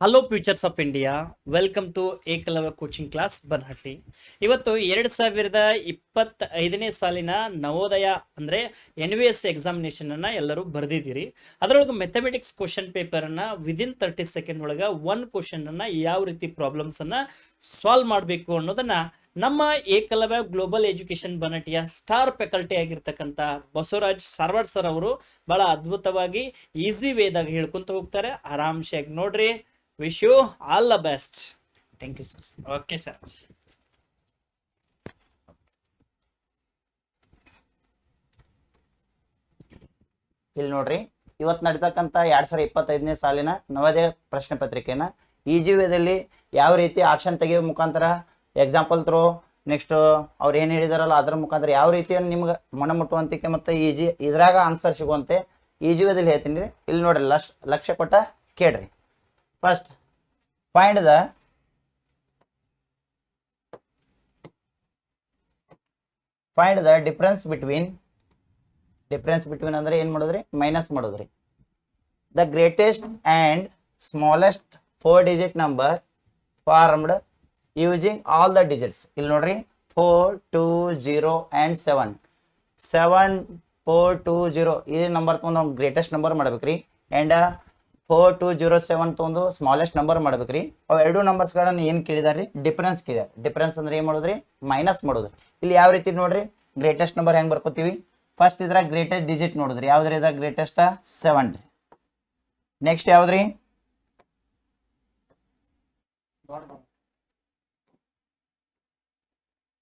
Hello futures of India, welcome to Eklavya coaching class Banahatti. ಇವತ್ತು 2025ನೇ ಸಾಲಿನ ನವೋದಯ ಅಂದರೆ NVS ಎಕ್ಸಾಮಿನೇಷನನ್ನು ಎಲ್ಲರೂ ಬರೆದಿದ್ದೀರಿ. ಅದರೊಳಗೆ ಮೆಥಮೆಟಿಕ್ಸ್ ಕ್ವಶನ್ ಪೇಪರನ್ನು ವಿದಿನ್ 30 ಸೆಕೆಂಡ್ ಒಳಗೆ ಒಂದು ಕ್ವಶನನ್ನು ಯಾವ ರೀತಿ ಪ್ರಾಬ್ಲಮ್ಸನ್ನು ಸಾಲ್ವ್ ಮಾಡಬೇಕು ಅನ್ನೋದನ್ನು ನಮ್ಮ ಏಕಲವ್ಯ ಗ್ಲೋಬಲ್ ಎಜುಕೇಶನ್ ಬನಹಟ್ಟಿಯ ಸ್ಟಾರ್ ಫ್ಯಾಕಲ್ಟಿ ಆಗಿರ್ತಕ್ಕಂಥ ಬಸವರಾಜ್ ಸಾರವಾಡ್ ಸರ್ ಅವರು ಬಹಳ ಅದ್ಭುತವಾಗಿ ಈಸಿ ವೇದಾಗ ಹೇಳ್ಕೊಂತ ಹೋಗ್ತಾರೆ. ಆರಾಮ್ಸಾಗಿ ನೋಡ್ರಿ. Wish you all the best. Thank you sir. Okay sir. ಇಲ್ಲಿ ನೋಡ್ರಿ, ಇವತ್ತು ನಡೀತಕ್ಕಂಥ 2025ನೇ ಸಾಲಿನ ನವೋದಯ ಪ್ರಶ್ನೆ ಪತ್ರಿಕೆನ ಈಜಿ ವೇದಲ್ಲಿ ಯಾವ ರೀತಿ ಆಪ್ಷನ್ ತೆಗೆಯೋ ಮುಖಾಂತರ ಎಕ್ಸಾಂಪಲ್ ಥ್ರೂ ನೆಕ್ಸ್ಟ್ ಅವ್ರು ಏನು ಹೇಳಿದಾರಲ್ಲ ಅದರ ಮುಖಾಂತರ ಯಾವ ರೀತಿ ನಿಮ್ಗೆ ಮನಮುಟ್ಟುವಂತಿಕೆ ಮತ್ತು ಈಜಿ ಇದ್ರಾಗ ಆನ್ಸರ್ ಸಿಗುವಂತೆ ಈಜಿ ವೇದಲ್ಲಿ ಹೇಳ್ತೀನಿ. ಇಲ್ಲಿ ನೋಡ್ರಿ, ಲಕ್ಷ್ಯ ಕೊಟ್ಟ ಕೇಳ್ರಿ. First find the difference between ಅಂದ್ರೆ ಏನು ಮಾಡೋದ್ರಿ? ಮೈನಸ್ ಮಾಡೋದ್ರಿ. The greatest and smallest 4-digit number formed using all the digits. ಇಲ್ಲಿ ನೋಡ್ರಿ, 4, 2, 0 and 7. 7, 4, 2, 0 ಈ ನಂಬರ್ ತೊಗೊಂಡು ನಾವು ಗ್ರೇಟೆಸ್ಟ್ ನಂಬರ್ ಮಾಡ್ಬೇಕ್ರಿ. ಆ್ಯಂಡ್ 4, 2, 0, 7 ತೊಗೊಂಡು ಸ್ಮಾಲೆಸ್ಟ್ ನಂಬರ್ ಮಾಡ್ಬೇಕ್ರಿ. ಅವು ಎರಡು ನಂಬರ್ಸ್ಗಳನ್ನು ಏನು ಕೇಳಿದಾರೆ? ಡಿಫರೆನ್ಸ್ ಕೇಳಿದಾರೆ. ಡಿಫರೆನ್ಸ್ ಅಂದ್ರೆ ಏನು ಮಾಡೋದ್ರಿ? ಮೈನಸ್ ಮಾಡೋದ್ರಿ. ಇಲ್ಲಿ ಯಾವ ರೀತಿ ನೋಡ್ರಿ, ಗ್ರೇಟೆಸ್ಟ್ ನಂಬರ್ ಹೆಂಗೆ ಬರ್ಕೋತೀವಿ? ಫಸ್ಟ್ ಇದ್ರಾಗ ಗ್ರೇಟೆಸ್ಟ್ ಡಿಜಿಟ್ ನೋಡಿದ್ರಿ. ಯಾವ್ದ್ರಿ ಇದ್ರಾಗ ಗ್ರೇಟೆಸ್ಟ್? 7 ರೀ. ನೆಕ್ಸ್ಟ್ ಯಾವ್ದ್ರಿ?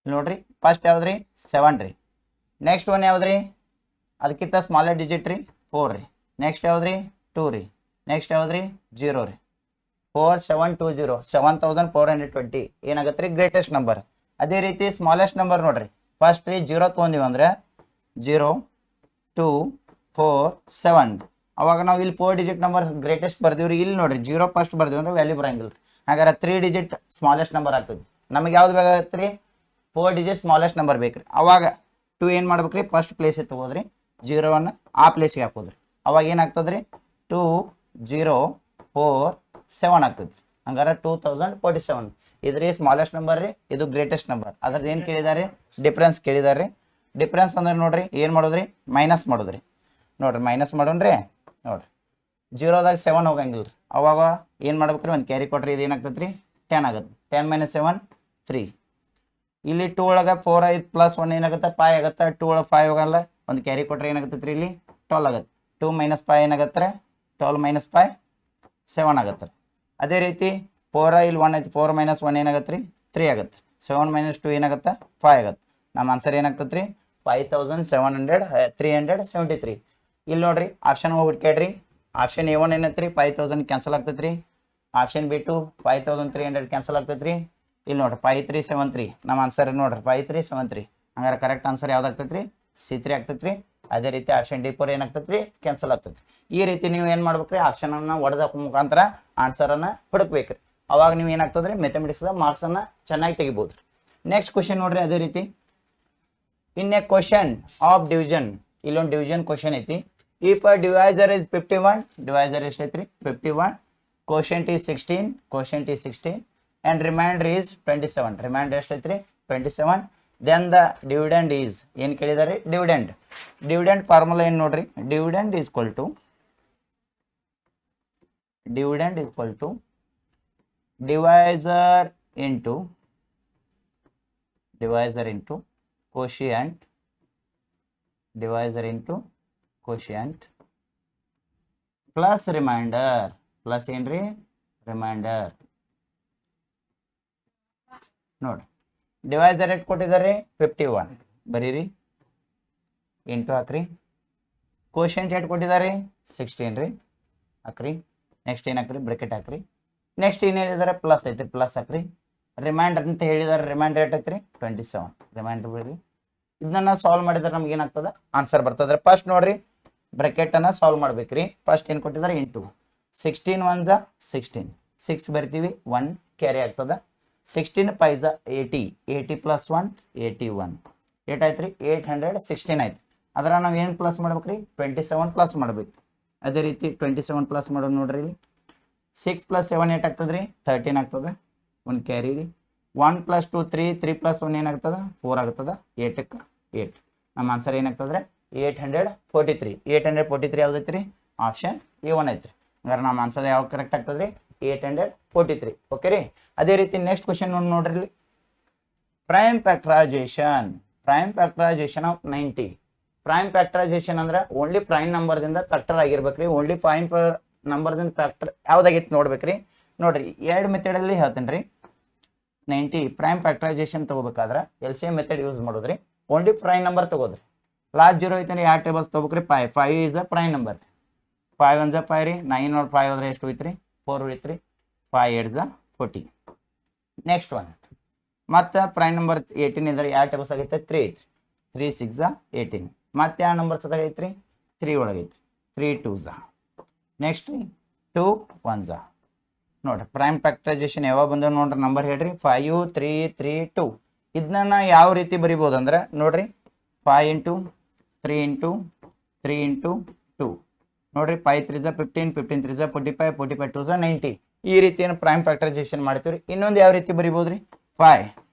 ನೋಡ್ರಿ, ಫಸ್ಟ್ ಯಾವ್ದ್ರಿ? 7 ರೀ. ನೆಕ್ಸ್ಟ್ ಒನ್ ಯಾವ್ದ್ರಿ? ಅದಕ್ಕಿಂತ ಸ್ಮಾಲೆಸ್ಟ್ ಡಿಜಿಟ್ ರೀ, 4 ರೀ. ನೆಕ್ಸ್ಟ್ ಯಾವ್ದ್ರಿ? 2 ರೀ. ನೆಕ್ಸ್ಟ್ ಯಾವ್ದ್ರಿ? 0 ರೀ. 4720 7420 ಏನಾಗತ್ತೆ ರೀ? Greatest number. ಅದೇ ರೀತಿ ಸ್ಮಾಲೆಸ್ಟ್ ನಂಬರ್ ನೋಡ್ರಿ, ಫಸ್ಟ್ ರೀ 0 ತೊಗೊಂಡಿವಿ ಅಂದ್ರೆ 0, 2, 4, 7. ಅವಾಗ ನಾವು ಇಲ್ಲಿ 4-digit ನಂಬರ್ ಗ್ರೇಟೆಸ್ಟ್ ಬರ್ದೀವಿ ರೀ. ಇಲ್ಲಿ ನೋಡ್ರಿ 0 ಫಸ್ಟ್ ಬರ್ದೀವಿ ಅಂದ್ರೆ ವ್ಯಾಲ್ಯೂ ಬರಂಗಿಲ್ಲ ರೀ. ಹಾಗಾದ್ರೆ 3-digit ಸ್ಮಾಲೆಸ್ಟ್ ನಂಬರ್ ಆಗ್ತದೆ. ನಮಗೆ ಯಾವ್ದು ಬೇಕಾಗತ್ತೆ ರೀ? 4-digit ಸ್ಮಾಲೆಸ್ಟ್ ನಂಬರ್ ಬೇಕ್ರಿ. ಅವಾಗ 2 ಏನು ಮಾಡ್ಬೇಕ್ರಿ? ಫಸ್ಟ್ ಪ್ಲೇಸಿಗೆ ತಗೋದ್ರಿ, 0 ಆ ಪ್ಲೇಸಿಗೆ ಹಾಕೋದ್ರಿ. ಅವಾಗ ಏನಾಗ್ತದೆ ರೀ? 2, 0, 4, 7 ಆಗ್ತದೆ. ಹಂಗಾರೆ 2047 ಇದ್ರಿ ಸ್ಮಾಲೆಸ್ಟ್ ನಂಬರ್ ರೀ, ಇದು ಗ್ರೇಟೆಸ್ಟ್ ನಂಬರ್. ಅದ್ರದ್ದು ಏನು ಕೇಳಿದಾರೆ? ಡಿಫ್ರೆನ್ಸ್ ಕೇಳಿದಾರೆ. ಡಿಫ್ರೆನ್ಸ್ ಅಂದ್ರೆ ನೋಡ್ರಿ, ಏನು ಮಾಡೋದ್ರಿ? ಮೈನಸ್ ಮಾಡೋದ್ರಿ. ನೋಡ್ರಿ, ಮೈನಸ್ ಮಾಡೋಣ್ರಿ. ನೋಡ್ರಿ, 0ದಾಗ 7 ಹೋಗಂಗಿಲ್ಲ ರೀ. ಅವಾಗ ಏನು ಮಾಡ್ಬೇಕ್ರಿ? ಒಂದು ಕ್ಯಾರಿ ಕೊಟ್ರಿ, ಇದು ಏನಾಗ್ತದೆ ರೀ? 10 ಆಗುತ್ತೆ. 10 - 7 3. ಇಲ್ಲಿ 2 ಒಳಗೆ 4 5 + 1 ಏನಾಗುತ್ತೆ? 5 ಆಗುತ್ತೆ. 2 ಒಳಗೆ 5 ಹೋಗಲ್ಲ, ಒಂದು ಕ್ಯಾರಿ ಕೊಟ್ರೆ ಏನಾಗುತ್ತೆ ರೀ? ಇಲ್ಲಿ 12 ಆಗುತ್ತೆ. 2 - 5 ಏನಾಗತ್ತೆ? 12 - 5 7 ಆಗತ್ತೆ. ಅದೇ ರೀತಿ 4 ಇಲ್ಲಿ 1 ಐತಿ, 4 - 1 ಏನಾಗತ್ತೆ ರೀ? 3 ಆಗುತ್ತೆ. 7 - 2 ಏನಾಗುತ್ತೆ? 5 ಆಗುತ್ತೆ. ನಮ್ಮ ಆನ್ಸರ್ ಏನಾಗ್ತದೆ ರೀ? 5773. ಇಲ್ಲಿ ನೋಡ್ರಿ, ಆಪ್ಷನ್ ಹೋಗ್ಬಿಟ್ಟು ಕೇಳ್ರಿ. ಆಪ್ಷನ್ A1 ಏನೈತೆ ರೀ? 5000 ಕ್ಯಾನ್ಸಲ್ ಆಗ್ತೈತೆ ರೀ. ಆಪ್ಷನ್ B2 5300 ಕ್ಯಾನ್ಸಲ್ ಆಗ್ತೈತೆ ರೀ. ಇಲ್ಲಿ ನೋಡ್ರಿ 5373 ನಮ್ಮ ಆನ್ಸರ್ ನೋಡ್ರಿ 5373. ಹಂಗಾರೆ ಕರೆಕ್ಟ್ ಆನ್ಸರ್ ಯಾವ್ದು ಆಗ್ತೈತೆ ರೀ? C3 ಆಗ್ತೈತೆ ರೀ. ಅದೇ ರೀತಿ ಆಪ್ಷನ್ D4 ಏನಾಗ್ತೈತೆ ರೀ? ಕ್ಯಾನ್ಸಲ್ ಆಗ್ತೈತೆ. ಈ ರೀತಿ ನೀವು ಏನು ಮಾಡ್ಬೇಕ್ರಿ? ಆಪ್ಷನನ್ನು ಒಡೆದ ಮುಖಾಂತರ ಆನ್ಸರನ್ನು ಹುಡುಕ್ಬೇಕ್ರಿ. ಅವಾಗ ನೀವು ಏನಾಗ್ತದೆ ರೀ? ಮೆಥಮೆಟಿಕ್ಸ್ದ ಮಾರ್ಕ್ಸನ್ನು ಚೆನ್ನಾಗಿ ತೆಗಿಬೋದು ರೀ. ನೆಕ್ಸ್ಟ್ ಕ್ವಶನ್ ನೋಡ್ರಿ, ಅದೇ ರೀತಿ in a question of division. ಇಲ್ಲೊಂದು ಡಿವಿಷನ್ ಕ್ವಶನ್ ಐತಿ. If a divisor is 51, divisor ಎಷ್ಟೈತಿ ರೀ? 51. Quotient is 16 and remainder is 27. remainder ಎಷ್ಟೈತಿ ರೀ? 27. then the dividend is ಏನು ಕೇಳಿದಾರೆ? ಡಿವಿಡೆಂಡ್ ಫಾರ್ಮುಲಾ ಏನು ನೋಡ್ರಿ? Dividend is equal to divisor into quotient plus remainder. Plus ಏನ್ರಿ? ರಿಮೈಂಡರ್. ನೋಡ್ರಿ, ಡಿವೈಸರ್ ಎಷ್ಟು ಕೊಟ್ಟಿದ್ದಾರೆ? 51 ಬರೀರಿ, ಇಂಟು ಹಾಕ್ರಿ. ಕ್ವೋಷಿಯಂಟ್ ಎಷ್ಟು ಕೊಟ್ಟಿದ್ದಾರೆ? 16 ರೀ, ಹಾಕ್ರಿ. ನೆಕ್ಸ್ಟ್ ಏನು ಹಾಕ್ರಿ? ಬ್ರೆಕೆಟ್ ಹಾಕ್ರಿ. ನೆಕ್ಸ್ಟ್ ಏನು ಹೇಳಿದ್ದಾರೆ? ಪ್ಲಸ್ ಐತ್ರಿ, ಪ್ಲಸ್ ಹಾಕ್ರಿ. ರಿಮೈಂಡರ್ ಅಂತ ಹೇಳಿದ್ದಾರೆ. ರಿಮೈಂಡರ್ ಎಷ್ಟು ಐತ್ರಿ? 27. ರಿಮೈಂಡರ್ ಬಿಡ್ರಿ. ಇದನ್ನ ಸಾಲ್ವ್ ಮಾಡಿದ್ರೆ ನಮ್ಗೆ ಏನಾಗ್ತದೆ? ಆನ್ಸರ್ ಬರ್ತದೆ. ಫಸ್ಟ್ ನೋಡ್ರಿ, ಬ್ರೆಕೆಟನ್ನು ಸಾಲ್ವ್ ಮಾಡ್ಬೇಕ್ರಿ. ಫಸ್ಟ್ ಏನು ಕೊಟ್ಟಿದ್ದಾರೆ? ಇಂಟು 16 1 16, 6 ಬರ್ತೀವಿ, 1 ಕ್ಯಾರಿ ಆಗ್ತದೆ. 16 5 80, 80 + 1 81. ಏಟಾಯ್ತು ರೀ? 816 ಆಯ್ತು. ಅದರ ನಾವು ಏನು ಪ್ಲಸ್ ಮಾಡ್ಬೇಕ್ರಿ? 27 ಪ್ಲಸ್ ಮಾಡ್ಬೇಕು. ಅದೇ ರೀತಿ 27 ಪ್ಲಸ್ ಮಾಡೋದು ನೋಡ್ರಿ. 6 + 7 8 ಆಗ್ತದೆ ರೀ 13 ಆಗ್ತದೆ ಒಂದು ಕ್ಯಾರಿ ರೀ 1 + 2 3 3 + 1 ಏನಾಗ್ತದೆ 4 ಆಗ್ತದೆ 8ಕ್ಕೆ 8 ನಮ್ಮ ಆನ್ಸರ್ ಏನಾಗ್ತದೆ 843 ಯಾವ್ದೈತೆ ರೀ ಆಪ್ಷನ್ A1 ಐತ್ರಿ ಹಂಗಾರೆ ನಮ್ಮ ಆನ್ಸರ್ ಯಾವ ಕರೆಕ್ಟ್ ಆಗ್ತದೆ ರೀ 843 ಓಕೆ ರೀ ಅದೇ ರೀತಿ ನೆಕ್ಸ್ಟ್ ಕ್ವಶನ್ ನೋಡ್ರಿ ಇಲ್ಲಿ prime factorisation of 90 prime factorisation ಅಂದ್ರೆ ಓನ್ಲಿ ಪ್ರೈಮ್ ನಂಬರ್ದಿಂದ ಫ್ಯಾಕ್ಟರ್ ಆಗಿರ್ಬೇಕ್ರಿ ಓನ್ಲಿ ಪ್ರೈಮ್ ನಂಬರ್ದಿಂದ ಫ್ಯಾಕ್ಟರ್ ಯಾವ್ದಾಗೈತಿ ನೋಡ್ಬೇಕ್ರಿ ನೋಡ್ರಿ ಎರಡು ಮೆಥಡಲ್ಲಿ ಹೇಳ್ತೇನೆ ರೀ 90 ಪ್ರೈಮ್ ಫ್ಯಾಕ್ಟರೈಸೇಷನ್ ತಗೋಬೇಕಾದ್ರೆ LCM ಮೆಥಡ್ ಯೂಸ್ ಮಾಡೋದ್ರಿ ಓನ್ಲಿ ಪ್ರೈಮ್ ನಂಬರ್ ತಗೋದ್ರಿ ಲಾಸ್ಟ್ 0 ಐತೆ ಎರಡು ಟೇಬಲ್ಸ್ ತಗೋಬೇಕ್ರಿ 5 ಇಸ್ ದ ಪ್ರೈಮ್ ನಂಬರ್ 5 1 5 ರೀ 9 or 5 ಹೋದ್ರೆ ಎಷ್ಟು ಹೋಯ್ತು ರೀ 4 ಉಳಿತು ರೀ 5 8 40 ನೆಕ್ಸ್ಟ್ ಒನ್ ಮತ್ತೆ ಪ್ರೈಮ್ ನಂಬರ್ 18 ಇದ್ರೆ ಎರಡು ಟೇಬಲ್ಸ್ ಆಗೈತೆ 3 ಐತ್ರಿ 3 6 18 ಮತ್ತೆ ಯಾವ ನಂಬರ್ಸ್ ಅದಾಗೈತ್ರಿ 3 ಒಳಗೈತ್ರಿ 3 2 ನೆಕ್ಸ್ಟ್ ರೀ 2 1 ನೋಡ್ರಿ ಪ್ರೈಮ್ ಫ್ಯಾಕ್ಟರೈಸೇಷನ್ ಯಾವಾಗ ಬಂದವ ನೋಡ್ರಿ ನಂಬರ್ ಹೇಳ್ರಿ 5 3 3 2 ಇದನ್ನ ಯಾವ ರೀತಿ ಬರಿಬೋದು ಅಂದ್ರೆ ನೋಡ್ರಿ 5 × 3 × 3 × 2 ನೋಡ್ರಿ 5 3 15 15 3 45 45 2 90 ಈ ರೀತಿಯನ್ನು ಪ್ರೈಮ್ ಫ್ಯಾಕ್ಟರೈಸೇಷನ್ ಮಾಡ್ತೀವಿ ಇನ್ನೊಂದು ಯಾವ ರೀತಿ ಬರಿಬೋದು ರೀ 5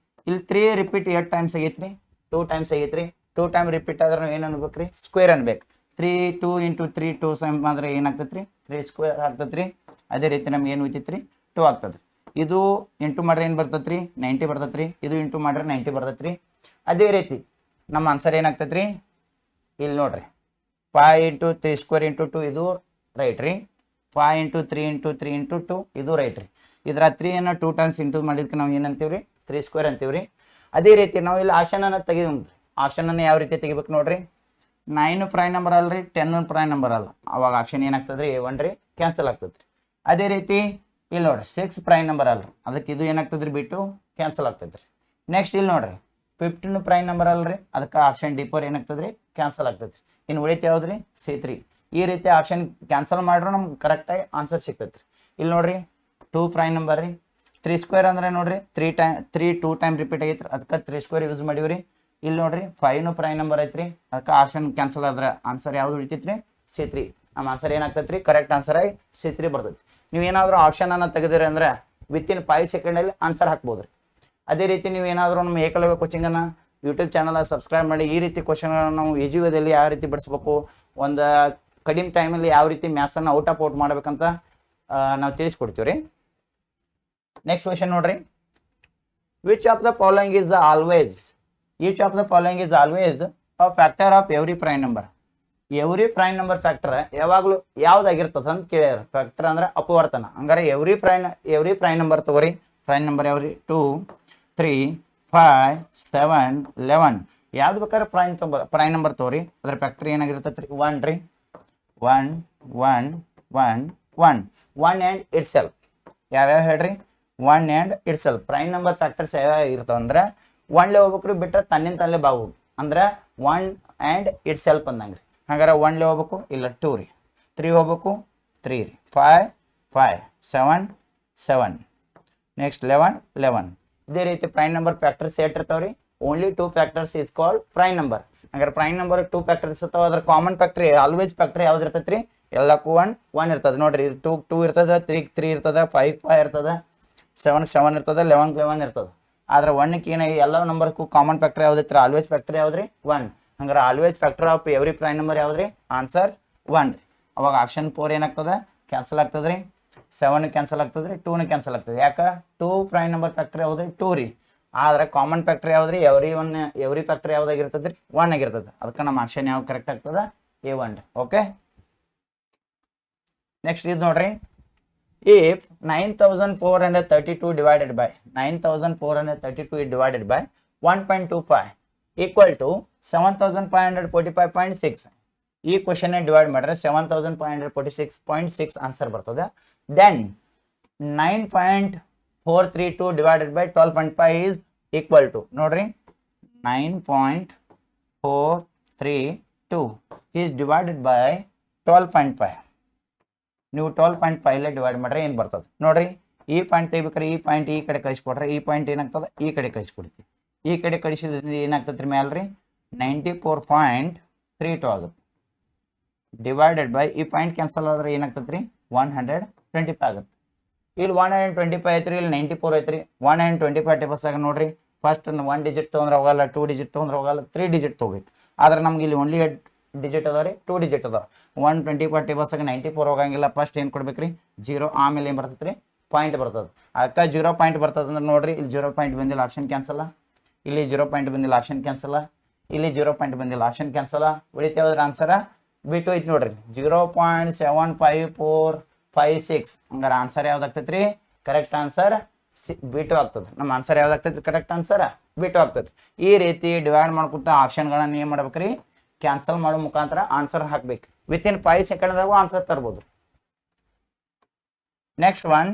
ಇಲ್ಲಿ 3 ರಿಪೀಟ್ 8 ಟೈಮ್ಸ್ ಆಗೈತ್ರಿ 2 ಟೈಮ್ಸ್ ಆಗೈತ್ರಿ 2 ಟೈಮ್ ರಿಪೀಟ್ ಆದ್ರೆ ಏನು ಅನ್ಬೇಕು ರೀ ಸ್ಕ್ವೇರ್ ಅನ್ಬೇಕು 3 2 × 3 2 ಸಮ್ ಅಂದ್ರೆ ಏನಾಗ್ತೈತೆ ರೀ 3 ಸ್ಕ್ವೇರ್ ಆಗ್ತೈತೆ ರೀ ಅದೇ ರೀತಿ ನಮ್ಗೆ ಏನು ಉಳಿತೈತೆ ರೀ 2 ಆಗ್ತದೆ ಇದು ಇಂಟು ಮಾಡ್ರೆ ಏನು ಬರ್ತೈತೆ ರೀ 90 ಬರ್ತೈತೆ ರೀ ಇದು ಇಂಟು ಮಾಡ್ರೆ 90 ಬರ್ತೈತೆ ರೀ ಅದೇ ರೀತಿ ನಮ್ಮ ಆನ್ಸರ್ ಏನಾಗ್ತೈತೆ ರೀ ಇಲ್ಲಿ ನೋಡ್ರಿ 5 × 3 ಸ್ಕ್ವೇರ್ × 2 ಇದು ರೈಟ್ ರೀ 5 × 3 × 3 × 2 ಇದು ರೈಟ್ ರೀ ಇದರ 3 ಅನ್ನು 2 ಟೈಮ್ಸ್ ಇಂಟು ಮಾಡಿದ್ಕೆ ನಾವು ಏನಂತೀವಿ ರೀ 3 ಸ್ಕ್ವೇರ್ ಅಂತೀವಿ ರೀ ಅದೇ ರೀತಿ ನಾವು ಇಲ್ಲಿ ಆಪ್ಷನನ್ನು ತೆಗೆದು ಆಪ್ಷನನ್ನು ಯಾವ ರೀತಿ ತೆಗಿಬೇಕು ನೋಡ್ರಿ 9 ಪ್ರೈಮ್ ನಂಬರ್ ಅಲ್ರಿ 10 ಪ್ರೈಮ್ ನಂಬರ್ ಅಲ್ಲ ಅವಾಗ ಆಪ್ಷನ್ ಏನಾಗ್ತದೆ ರೀ A1 ರೀ ಕ್ಯಾನ್ಸಲ್ ಆಗ್ತದೆ ರೀ ಅದೇ ರೀತಿ ಇಲ್ಲಿ ನೋಡ್ರಿ 6 ಪ್ರೈಮ್ ನಂಬರ್ ಅಲ್ರಿ ಅದಕ್ಕೆ ಇದು ಏನಾಗ್ತದೆ ರೀ ಬಿಟ್ಟು ಕ್ಯಾನ್ಸಲ್ ಆಗ್ತದೆ ರೀ ನೆಕ್ಸ್ಟ್ ಇಲ್ಲಿ ನೋಡ್ರಿ 15 ಪ್ರೈಮ್ ನಂಬರ್ ಅಲ್ರಿ ಅದಕ್ಕೆ ಆಪ್ಷನ್ D4 ಏನಾಗ್ತದೆ ರೀ ಕ್ಯಾನ್ಸಲ್ ಆಗ್ತದೆ ರೀ ಇನ್ನು ಉಳಿತು ಯಾವ್ದು ರೀ C3 ಈ ರೀತಿ ಆಪ್ಷನ್ ಕ್ಯಾನ್ಸಲ್ ಮಾಡ್ರೂ ನಮ್ಗೆ ಕರೆಕ್ಟಾಗಿ ಆನ್ಸರ್ ಸಿಗ್ತೈತೆ ರೀ ಇಲ್ಲಿ ನೋಡ್ರಿ 2 ಪ್ರೈಮ್ ನಂಬರ್ ರೀ 3 ಸ್ಕ್ವೇರ್ ಅಂದ್ರೆ ನೋಡ್ರಿ 3 2 ಟೈಮ್ ರಿಪೀಟ್ ಆಗೈತ್ರಿ ಅದಕ್ಕೆ 3 ಸ್ಕ್ವೇರ್ ಯೂಸ್ ಮಾಡೀವಿ ರೀ ಇಲ್ಲಿ ನೋಡ್ರಿ 5 ಪ್ರೈಮ್ ನಂಬರ್ ಐತ್ರಿ ಅದಕ್ಕೆ ಆಪ್ಷನ್ ಕ್ಯಾನ್ಸಲ್ ಆದ್ರೆ ಆನ್ಸರ್ ಯಾವ್ದು ಉಳಿತೈತ್ರಿ C3 ನಮ್ಮ ಆನ್ಸರ್ ಏನಾಗ್ತೈತೆ ರೀ ಕರೆಕ್ಟ್ ಆನ್ಸರ್ ಆಗಿ C3 ಬರ್ತೈತಿ ನೀವು ಏನಾದರೂ ಆಪ್ಷನನ್ನು ತೆಗೆದಿರಿ ಅಂದ್ರೆ ವಿತಿನ್ 5 ಸೆಕೆಂಡಲ್ಲಿ ಆನ್ಸರ್ ಹಾಕ್ಬೋದು ರೀ ಅದೇ ರೀತಿ ನೀವು ಏನಾದರೂ ನಮ್ಮ ಏಕಲವ್ಯ ಕೋಚಿಂಗನ್ನು ಯೂಟ್ಯೂಬ್ ಚಾನಲ್ ಸಬ್ಸ್ಕ್ರೈಬ್ ಮಾಡಿ ಈ ರೀತಿ ಕ್ವಶನ್ಗಳನ್ನು ನಾವು ಈಜಿ ವೇದಲ್ಲಿ ಯಾವ ರೀತಿ ಬಿಡಿಸ್ಬೇಕು ಒಂದು ಕಡಿಮೆ ಟೈಮಲ್ಲಿ ಯಾವ ರೀತಿ ಮ್ಯಾಥ್ಸನ್ನು ಔಟ್ ಮಾಡ್ಬೇಕಂತ ನಾವು ತಿಳಿಸ್ಕೊಡ್ತೀವಿ ರೀ ನೆಕ್ಸ್ಟ್ ಕ್ವಶನ್ ನೋಡ್ರಿ which of the following is the always each of the following is always a factor of every prime number factor ಯಾವಾಗಲೂ ಯಾವ್ದಾಗಿರ್ತದೆ ಅಂತ ಕೇಳ್ಯಾರ ಫ್ಯಾಕ್ಟರ್ ಅಂದ್ರೆ ಅಪವರ್ತನ ಹಂಗಾರೆ ಎವ್ರಿ ಪ್ರೈಮ್ ನಂಬರ್ ತಗೋರಿ ಪ್ರೈಮ್ ನಂಬರ್ ಯಾವ್ರಿ 2 3 5 7 11 ಯಾವ್ದು ಬೇಕಾದ್ರೆ ಪ್ರೈಮ್ ನಂಬರ್ ತಗೋರಿ ಅದ್ರ ಫ್ಯಾಕ್ಟರ್ ಏನಾಗಿರ್ತೈತೆ ರೀ 1 ರೀ 1 1 1 1 ಆ್ಯಂಡ್ ಇಟ್ ಸೆಲ್ಫ್ ಯಾವ್ಯಾವ ಹೇಳ್ರಿ 1 and it self prime number factors ಯಾವ್ಯಾವ ಇರ್ತಾವ ಅಂದ್ರೆ 1ಲೇ ಹೋಗ್ಬೇಕು ರೀ ಬಿಟ್ಟರೆ ತನ್ನಿಂದ ತಲ್ಲೇ ಬಾವು ಅಂದ್ರೆ 1 ಆ್ಯಂಡ್ ಇಟ್ ಸೆಲ್ಫ್ ಅಂದಂಗೆ ರೀ ಹಾಗಾದ್ರೆ 1ಲೇ ಹೋಗ್ಬೇಕು ಇಲ್ಲ 2 ರೀ 3 ಹೋಗ್ಬೇಕು 3 ರೀ 5 5 7 7 ನೆಕ್ಸ್ಟ್ 11 ಇದೇ ರೀತಿ ಪ್ರೈಮ್ ನಂಬರ್ ಫ್ಯಾಕ್ಟರ್ಸ್ ಇರ್ತಾವ ರೀ only 2 factors is called prime number ಹಂಗಾರೆ ಪ್ರೈಮ್ ನಂಬರ್ 2 ಫ್ಯಾಕ್ಟರ್ಸ್ ಇರ್ತಾವ ಅದ್ರ ಕಾಮನ್ ಫ್ಯಾಕ್ಟರ್ ಆಲ್ವೇಸ್ ಫ್ಯಾಕ್ಟರ್ ಯಾವ್ದು ಇರ್ತೈತೆ ರೀ ಎಲ್ಲಕ್ಕೂ 1 ಇರ್ತದೆ ನೋಡ್ರಿ 2 ಇರ್ತದೆ 3 ಇರ್ತದೆ 5 ಇರ್ತದೆ 7 ಇರ್ತದೆ 11 ಇರ್ತದೆ ಆದ್ರೆ 1ಕ್ಕೆ ಏನ ಎಲ್ಲ ನಂಬರ್ಗೂ ಕಾಮನ್ ಫ್ಯಾಕ್ಟರ್ ಯಾವ್ದೈತ್ರಿ ಆಲ್ವೇಸ್ ಫ್ಯಾಕ್ಟರ್ ಯಾವ್ದ್ರಿ 1 ಹಂಗಾರೆ always factor of every prime number ಯಾವ್ದ್ರಿ ಆನ್ಸರ್ 1 ರೀ ಅವಾಗ ಆಪ್ಷನ್ 4 ಏನಾಗ್ತದೆ ಕ್ಯಾನ್ಸಲ್ ಆಗ್ತದೆ ರೀ 7 ಕ್ಯಾನ್ಸಲ್ ಆಗ್ತದೆ ರೀ 2 ಕ್ಯಾನ್ಸಲ್ ಆಗ್ತದೆ ಯಾಕೆ 2 ಪ್ರೈಮ್ ನಂಬರ್ ಫ್ಯಾಕ್ಟರ್ ಯಾವ್ದ್ರಿ 2 ರೀ ಆದ್ರೆ ಕಾಮನ್ ಫ್ಯಾಕ್ಟರ್ ಯಾವ್ದ್ರಿ ಎವ್ರಿ ಫ್ಯಾಕ್ಟರ್ ಯಾವ್ದಾಗಿರ್ತದೆ ರೀ 1 ಆಗಿರ್ತದೆ ಅದಕ್ಕೆ ನಮ್ಮ ಆಪ್ಷನ್ ಯಾವ್ದು ಕರೆಕ್ಟ್ ಆಗ್ತದೆ A1 ರೀ ಓಕೆ ನೆಕ್ಸ್ಟ್ ಇದು ನೋಡ್ರಿ if 9432 divided by 1.25 equal to 7545.6 ಈ ಕ್ವಶನ್ ಡಿವೈಡ್ ಮಾಡಿದ್ರೆ 7546.6 ಆನ್ಸರ್ ಬರ್ತದೆ then 9.432 divided by 12.5 is equal to ನೋಡ್ರಿ 9.432 is divided by 12.5 ನೀವು 12.5 ಡಿವೈಡ್ ಮಾಡ್ರೆ ಏನು ಬರ್ತದೆ ನೋಡ್ರಿ ಈ ಪಾಯಿಂಟ್ ತೆಗಿಬೇಕಾದ್ರೆ ಈ ಪಾಯಿಂಟ್ ಈ ಕಡೆ ಕಳಿಸ್ಕೊಡ್ರೆ ಈ ಪಾಯಿಂಟ್ ಏನಾಗ್ತದೆ ಈ ಕಡೆ ಕಳಿಸ್ಕೊಡ್ತೀವಿ ಈ ಕಡೆ ಕಳಿಸಿದ್ರೆ ಏನಾಗ್ತದೆ ರೀ ಮ್ಯಾಲ್ರಿ 94.32 ಆಗುತ್ತೆ ಡಿವೈಡೆಡ್ ಬೈ ಈ ಪಾಯಿಂಟ್ ಕ್ಯಾನ್ಸಲ್ ಆದ್ರೆ ಏನಾಗ್ತದೆ ರೀ 125 ಆಗುತ್ತೆ ಇಲ್ಲಿ 125 ಐತ್ರಿ, ಇಲ್ಲಿ 94 ಐತ್ರಿ. 125 ಟೇಬಲ್ಸ್ದಾಗ ನೋಡ್ರಿ, ಫಸ್ಟ್ 1 ಡಿಜಿಟ್ ತೊಗೊಂಡ್ರೆ ಹೋಗಲ್ಲ, 2 ಡಿಜಿಟ್ ತೊಗೊಂಡ್ರೆ ಹೋಗಲ್ಲ, 3 ಡಿಜಿಟ್ ತೊಗೋಬೇಕು. ಆದ್ರೆ ನಮ್ಗೆ ಇಲ್ಲಿ ಓನ್ಲಿ ಡಿಜಿಟ್ ಅದಾವ ರೀ, 2 ಡಿಜಿಟ್ ಅದಾವ. 125 ಟೇಬಲ್ಸ್ದಾಗ 94 ಹೋಗಂಗಿಲ್ಲ. ಫಸ್ಟ್ ಏನು ಕೊಡ್ಬೇಕ್ರಿ? 0. ಆಮೇಲೆ ಏನು ಬರ್ತೈತೆ ರೀ? ಪಾಯಿಂಟ್ ಬರ್ತದೆ. ಅದಕ್ಕೆ 0 ಪಾಯಿಂಟ್ ಬರ್ತದೆ ಅಂದ್ರೆ ನೋಡ್ರಿ, ಇಲ್ಲಿ 0 ಪಾಯಿಂಟ್ ಬಂದಿಲ್ಲ, ಆಪ್ಷನ್ ಕ್ಯಾನ್ಸಲ್. ಇಲ್ಲಿ 0 ಪಾಯಿಂಟ್ ಬಂದಿಲ್ಲ, ಆಪ್ಷನ್ ಕ್ಯಾನ್ಸಲ್. ಇಲ್ಲಿ 0 ಪಾಯಿಂಟ್ ಬಂದಿಲ್ಲ, ಆಪ್ಷನ್ ಕ್ಯಾನ್ಸಲ್. ಉಳಿತೇವದ್ರ ಆನ್ಸರ ಬಿಟ್ಟು ಐತಿ ನೋಡ್ರಿ, 0.75456. ಹಂಗಾರೆ ಆನ್ಸರ್ ಯಾವ್ದಾಗ್ತೈತೆ ರೀ? ಕರೆಕ್ಟ್ ಆನ್ಸರ್ ಬಿಟ್ಟು ಆಗ್ತದೆ. ನಮ್ಮ ಆನ್ಸರ್ ಯಾವ್ದಾಗ್ತೈತೆ? ಕರೆಕ್ಟ್ ಆನ್ಸರ್ ಬಿಟ್ಟು ಆಗ್ತೈತೆ. ಈ ರೀತಿ ಡಿವೈಡ್ ಮಾಡ್ಕೊತ ಆಪ್ಷನ್ಗಳನ್ನ ಏನು ಮಾಡ್ಬೇಕ್ರಿ? ಕ್ಯಾನ್ಸಲ್ ಮಾಡೋ ಮುಖಾಂತರ ಆನ್ಸರ್ ಹಾಕ್ಬೇಕು. ವಿತಿನ್ 5 ಸೆಕೆಂಡ್ದಾಗ ಆನ್ಸರ್ ತರ್ಬೋದು. Next one,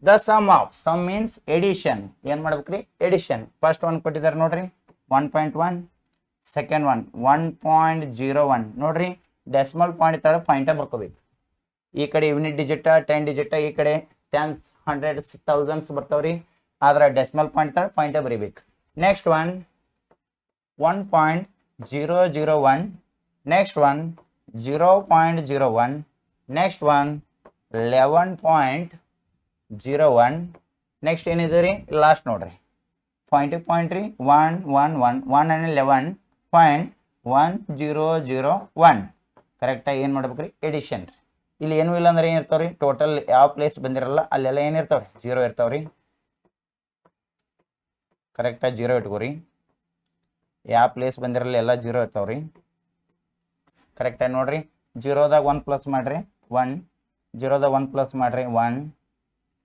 the sum of. Sum means addition. ಏನು ಮಾಡ್ಬೇಕ್ರಿ? ಎಡಿಷನ್. ಫಸ್ಟ್ ಒನ್ ಕೊಟ್ಟಿದ್ದಾರೆ ನೋಡ್ರಿ, 1.1. Second one 1.01. ನೋಡ್ರಿ, ಡೆಸಿಮಲ್ ಪಾಯಿಂಟ್ ತರ ಪಾಯಿಂಟ ಬರ್ಕೋಬೇಕು. ಈ ಕಡೆ ಯೂನಿಟ್ ಡಿಜಿಟ್ 10 ಡಿಜಿಟ್, ಈ ಕಡೆ 10s 100s 1000s ಬರ್ತಾವ್ರಿ. ಆದ್ರೆ ಡೆಸಿಮಲ್ ಪಾಯಿಂಟ್ ತರ ಪಾಯಿಂಟ ಬರೀಬೇಕು. Next one 1.001. Next one 0.01. Next one 11.01. Next ಏನಿದೆ ರೀ? ಲಾಸ್ಟ್ ನೋಡ್ರಿ, ಪಾಯಿಂಟ್ ರೀ, 111.1001. ಕರೆಕ್ಟಾಗಿ ಏನು ಮಾಡ್ಬೇಕ್ರಿ? ಎಡಿಷನ್ ರೀ. ಇಲ್ಲಿ ಏನೂ ಇಲ್ಲ ಅಂದ್ರೆ ಏನು ಇರ್ತಾವ್ರಿ? ಟೋಟಲ್ ಯಾವ ಪ್ಲೇಸ್ ಬಂದಿರಲ್ಲ ಅಲ್ಲೆಲ್ಲ ಏನು ಇರ್ತಾವ್ರಿ? 0 ಇರ್ತಾವ್ರಿ. ಕರೆಕ್ಟಾಗಿ 0 ಇಟ್ಕೋರಿ. ಯಾವ ಪ್ಲೇಸ್ ಬಂದಿರಲ್ಲ ಎಲ್ಲ 0 ಇರ್ತಾವ್ರಿ. ಕರೆಕ್ಟಾಗಿ ನೋಡ್ರಿ, 0ದಾಗ 1 ಪ್ಲಸ್ ಮಾಡ್ರಿ 1, 0ದಾಗ 1 ಪ್ಲಸ್ ಮಾಡ್ರಿ 1.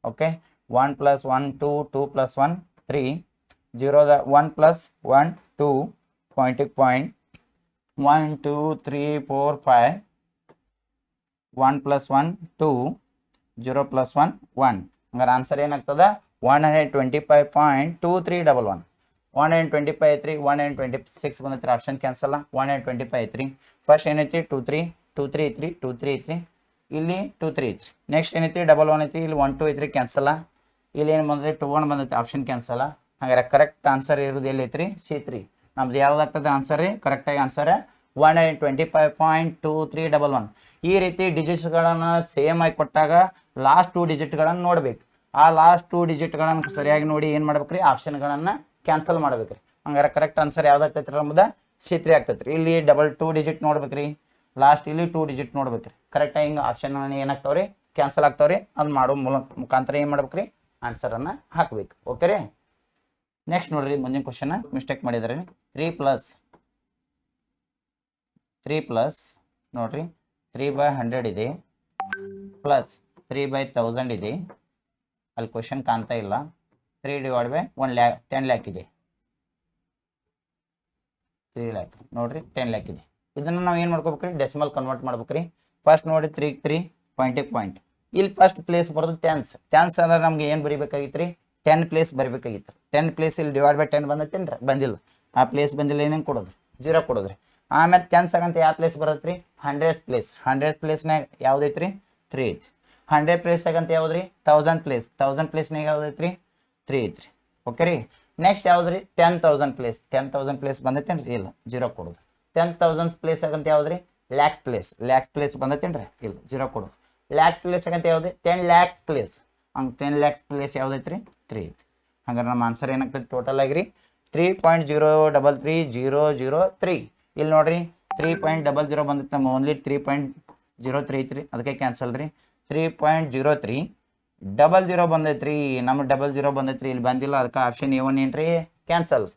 ಓಕೆ, 1 + 1 2, 2 + 1 3. 0ದ 1 + 1 2, ಪಾಯಿಂಟ್ 1 2 3 4 5. 1 + 1 2, 0 + 1 1. ಹಂಗಾರೆ ಆನ್ಸರ್ ಏನಾಗ್ತದ? 125.2311. 125 ಐತ್ರಿ, 126 ಬಂದೈತ್ರಿ, ಆಪ್ಷನ್ ಕ್ಯಾನ್ಸಲ್. 125 ಐತ್ರಿ. ಫಸ್ಟ್ ಏನೈತಿ? 23 23 ಐತ್ರಿ, 23 ಐತ್ರಿ. ಇಲ್ಲಿ 23 ಐತ್ರಿ. ನೆಕ್ಸ್ಟ್ ಏನೈತಿ? 11 ಐತ್ರಿ, ಇಲ್ಲಿ 12 ಐತ್ರಿ, ಕ್ಯಾನ್ಸಲ್. ಇಲ್ಲಿ ಏನು ಬಂದೈತಿ? 21 ಬಂದೈತಿ, ಆಪ್ಷನ್ ಕ್ಯಾನ್ಸಲ್. ಹಾಗಾದ್ರೆ ಕರೆಕ್ಟ್ ಆನ್ಸರ್ ಇರೋದು ಎಲ್ಲಿ ಐತ್ರಿ? C3. ನಮ್ದು ಯಾವ್ದಾಗ್ತದೆ ಆನ್ಸರ್ ರೀ? ಕರೆಕ್ಟಾಗಿ ಆನ್ಸರ್ 125.2311. ಈ ರೀತಿ ಡಿಜಿಟ್ಸ್ಗಳನ್ನು ಸೇಮ್ ಆಗಿ ಕೊಟ್ಟಾಗ ಲಾಸ್ಟ್ 2 ಡಿಜಿಟ್ಗಳನ್ನು ನೋಡ್ಬೇಕು. ಆ ಲಾಸ್ಟ್ 2 ಡಿಜಿಟ್ಗಳನ್ನು ಸರಿಯಾಗಿ ನೋಡಿ ಏನು ಮಾಡ್ಬೇಕ್ರಿ? ಆಪ್ಷನ್ಗಳನ್ನು ಕ್ಯಾನ್ಸಲ್ ಮಾಡ್ಬೇಕ್ರಿ. ಹಂಗಾರೆ ಕರೆಕ್ಟ್ ಆನ್ಸರ್ ಯಾವ್ದಾಗ್ತೈತ್ರಿ? ನಮ್ದು C3 ಆಗ್ತೈತ್ರಿ. ಇಲ್ಲಿ 2 ಡಿಜಿಟ್ ನೋಡ್ಬೇಕ್ರಿ, ಲಾಸ್ಟ್ ಇಲ್ಲಿ 2 ಡಿಜಿಟ್ ನೋಡ್ಬೇಕ್ರಿ. ಕರೆಕ್ಟಾಗಿ ಹಿಂಗೆ ಆಪ್ಷನ್ ಏನಾಗ್ತಾವ್ರಿ? ಕ್ಯಾನ್ಸಲ್ ಆಗ್ತಾವ್ರಿ. ಅದು ಮಾಡೋ ಮುಖಾಂತರ ಏನು ಮಾಡ್ಬೇಕ್ರಿ? ಆನ್ಸರನ್ನು ಹಾಕ್ಬೇಕು. ಓಕೆ ರೀ. ನೆಕ್ಸ್ಟ್ ನೋಡ್ರಿ, ಮುಂದಿನ ಕ್ವಶನ್ ಮಿಸ್ಟೇಕ್ ಮಾಡಿದಾರೆ. 3 ಪ್ಲಸ್ ನೋಡ್ರಿ, 3/100 ಇದೆ, ಪ್ಲಸ್ 3/1000 ಇದೆ. ಅಲ್ಲಿ ಕ್ವಶನ್ ಕಾಣ್ತಾ ಇಲ್ಲ. 3 / 1 lakh 10 lakh ಇದೆ. 3 lakh ನೋಡ್ರಿ, 10 lakh ಇದೆ. ಇದನ್ನು ನಾವು ಏನು ಮಾಡ್ಕೋಬೇಕ್ರಿ? ಡೆಸಿಮಲ್ ಕನ್ವರ್ಟ್ ಮಾಡ್ಬೇಕ್ರಿ. ಫಸ್ಟ್ ನೋಡಿ 3 ಪಾಯಿಂಟ್. ಇಲ್ಲಿ ಫಸ್ಟ್ ಪ್ಲೇಸ್ ಬರೋದು 10s ಅಂದ್ರೆ ನಮ್ಗೆ ಏನು ಬರಿಬೇಕಾಗಿತ್ತು ರೀ? 10 ಪ್ಲೇಸ್ ಬರಬೇಕಾಗಿತ್ತು. 10 ಪ್ಲೇಸ್ ಇಲ್ಲಿ /10 ಬಂದೈತೇನ್ರಿ? ಬಂದಿಲ್ಲ. ಆ ಪ್ಲೇಸ್ ಬಂದಿಲ್ಲ, ಏನೇನು ಕೊಡೋದ್ರಿ? 0 ಕೊಡೋದ್ರಿ. ಆಮೇಲೆ 10s ಅಂತ ಯಾವ ಪ್ಲೇಸ್ ಬರುತ್ತೆ ರೀ? 100th place. 100th ಪ್ಲೇಸ್ನಾಗ ಯಾವ್ದೈತ್ರಿ? 3 ಐತ್ರಿ. 100 ಪ್ಲೇಸ್ನಾಗ ಅಂತ ಯಾವ್ದ್ರಿ? 1000 ಪ್ಲೇಸ್. 1000 ಪ್ಲೇಸ್ನಾಗ ಯಾವ್ದೈತ್ರಿ? 3 ಐತ್ರಿ. ಓಕೆ ರೀ. ನೆಕ್ಸ್ಟ್ ಯಾವ್ದ್ರಿ? 10,000 ಪ್ಲೇಸ್. 10,000 ಪ್ಲೇಸ್ ಬಂದೈತೇನ್ರಿ? ಇಲ್ಲ, 0 ಕೊಡೋದು. 10,000 ಪ್ಲೇಸ್ ಆಗಂತ ಯಾವ್ದ್ರಿ? ಲ್ಯಾಕ್ ಪ್ಲೇಸ್ ಬಂದೈತೇನ್ರಿ? ಇಲ್ಲ, 0 ಕೊಡೋದು. ಲ್ಯಾಕ್ ಪ್ಲೇಸ್ ಆಗಂತ ಯಾವ್ದು? 10 lakh ಪ್ಲೇಸ್. ಹಂಗೆ 10 lakh ಪ್ಲೇಸ್ ಯಾವ್ದೈತ್ರಿ? 3 ಐತಿ. ಹಂಗಾರೆ ನಮ್ಮ ಆನ್ಸರ್ ಏನಾಗ್ತದೆ ಟೋಟಲ್ ಆಗಿರಿ? 3.033003. ಇಲ್ಲಿ ನೋಡ್ರಿ, 3.00 ಬಂದಿತ್ತು, ನಮ್ಮ ಓನ್ಲಿ 3.03 ಐತ್ರಿ, ಅದಕ್ಕೆ ಕ್ಯಾನ್ಸಲ್ ರೀ. 3.0300 ಬಂದೈತ್ರಿ, ನಮ್ಮ 00 ಬಂದೈತ್ರಿ, ಇಲ್ಲಿ ಬಂದಿಲ್ಲ, ಅದಕ್ಕೆ ಆಪ್ಷನ್ A1 ಏನ್ರಿ? ಕ್ಯಾನ್ಸಲ್.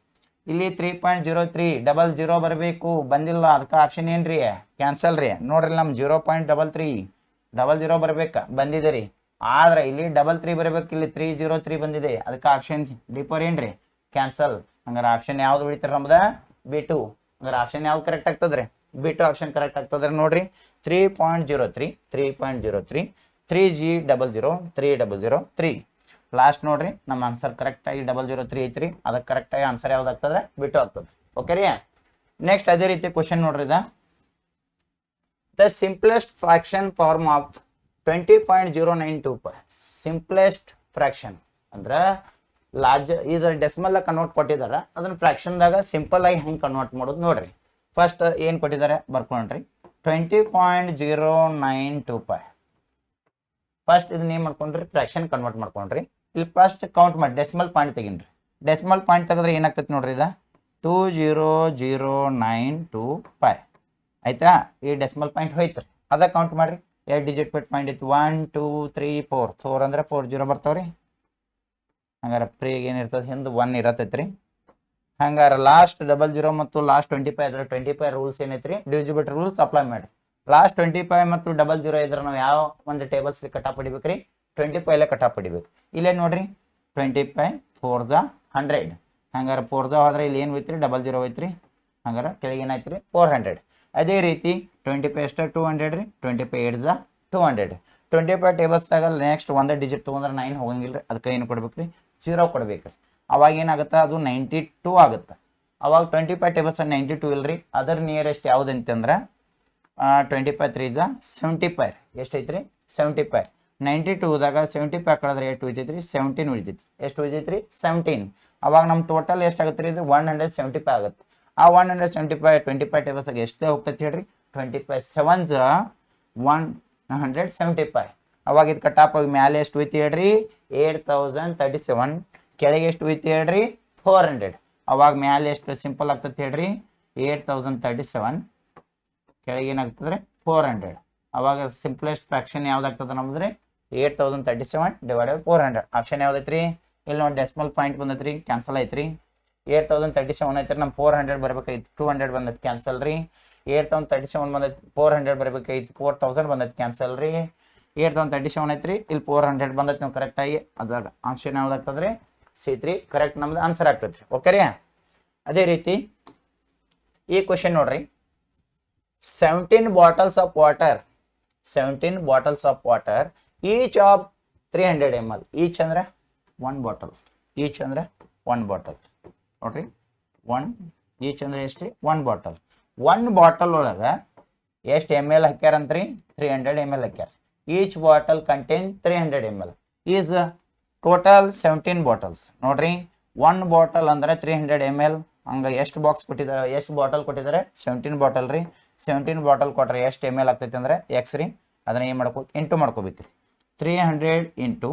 ಇಲ್ಲಿ 3.0300 ಬರಬೇಕು, ಬಂದಿಲ್ಲ, ಅದಕ್ಕೆ ಆಪ್ಷನ್ ಏನ್ರಿ? ಕ್ಯಾನ್ಸಲ್ ರೀ. ನೋಡ್ರಿ, ನಮ್ಮ 0.3300 ಬರ್ಬೇಕು, ಬಂದಿದೆ ರೀ. ಆದ್ರೆ ಇಲ್ಲಿ 33 ಬರಬೇಕು, ಇಲ್ಲಿ 303 ಬಂದಿದೆ, ಅದಕ್ಕೆ ಆಪ್ಷನ್ D4 ಏನ್ರಿ? ಕ್ಯಾನ್ಸಲ್. ಹಂಗಾರೆ ಆಪ್ಷನ್ ಯಾವ್ದು ಉಳಿತಾರೆ ನಮ್ದ? B2. ಹಂಗಾರೆ ಆಪ್ಷನ್ ಯಾವ್ದು ಕರೆಕ್ಟ್ ಆಗ್ತದ್ರಿ? B2 ಆಪ್ಷನ್ ಕರೆಕ್ಟ್ ಆಗ್ತದ್ರಿ. ನೋಡ್ರಿ, 3.03 3G00 ಲಾಸ್ಟ್ ನೋಡ್ರಿ, ನಮ್ಮ ಆನ್ಸರ್ ಕರೆಕ್ಟ್ ಆಗಿ 003 ಐತ್ರಿ, ಅದಕ್ಕೆ ಕರೆಕ್ಟ್ ಆಗಿ ಆನ್ಸರ್ ಯಾವ್ದು ಆಗ್ತದ್ರೆ? B2 ಆಗ್ತದೆ. ಓಕೆ ರೀ. ನೆಕ್ಸ್ಟ್ ಅದೇ ರೀತಿ ಕ್ವಶನ್ ನೋಡ್ರಿ, the simplest fraction form of 20.092. Simplest fraction ಅಂದ್ರೆ ಇದರ ಡೆಸಿಮಲ್ ಕನ್ವರ್ಟ್ ಕೊಟ್ಟಿದ್ದಾರೆ, ಅದನ್ನ ಫ್ರಾಕ್ಷನ್ದಾಗ ಸಿಂಪಲ್ ಆಗಿ ಹೆಂಗೆ ಕನ್ವರ್ಟ್ ಮಾಡೋದು ನೋಡ್ರಿ. ಫಸ್ಟ್ ಏನು ಕೊಟ್ಟಿದ್ದಾರೆ ಬರ್ಕೊಂಡ್ರಿ, 20.092. ಫಸ್ಟ್ ಇದನ್ನ ಏನು ಮಾಡ್ಕೊಂಡ್ರಿ ಫ್ರಾಕ್ಷನ್ ಕನ್ವರ್ಟ್ ಮಾಡ್ಕೊಂಡ್ರಿ. ಇಲ್ಲಿ ಫಸ್ಟ್ ಕೌಂಟ್ ಮಾಡಿ ಡೆಸಿಮಲ್ ಪಾಯಿಂಟ್ ತೆಗೀನಿ. ಡೆಸಿಮಲ್ ಪಾಯಿಂಟ್ ತೆಗೆದ್ರೆ ಏನಾಗ್ತೈತೆ ನೋಡ್ರಿ, ಇದು 2000925 ಆಯ್ತಾ. ಈ ಡೆಸಿಮಲ್ ಪಾಯಿಂಟ್ ಹೋಯ್ತು ರೀ, ಅದ ಕೌಂಟ್ ಮಾಡಿರಿ. 2 ಡಿಜಿಟ್ ಬಿಟ್ ಪಾಯಿಂಟ್ ಇತ್ತು, 1 2 3 4 4 ಅಂದ್ರೆ 4 0 ಬರ್ತಾವ್ರಿ. ಹಂಗಾರೆ ಪ್ರೀಗೆ ಏನಿರ್ತದೆ ಹಿಂದೆ 1 ಇರತೈತೆ ರೀ. ಹಂಗಾರೆ ಲಾಸ್ಟ್ 00 ಮತ್ತು ಲಾಸ್ಟ್ 25 ಇದ್ರೆ 25 ರೂಲ್ಸ್ ಏನೈತ್ರಿ, ಡಿವಿಸಿಬಿಲಿಟಿ ರೂಲ್ಸ್ ಅಪ್ಲೈ ಮಾಡಿ. ಲಾಸ್ಟ್ 25 ಮತ್ತು 00 ಇದ್ರೆ ನಾವು ಯಾವ ಒಂದು ಟೇಬಲ್ಸ್ ಕಟಾಪ್ ಹೊಡಿಬೇಕ್ರಿ, 25 ಕಟಾಪ್ ಹೊಡಿಬೇಕು. ಇಲ್ಲೇ ನೋಡ್ರಿ 25 4 100. ಹಂಗಾರೆ 4 ಹೋದ್ರೆ ಇಲ್ಲಿ ಏನು ಹೋಯ್ತ್ರಿ, 00 ಹೋಯ್ತ್ರಿ. ಹಂಗಾರೆ ಕೆಳಗೆ ಏನಾಯ್ತು ರೀ 400. ಅದೇ ರೀತಿ 25 ಎಷ್ಟು 200 ರೀ, 25 8 200. 25 ಟೇಬಲ್ಸ್ದಾಗ ನೆಕ್ಸ್ಟ್ ಒಂದು ಡಿಜಿಟ್ ತೊಗೊಂಡ್ರೆ 9 ಹೋಗಂಗಿಲ್ಲ ರೀ, ಅದಕ್ಕೆ ಏನು ಕೊಡ್ಬೇಕು ರೀ, 0 ಕೊಡ್ಬೇಕು ರೀ. ಅವಾಗ ಏನಾಗುತ್ತೆ, ಅದು 92 ಆಗುತ್ತೆ. ಅವಾಗ 25 ಟೇಬಲ್ಸ್ 92 ಇಲ್ರಿ. ಅದರ ನಿಯರೆಸ್ಟ್ ಯಾವ್ದು ಅಂತಂದ್ರೆ 25 3 75 ಎಷ್ಟು ಐತ್ರಿ 75. 92ದಾಗ 75 ಕಳೆದ್ರೆ ಎಷ್ಟು ಉಳಿತೈತ್ರಿ 17 ಉಳಿತೈತ್ರಿ. ಎಷ್ಟು ಉಳಿತೈತ್ರಿ 17. ಅವಾಗ ನಮ್ಮ ಟೋಟಲ್ ಎಷ್ಟಾಗುತ್ತೆ ರೀ, ಇದು 175 ಆಗುತ್ತೆ. ಆ 175 25 ಟೇಬಲ್ಸ್ದಾಗ ಎಷ್ಟೇ ಹೋಗ್ತೈತಿ ಹೇಳ್ರಿ, 25 7 175. ಅವಾಗ ಇದು ಕಟಾಪ್ ಹೋಗಿ ಮ್ಯಾಲೆ ಎಷ್ಟು ಉಳಿತಿ ಹೇಳ್ರಿ 8037. ಕೆಳಗೆ ಎಷ್ಟು ಉಳಿತಿ ಹೇಳ್ರಿ 400. ಅವಾಗ ಮ್ಯಾಲೆ ಎಷ್ಟು ಸಿಂಪಲ್ ಆಗ್ತದೆ ಹೇಳ್ರಿ 8037, ಕೆಳಗೆ ಏನಾಗ್ತದೆ 400. ಅವಾಗ ಸಿಂಪ್ಲೆಸ್ಟ್ ಫ್ರಾಕ್ಷನ್ ಯಾವ್ದಾಗ್ತದೆ ನಮ್ದ್ರೆ 8037 ಡಿವೈಡೆಡ್ 400. ಆಪ್ಷನ್ ಯಾವ್ದೈತ್ರಿ, ಇಲ್ಲಿ ನೋಡಿ ಡೆಸಿಮಲ್ ಪಾಯಿಂಟ್ ಬಂದೈತ್ರಿ, ಕ್ಯಾನ್ಸಲ್ ಐತ್ರಿ. 8037 ಐತ್ರಿ, ನಮ್ಮ 400 ಬರ್ಬೇಕಾಯ್ತು, 200 ಬಂದೈತಿ ಕ್ಯಾನ್ಸಲ್ ರೀ. 8037 ಬಂದೈತಿ, 400 ಬರ್ಬೇಕಾಯ್ತು, 4000 ಬಂದೈತಿ ಕ್ಯಾನ್ಸಲ್ ರೀ. 8037 ಐತ್ರಿ, ಇಲ್ಲಿ 400 ಬಂದೈತಿ. ನಾವು ಕರೆಕ್ಟಾಗಿ ಅದಾಗ ಆಪ್ಷನ್ ಯಾವ್ದಾಗ್ತದ್ರಿ C3 ಕರೆಕ್ಟ್ ನಮ್ದು ಆನ್ಸರ್ ಆಗ್ತೈತ್ರಿ. ಓಕೆ ರೀ. ಅದೇ ರೀತಿ ಈ ಕ್ವಶನ್ ನೋಡ್ರಿ, 17 bottles of water, 17 bottles of water, each of 300 ml. Each ಅಂದ್ರೆ 1 ಬಾಟಲ್, ಈಚ್ ಅಂದ್ರೆ 1 ಬಾಟಲ್ ನೋಡ್ರಿ. 1 ಈಚ್ ಅಂದ್ರೆ ಎಷ್ಟು 1 ಬಾಟಲ್. 1 ಬಾಟಲ್ ಒಳಗೆ ಎಷ್ಟು ml ಹಾಕ್ಯಾರಂತ್ರಿ 300 ml ಹಾಕ್ಯಾರ. Each bottle contain 300 ml is total 17 bottles ನೋಡ್ರಿ. 1 ಬಾಟಲ್ ಅಂದ್ರೆ 300 ml. ಹಂಗೆ ಎಷ್ಟು ಬಾಕ್ಸ್ ಕೊಟ್ಟಿದ್ದಾರೆ, ಎಷ್ಟು ಬಾಟಲ್ ಕೊಟ್ಟಿದ್ದಾರೆ 17 ಬಾಟಲ್ ರೀ. 17 ಬಾಟಲ್ ಕೊಟ್ರೆ ಎಷ್ಟು ml ಆಗ್ತೈತೆ ಅಂದ್ರೆ ಎಕ್ಸ್ ರೀ. ಅದನ್ನ ಏನು ಮಾಡ್ಕೋ ಇಂಟು ಮಾಡ್ಕೋಬೇಕ್ರಿ. 300 ಇಂಟು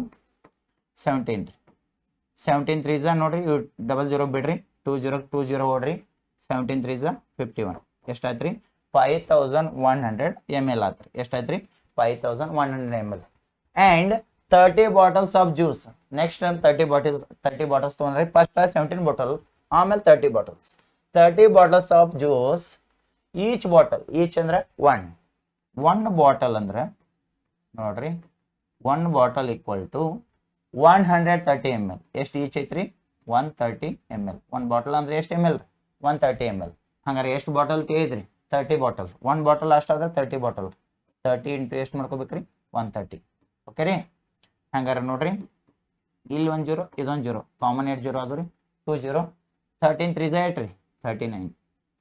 17 ರೀ. 17 3 ನೋಡ್ರಿ, ಇವು 00 ಬಿಡ್ರಿ, 20 ಓಡ್ರಿ. 17 3 51 ಎಷ್ಟಾಯ್ತು ರೀ 5100 ml ಆತ್ರಿ. ಎಷ್ಟಾಯ್ತು ರೀ 5100 ml. And 30 bottles of juice. Next 30 bottles ತೊಗೊಂಡ್ರಿ. ಫಸ್ಟ್ 17 ಬಾಟಲ್, ಆಮೇಲೆ 30 bottles. 30 bottles of juice, each bottle, each ಅಂದ್ರೆ 1 ಬಾಟಲ್ ಅಂದ್ರೆ ನೋಡ್ರಿ 1 ಬಾಟಲ್ ಈಕ್ವಲ್ ಟು 130 ml. ಎಷ್ಟು ಈಚ್ ಐತ್ರಿ 130 ml. 1 ಬಾಟಲ್ ಅಂದ್ರೆ ಎಷ್ಟು ml 130 ml. ಹಂಗಾರೆ ಎಷ್ಟು ಬಾಟಲ್ ಐತ್ರಿ 30 ಬಾಟಲ್. 1 ಬಾಟಲ್ ಅಷ್ಟಾದ್ರೆ 30 ಬಾಟಲ್. 30 ಇಂಟು ಎಷ್ಟು ಮಾಡ್ಕೋಬೇಕ್ರಿ 130. ಓಕೆ ರೀ. ಹಂಗಾರೆ ನೋಡ್ರಿ, ಇಲ್ಲಿ 1 0, ಇದೊಂದು 0, ಕಾಮನ್ 8 0 ಅದು ರೀ 2 0. 13 3 8 ರೀ 39.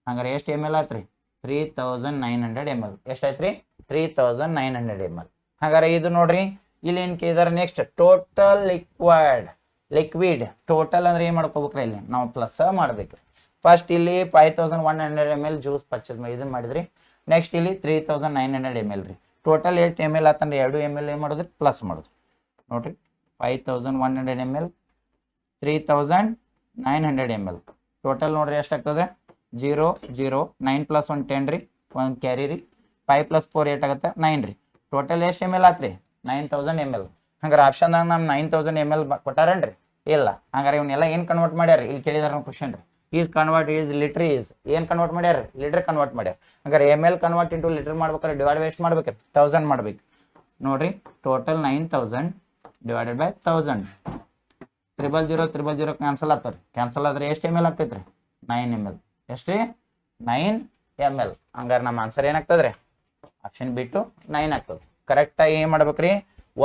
ಹಂಗಾರೆ ಎಷ್ಟು ml ಆತ್ರಿ 3900 ml. ಎಷ್ಟಾಯ್ತು ರೀ 3900 ml. ಹಾಗಾದ್ರೆ ಇದು ನೋಡ್ರಿ, ಇಲ್ಲಿ ಏನು ಕೇಳಿದಾರೆ ನೆಕ್ಸ್ಟ್ ಟೋಟಲ್ ಲಿಕ್ವಿಡ್. ಟೋಟಲ್ ಅಂದ್ರೆ ಏನು ಮಾಡ್ಕೋಬೇಕ್ರಿ, ಇಲ್ಲಿ ನಾವು ಪ್ಲಸ್ ಮಾಡ್ಬೇಕು. ಫಸ್ಟ್ ಇಲ್ಲಿ 5100 ml ಜ್ಯೂಸ್ ಪರ್ಚೇಸ್ ಇದನ್ನ ಮಾಡಿದ್ರಿ. ನೆಕ್ಸ್ಟ್ ಇಲ್ಲಿ 3900 ml ರೀ. ಟೋಟಲ್ 8 ml ಆತಂದ್ರೆ 2 ml ಏನು ಮಾಡೋದ್ರಿ ಪ್ಲಸ್ ಮಾಡೋದು ನೋಡ್ರಿ. 5100 ml 3900 ml ಟೋಟಲ್ ನೋಡ್ರಿ ಎಷ್ಟಾಗ್ತದೆ 0 0 9 + 1 10 ರೀ, 1 ಕ್ಯಾರಿ ರೀ. 5 + 4 8 ಆಗುತ್ತೆ 9 ರೀ. ಟೋಟಲ್ ಎಷ್ಟು ml ಆತ್ರಿ 9000 ml. ಹಂಗಾರೆ ಆಪ್ಷನ್ದಾಗ ನಮ್ಮ 9000 ml ಕೊಟ್ಟಾರೇನ್ರಿ ಇಲ್ಲ. ಹಂಗಾರೆ ಇವನ್ನೆಲ್ಲ ಏನು ಕನ್ವರ್ಟ್ ಮಾಡ್ಯಾರ ಇಲ್ಲಿ ಕೇಳಿದಾರೆ ನಮ್ಮ ಕ್ವಶನ್ ರೀ. Is convert is litre is ಏನು ಕನ್ವರ್ಟ್ ಮಾಡ್ಯಾರ ಲೀಟರ್ ಕನ್ವರ್ಟ್ ಮಾಡ್ಯಾರ. ಹಂಗಾರೆ ml ಕನ್ವರ್ಟ್ ಇಂಟು ಲೀಟರ್ ಮಾಡ್ಬೇಕಾದ್ರೆ ಡಿವೈಡ್ ಎಷ್ಟು ಮಾಡ್ಬೇಕು 1000 ಮಾಡ್ಬೇಕು ನೋಡ್ರಿ. Total 9000 divided by 1000. 000 ಕ್ಯಾನ್ಸಲ್ ಆಗ್ತಾರೆ. ಕ್ಯಾನ್ಸಲ್ ಆದ್ರೆ ಎಷ್ಟು ml ಆಗ್ತೈತ್ರಿ 9 ml. ಎಷ್ಟು 9 ml. ಹಂಗಾರೆ ನಮ್ಮ ಆನ್ಸರ್ ಏನಾಗ್ತದ್ರಿ ಆಪ್ಷನ್ ಬಿಟ್ಟು 9 ಆಗ್ತದೆ. ಕರೆಕ್ಟಾಗಿ ಏನು ಮಾಡ್ಬೇಕ್ರಿ,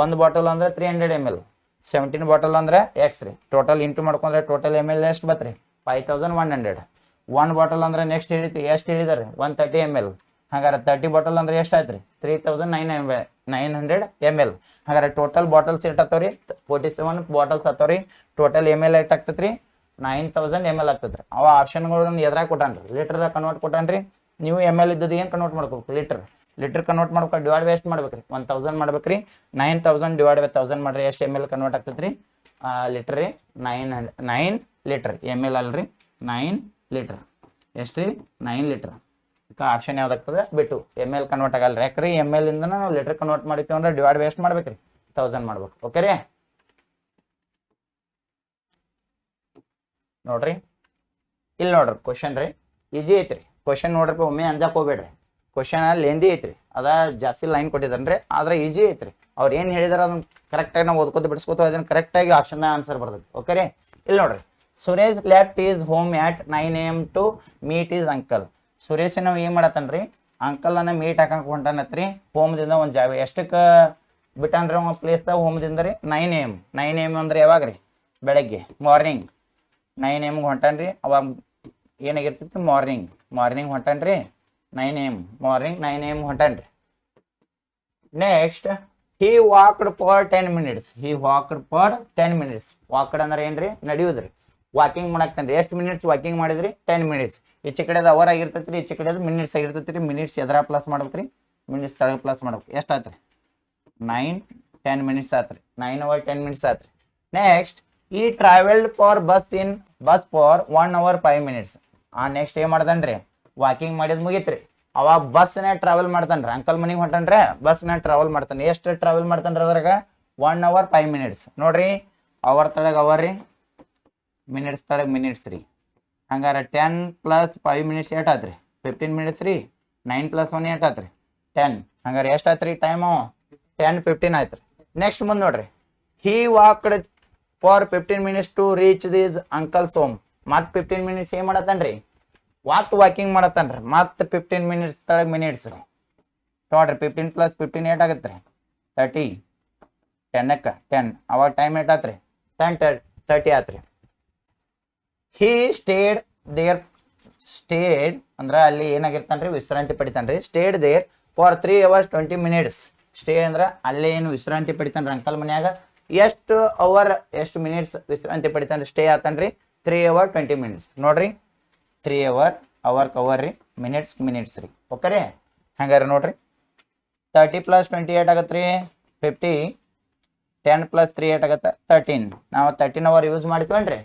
1 ಬಾಟಲ್ ಅಂದ್ರೆ 300 ml, 17 ಬಾಟಲ್ ಅಂದ್ರೆ ಎಕ್ಸ್ ರೀ. ಟೋಟಲ್ ಇಂಟು ಮಾಡ್ಕೊಂಡ್ರೆ ಟೋಟಲ್ ml ಎಷ್ಟು ಬತ್ರಿ 5100. 1 ಬಾಟಲ್ ಅಂದ್ರೆ ನೆಕ್ಸ್ಟ್ ಹೇಳಿತಿ ಎಷ್ಟು ಹೇಳಿದಾರೆ 130 ml. ಹಾಗಾದ್ರೆ 30 ಬಾಟಲ್ ಅಂದ್ರೆ ಎಷ್ಟು ಆಯ್ತು ರೀ 3900 ml. ಹಾಗಾದ್ರೆ ಟೋಟಲ್ ಬಾಟಲ್ಸ್ ಎಷ್ಟು ಆಗ್ತಾವ್ರಿ 47 ಬಾಟಲ್ಸ್ ಆಗ್ತಾವ್ರಿ. ಟೋಟಲ್ ml ಎಷ್ಟು ಆಗ್ತೈತ್ರಿ 9000 ml ಆಗ್ತೈತ್ರಿ. ಅವ ಆಪ್ಷನ್ಗಳನ್ನ ಎದ್ರಾಗ ಕೊಟ್ಟಾನ್ರಿ ಲೀಟರ್ದಾಗ ಕನ್ವರ್ಟ್ ಕೊಟ್ಟಾನ್ರಿ. ನೀವು ml ಇದ್ದದ್ದು ಏನು ಕನ್ವರ್ಟ್ ಮಾಡ್ಕೋಬೇಕು ಲೀಟರ್. ಲೀಟರ್ ಕನ್ವರ್ಟ್ ಮಾಡ್ಬೇಕು, ಡಿವೈಡ್ ಬೈ ಎಷ್ಟು ಮಾಡ್ಬೇಕ್ರಿ 1000 ಮಾಡ್ಬೇಕ್ರಿ. 9000 ಡಿವೈಡ್ ಬೈ 1000 ಮಾಡ್ರಿ ಎಷ್ಟು ಎಮ್ ಎಲ್ ಕನ್ವರ್ಟ್ ಆಗ್ತೈತ್ರಿ ಲೀಟರ್ ರೀ 9 ಲೀಟರ್ ಎಮ್ ಎಲ್ ಅಲ್ರಿ 9 ಲೀಟರ್ ಎಷ್ಟು ರೀ 9 ಲೀಟರ್. ಆಪ್ಷನ್ ಯಾವ್ದಾಗ್ತದೆ ಬಿಟ್ಟು ಎಮ್ ಎಲ್ ಕನ್ವರ್ಟ್ ಆಗಲ್ಲ ಯಾಕ್ರಿ ಎಮ್ ಎಲ್ ಇಂದ ನಾವು ಲೀಟರ್ ಕನ್ವರ್ಟ್ ಮಾಡಿತೀವಿ ಅಂದ್ರೆ ಡಿವೈಡ್ ಬೈ ಎಷ್ಟು ಮಾಡ್ಬೇಕ್ರಿ 1000 ಮಾಡ್ಬೇಕು. ಓಕೆ ರೀ ನೋಡ್ರಿ ಇಲ್ಲಿ ನೋಡ್ರಿ ಕ್ವಶನ್ ರೀ ಈಜಿ ಐತ್ರಿ ಕ್ವಶನ್ ನೋಡ್ರಿ ಒಮ್ಮೆ ಅಂಜಾಕ್ ಹೋಗ್ಬೇಡ್ರಿ. ಕ್ವಶನ್ ಲೆಂದಿ ಐತ್ರಿ ಅದ ಜಾಸ್ತಿ ಲೈನ್ ಕೊಟ್ಟಿದ್ದಾನ್ರಿ ಆದ್ರೆ ಈಜಿ ಐತ್ರಿ. ಅವ್ರು ಏನು ಹೇಳಿದಾರೆ ಅದನ್ನ ಕರೆಕ್ಟಾಗಿ ನಾವು ಓದ್ಕೋತ ಬಿಡಿಸ್ಕೋತ ಅದನ್ನ ಕರೆಕ್ಟಾಗಿ ಆಪ್ಷನ್ ಆನ್ಸರ್ ಬರ್ತೈತಿ. ಓಕೆ ರೀ ಇಲ್ಲಿ ನೋಡ್ರಿ Suresh left is home at 9 AM to meet is uncle. Suresh ನಾವು ಏನು ಮಾಡತ್ತನ್ರಿ ಅಂಕಲ್ನ ಮೀಟ್ ಹಾಕಂತ ಹೊಂಟಾನತ್ರಿ ಹೋಮ್ದಿಂದ ಒಂದು ಜಾಗ ಎಷ್ಟಕ್ಕೆ ಬಿಟ್ಟಾನ್ರಿ ಅವ ಪ್ಲೇಸ್ದಾಗ ಹೋಮ್ದಿಂದ ರೀ 9 AM. 9 AM ಅಂದ್ರೆ ಯಾವಾಗ ರೀ ಬೆಳಗ್ಗೆ ಮಾರ್ನಿಂಗ್ 9 AM ಹೊಂಟಾನ್ರಿ. ಅವಾಗ ಏನಾಗಿರ್ತೈತಿ ಮಾರ್ನಿಂಗ್ ಹೊಂಟಾನ್ರಿ 9 AM ಮಾರ್ನಿಂಗ್ 9 AM ಹೊಂಟಾನ್ರಿ. Next he walked for 10 minutes. Walked ಅಂದ್ರೆ ಏನ್ರಿ ನಡೆಯುದ್ರಿ ವಾಕಿಂಗ್ ಮಾಡಾಕ್ತಾನ್ರಿ. ಎಷ್ಟು ಮಿನಿಟ್ಸ್ ವಾಕಿಂಗ್ ಮಾಡಿದ್ರಿ 10 ಮಿನಿಟ್ಸ್. ಈಚೆ ಕಡೆದು ಅವರ್ ಆಗಿರ್ತೈತ್ರಿ ಈಚೆ ಕಡೆದು ಮಿನಿಟ್ಸ್ ಆಗಿರ್ತೈತ್ರಿ. ಮಿನಿಟ್ಸ್ ಎದರ ಪ್ಲಸ್ ಮಾಡ್ಬೇಕ್ರಿ ಮಿನಿಟ್ಸ್ ತಳಗ ಪ್ಲಸ್ ಮಾಡ್ಬೇಕು. ಎಷ್ಟು ಆತ್ರಿ 9 10 ಮಿನಿಟ್ಸ್ ಆತ್ರಿ 9 hour 10 minutes ಆತ್ರಿ. ನೆಕ್ಸ್ಟ್ ಈ travelled for bus for 1 hour 5 minutes. Next ಏನ್ ಮಾಡ್ತಾನ್ರಿ ವಾಕಿಂಗ್ ಮಾಡಿದ್ ಮುಗಿತ್ರಿ ಅವಾಗ ಬಸ್ನ ಟ್ರಾವೆಲ್ ಮಾಡ್ತಾನ್ರಿ ಅಂಕಲ್ ಮನಿಗೆ ಹೊಂಟಾನ್ರಿ ಬಸ್ನ ಟ್ರಾವೆಲ್ ಮಾಡ್ತಾನೆ. ಎಷ್ಟು ಟ್ರಾವೆಲ್ ಮಾಡ್ತಾನ್ರಿ ಅದ್ರಾಗ 1 hour 5 minutes. ನೋಡ್ರಿ ಅವರ್ ತಳಗ ಅವರ್ ರೀ ಮಿನಿಟ್ಸ್ ತಳಗ ಮಿನಿಟ್ಸ್ ರೀ. ಹಂಗಾರ 10 + 5 minutes ಏಟ್ ಆತ್ರಿ 15 minutes ರೀ. 9 + 1 ಏಟ್ ಆತ್ರಿ 10. ಹಂಗಾರೆ ಎಷ್ಟು ಆತ್ರಿ ಟೈಮು 10:15 ಆಯ್ತ್ರಿ. ನೆಕ್ಸ್ಟ್ ಮುಂದೆ ನೋಡ್ರಿ he walked for 15 minutes to reach this uncle's home. ಮತ್ 15 minutes ಏನ್ ಮಾಡತ್ತನ್ರಿ ವಾಕಿಂಗ್ ಮಾಡತ್ತನ್ರಿ ಮತ್ 15 minutes ತಳಗ ಮಿನಿಟ್ಸ್ ರೀ. ನೋಡ್ರಿ 15 + 15 ಏಟ್ ಆಗತ್ರಿ 30. 10 ಅವಾಗ ಟೈಮ್ ಏಟ್ ಆತ್ರಿ 10:30 ಆತ್ರಿ. he stayed ಅಂದ್ರ ಅಲ್ಲಿ ಏನಾಗಿರ್ತಾನ್ರಿ ವಿಶ್ರಾಂತಿ ಪಡಿತಾನ್ರಿ. stayed there for 3 hours 20 minutes. Stay ಅಂದ್ರ ಅಲ್ಲೇ ಏನು ವಿಶ್ರಾಂತಿ ಪಡಿತಾನ್ರಿ ಅಂಕಲ್ ಮನ್ಯಾಗ. ಎಷ್ಟು ಅವರ್ ಎಷ್ಟು ಮಿನಿಟ್ಸ್ ವಿಶ್ರಾಂತಿ ಪಡಿತಾನ್ರಿ ಸ್ಟೇ ಆತನ್ರಿ 3 hour 20 minutes. ನೋಡ್ರಿ 3 hour ಅವರ್ ರೀ ಮಿನಿಟ್ಸ್ ರೀ. ಓಕೆ ರೀ ಹಂಗಾರೆ ನೋಡ್ರಿ 30 + 20 ಏಟ್ ಆಗತ್ರಿ 50. 10 + 3 ಏಟ್ ಆಗತ್ತ 13. ನಾವು 13 hour ಯೂಸ್ ಮಾಡ್ತೀವನ್ರಿ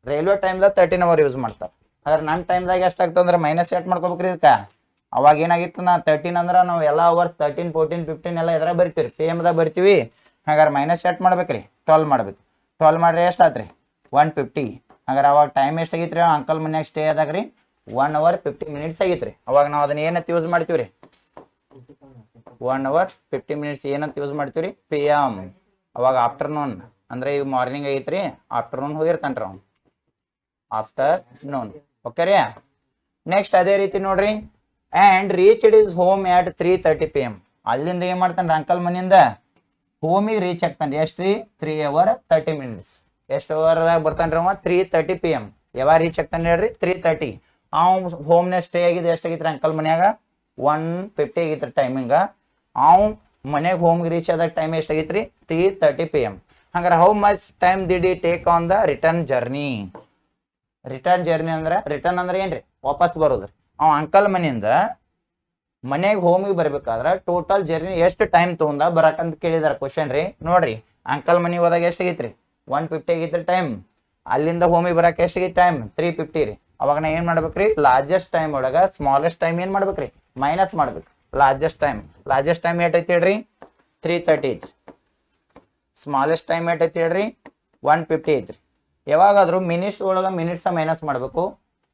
ರೈಲ್ವೆ ಟೈಮ್ದಾಗ 13 hour ಯೂಸ್ ಮಾಡ್ತಾವ. ಆದ್ರೆ ನನ್ನ ಟೈಮ್ದಾಗ ಎಷ್ಟಾಗ್ತಂದ್ರೆ ಮೈನಸ್ ಏಟ್ ಮಾಡ್ಕೋಬೇಕ್ರಿ ಇದಕ್ಕೆ. ಅವಾಗ ಏನಾಗಿತ್ತು 13 ಅಂದ್ರೆ ನಾವು ಎಲ್ಲ ಅವರ್ಸ್ 13 14 15 ಎಲ್ಲ ಎದ್ರ ಬರ್ತೀವಿ PM ಬರ್ತೀವಿ. ಹಾಗಾದ್ರೆ ಮೈನಸ್ ಏಟ್ ಮಾಡ್ಬೇಕ್ರಿ 12 ಮಾಡ್ಬೇಕು. 12 ಮಾಡ್ರಿ ಎಷ್ಟು ಆತ್ರಿ 150. ಹಾಗಾದ್ರೆ ಅವಾಗ ಟೈಮ್ ಎಷ್ಟಾಗಿತ್ರಿ ಅಂಕಲ್ ಮನ್ಯಾಗ ಸ್ಟೇ ಆದಾಗ ರೀ 1 hour 50 minutes ಆಗೈತ್ರಿ. ಅವಾಗ ನಾವು ಅದನ್ನ ಏನಂತ ಯೂಸ್ ಮಾಡ್ತೀವಿ ರೀ 1 hour 50 minutes ಏನಂತ ಯೂಸ್ ಮಾಡ್ತೀವಿ ರೀ PM. ಅವಾಗ ಆಫ್ಟರ್ನೂನ್ ಅಂದ್ರೆ ಈಗ ಮಾರ್ನಿಂಗ್ ಆಗೈತ್ರಿ ಆಫ್ಟರ್ನೂನ್ ಹೋಗಿರ್ತಾನ್ರಿ ಅವ್ನು ಆಫ್ಟರ್ನೂನ್. ಓಕೆ ರೀ ನೆಕ್ಸ್ಟ್ ಅದೇ ರೀತಿ ನೋಡ್ರಿ and reached is home at 3:30 PM. ಅಲ್ಲಿಂದ ಏನ್ ಮಾಡ್ತಾನ್ರಿ ಅಂಕಲ್ ಮನಿಯಿಂದ ಹೋಮಿಗೆ ರೀಚ್ ಆಗ್ತಾನ್ರಿ ಎಷ್ಟು ರೀ 3 hour 30 minutes. ಎಷ್ಟು ಅವರ್ ಬರ್ತಾನ್ರಿ ಅವ 3:30 PM. ಯಾವಾಗ ರೀಚ್ ಆಗ್ತಾನೆ ಹೇಳ್ರಿ 3:30. ಅವ್ ಹೋಮ್ನ ಸ್ಟೇ ಆಗಿದೆ ಎಷ್ಟಾಗೈತ್ರಿ ಅಂಕಲ್ ಮನ್ಯಾಗ 150 ಆಗೈತ್ರಿ ಟೈಮಿಂಗ. ಅವ್ ಮನೆಗೆ ಹೋಮ್ಗೆ ರೀಚ್ ಆದಾಗ ಟೈಮ್ ಎಷ್ಟಾಗೈತ್ರಿ 3:30 PM. ಹಂಗಾರೆ ಹೌ ಮಚ್ ಟೈಮ್ ಡಿಡ್ ಈ take on the return journey ಅಂದ್ರೆ ಏನ್ರಿ ವಾಪಸ್ ಬರೋದ್ರಿ. ಅವ್ ಅಂಕಲ್ ಮನೆಯಿಂದ ಮನೆಗೆ ಹೋಮಿಗೆ ಬರ್ಬೇಕಾದ್ರೆ ಟೋಟಲ್ ಜರ್ನಿ ಎಷ್ಟು ಟೈಮ್ ತಗೊಂಡ ಬರಕಂತ ಕೇಳಿದಾರೆ ಕ್ವಶನ್ ರೀ. ನೋಡ್ರಿ ಅಂಕಲ್ ಮನೆಗೆ ಹೋದಾಗ ಎಷ್ಟಾಗೈತ್ರಿ 150 ಆಗೈತ್ರಿ ಟೈಮ್. ಅಲ್ಲಿಂದ ಹೋಮಿಗೆ ಬರಕ್ಕೆ ಎಷ್ಟಾಗೈತಿ ಟೈಮ್ 350 ರೀ. ಅವಾಗ ನಾ ಏನ್ ಮಾಡ್ಬೇಕ್ರಿ ಲಾರ್ಜೆಸ್ಟ್ ಟೈಮ್ ಒಳಗ ಸ್ಮಾಲೆಸ್ಟ್ ಟೈಮ್ ಏನ್ ಮಾಡ್ಬೇಕ್ರಿ ಮೈನಸ್ ಮಾಡ್ಬೇಕು. ಲಾರ್ಜೆಸ್ಟ್ ಟೈಮ್ ಏಟ್ ಐತಿ ಹೇಳ್ರಿ 330 ಐತ್ರಿ. ಸ್ಮಾಲೆಸ್ಟ್ ಟೈಮ್ ಏಟ್ ಐತಿ ಹೇಳ್ರಿ 150 ಐತ್ರಿ. ಯಾವಾಗಾದ್ರೂ ಮಿನಿಟ್ಸ್ ಒಳಗ ಮಿನಿಟ್ಸ್ ಮೈನಸ್ ಮಾಡ್ಬೇಕು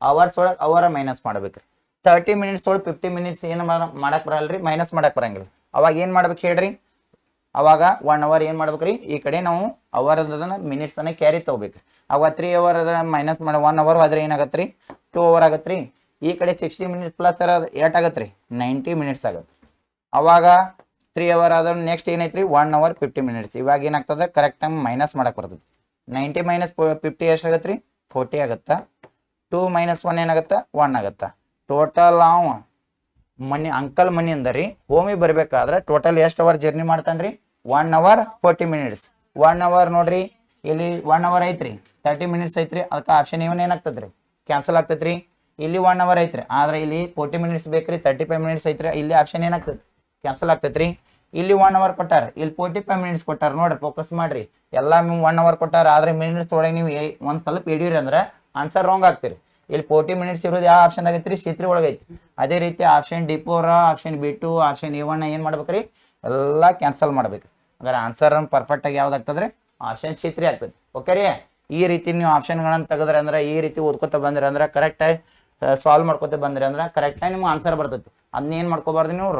ಅವರ್ಸ್ ಒಳಗೆ ಅವರ ಮೈನಸ್ ಮಾಡ್ಬೇಕ್ರಿ. 30 minutes ಒಳಗೆ 50 minutes ಏನು ಮಾಡಕ್ ಬರಲ್ರಿ ಮೈನಸ್ ಮಾಡಕ್ ಬರಂಗಿಲ್ಲ. ಅವಾಗ ಏನ್ ಮಾಡ್ಬೇಕು ಹೇಳ್ರಿ ಅವಾಗ 1 hour ಏನ್ ಮಾಡ್ಬೇಕ್ರಿ ಈ ಕಡೆ ನಾವು ಅವರ್ ಅದನ್ನ ಮಿನಿಟ್ಸ್ ಅನ್ನ ಕ್ಯಾರಿ ತಗೋಬೇಕ್ರಿ. ಅವಾಗ 3 hour ಅದ ಮೈನಸ್ ಮಾಡಿ 1 hour ಹೋದ್ರೆ ಏನಾಗತ್ರಿ 2 hour ಆಗತ್ರಿ. ಈ ಕಡೆ 60 minutes ಪ್ಲಸ್ ಏಟ್ ಆಗತ್ರಿ 90 minutes ಆಗತ್ರಿ. ಅವಾಗ 3 hour ಆದ್ರೆ ನೆಕ್ಸ್ಟ್ ಏನೈತ್ರಿ 1 hour 50 minutes. ಇವಾಗ ಏನಾಗ್ತದೆ ಕರೆಕ್ಟ್ ಟೈಮ್ ಮೈನಸ್ ಮಾಡಕ್ ಬರ್ತದೆ. 90 - 50 ಎಷ್ಟಾಗತ್ರಿ 40 ಆಗತ್ತಾ. 2 - 1 ಏನಾಗತ್ತಾ 1 ಆಗತ್ತಾ. ಟೋಟಲ್ ನಾವು ಅಂಕಲ್ ಮನಿಯಿಂದ ರೀ ಹೋಮಿಗೆ ಬರ್ಬೇಕಾದ್ರೆ ಟೋಟಲ್ ಎಷ್ಟು hour journey ಮಾಡ್ತಾನ್ರಿ 1 hour 40 minutes. 1 hour ನೋಡ್ರಿ ಇಲ್ಲಿ 1 hour ಐತ್ರಿ 30 minutes ಐತ್ರಿ. ಅದಕ್ಕೆ ಆಪ್ಷನ್ ಇವನ್ ಏನಾಗ್ತದ್ರಿ ಕ್ಯಾನ್ಸಲ್ ಆಗ್ತೈತ್ರಿ. ಇಲ್ಲಿ 1 hour ಐತ್ರಿ ಆದ್ರೆ ಇಲ್ಲಿ 40 minutes ಬೇಕ್ರಿ 35 minutes ಐತ್ರಿ. ಇಲ್ಲಿ ಆಪ್ಷನ್ ಏನಾಗ್ತದೆ ಕ್ಯಾನ್ಸಲ್ ಆಗ್ತೈತ್ರಿ. ಇಲ್ಲಿ 1 ಅವರ್ ಕೊಟ್ಟಾರ, ಇಲ್ಲಿ 45 ಮಿನಿಟ್ಸ್ ಕೊಟ್ಟಾರ. ನೋಡ್ರಿ ಫೋಕಸ್ ಮಾಡ್ರಿ, ಎಲ್ಲ 1 ಅವರ್ ಕೊಟ್ಟಾರ, ಆದ್ರೆ ಮಿನಿಟ್ಸ್ ಒಳಗೆ ನೀವು ಒಂದ್ ಸ್ವಲ್ಪ ಹಿಡೀರಿ ಅಂದ್ರೆ ಆನ್ಸರ್ ರಾಂಗ್ ಆಗ್ತೀರಿ. ಇಲ್ಲಿ 40 ಮಿನಿಟ್ಸ್ ಇರೋದು ಯಾವ ಆಪ್ಷನ್ ಆಗೈತ್ರಿ? C3 ಒಳಗೈತಿ. ಅದೇ ರೀತಿ option D4, option B2, option A1 ಏನ್ ಮಾಡ್ಬೇಕ್ರಿ? ಎಲ್ಲ ಕ್ಯಾನ್ಸಲ್ ಮಾಡ್ಬೇಕು. ಹಾಗಾದ್ರೆ ಆನ್ಸರ್ ಪರ್ಫೆಕ್ಟ್ ಆಗಿ ಯಾವ್ದಾಗ್ತದ್ರಿ? ಆಪ್ಷನ್ C3 ಆಗ್ತದೆ. ಓಕೆ ರೀ, ಈ ರೀತಿ ನೀವು ಆಪ್ಷನ್ಗಳನ್ನ ತೆಗೆದ್ರೆ ಅಂದ್ರೆ, ಈ ರೀತಿ ಓದ್ಕೊತ ಬಂದ್ರಿ ಅಂದ್ರೆ, ಕರೆಕ್ಟಾಗಿ ಸಾಲ್ವ್ ಮಾಡ್ಕೊತ ಬಂದ್ರಿ ಅಂದ್ರೆ ಕರೆಕ್ಟಾಗಿ ನಿಮ್ಗೆ ಆನ್ಸರ್ ಬರ್ತೈತಿ. ಅದನ್ನ ಏನು ಮಾಡ್ಕೋಬಾರ್ದು ನೀವು,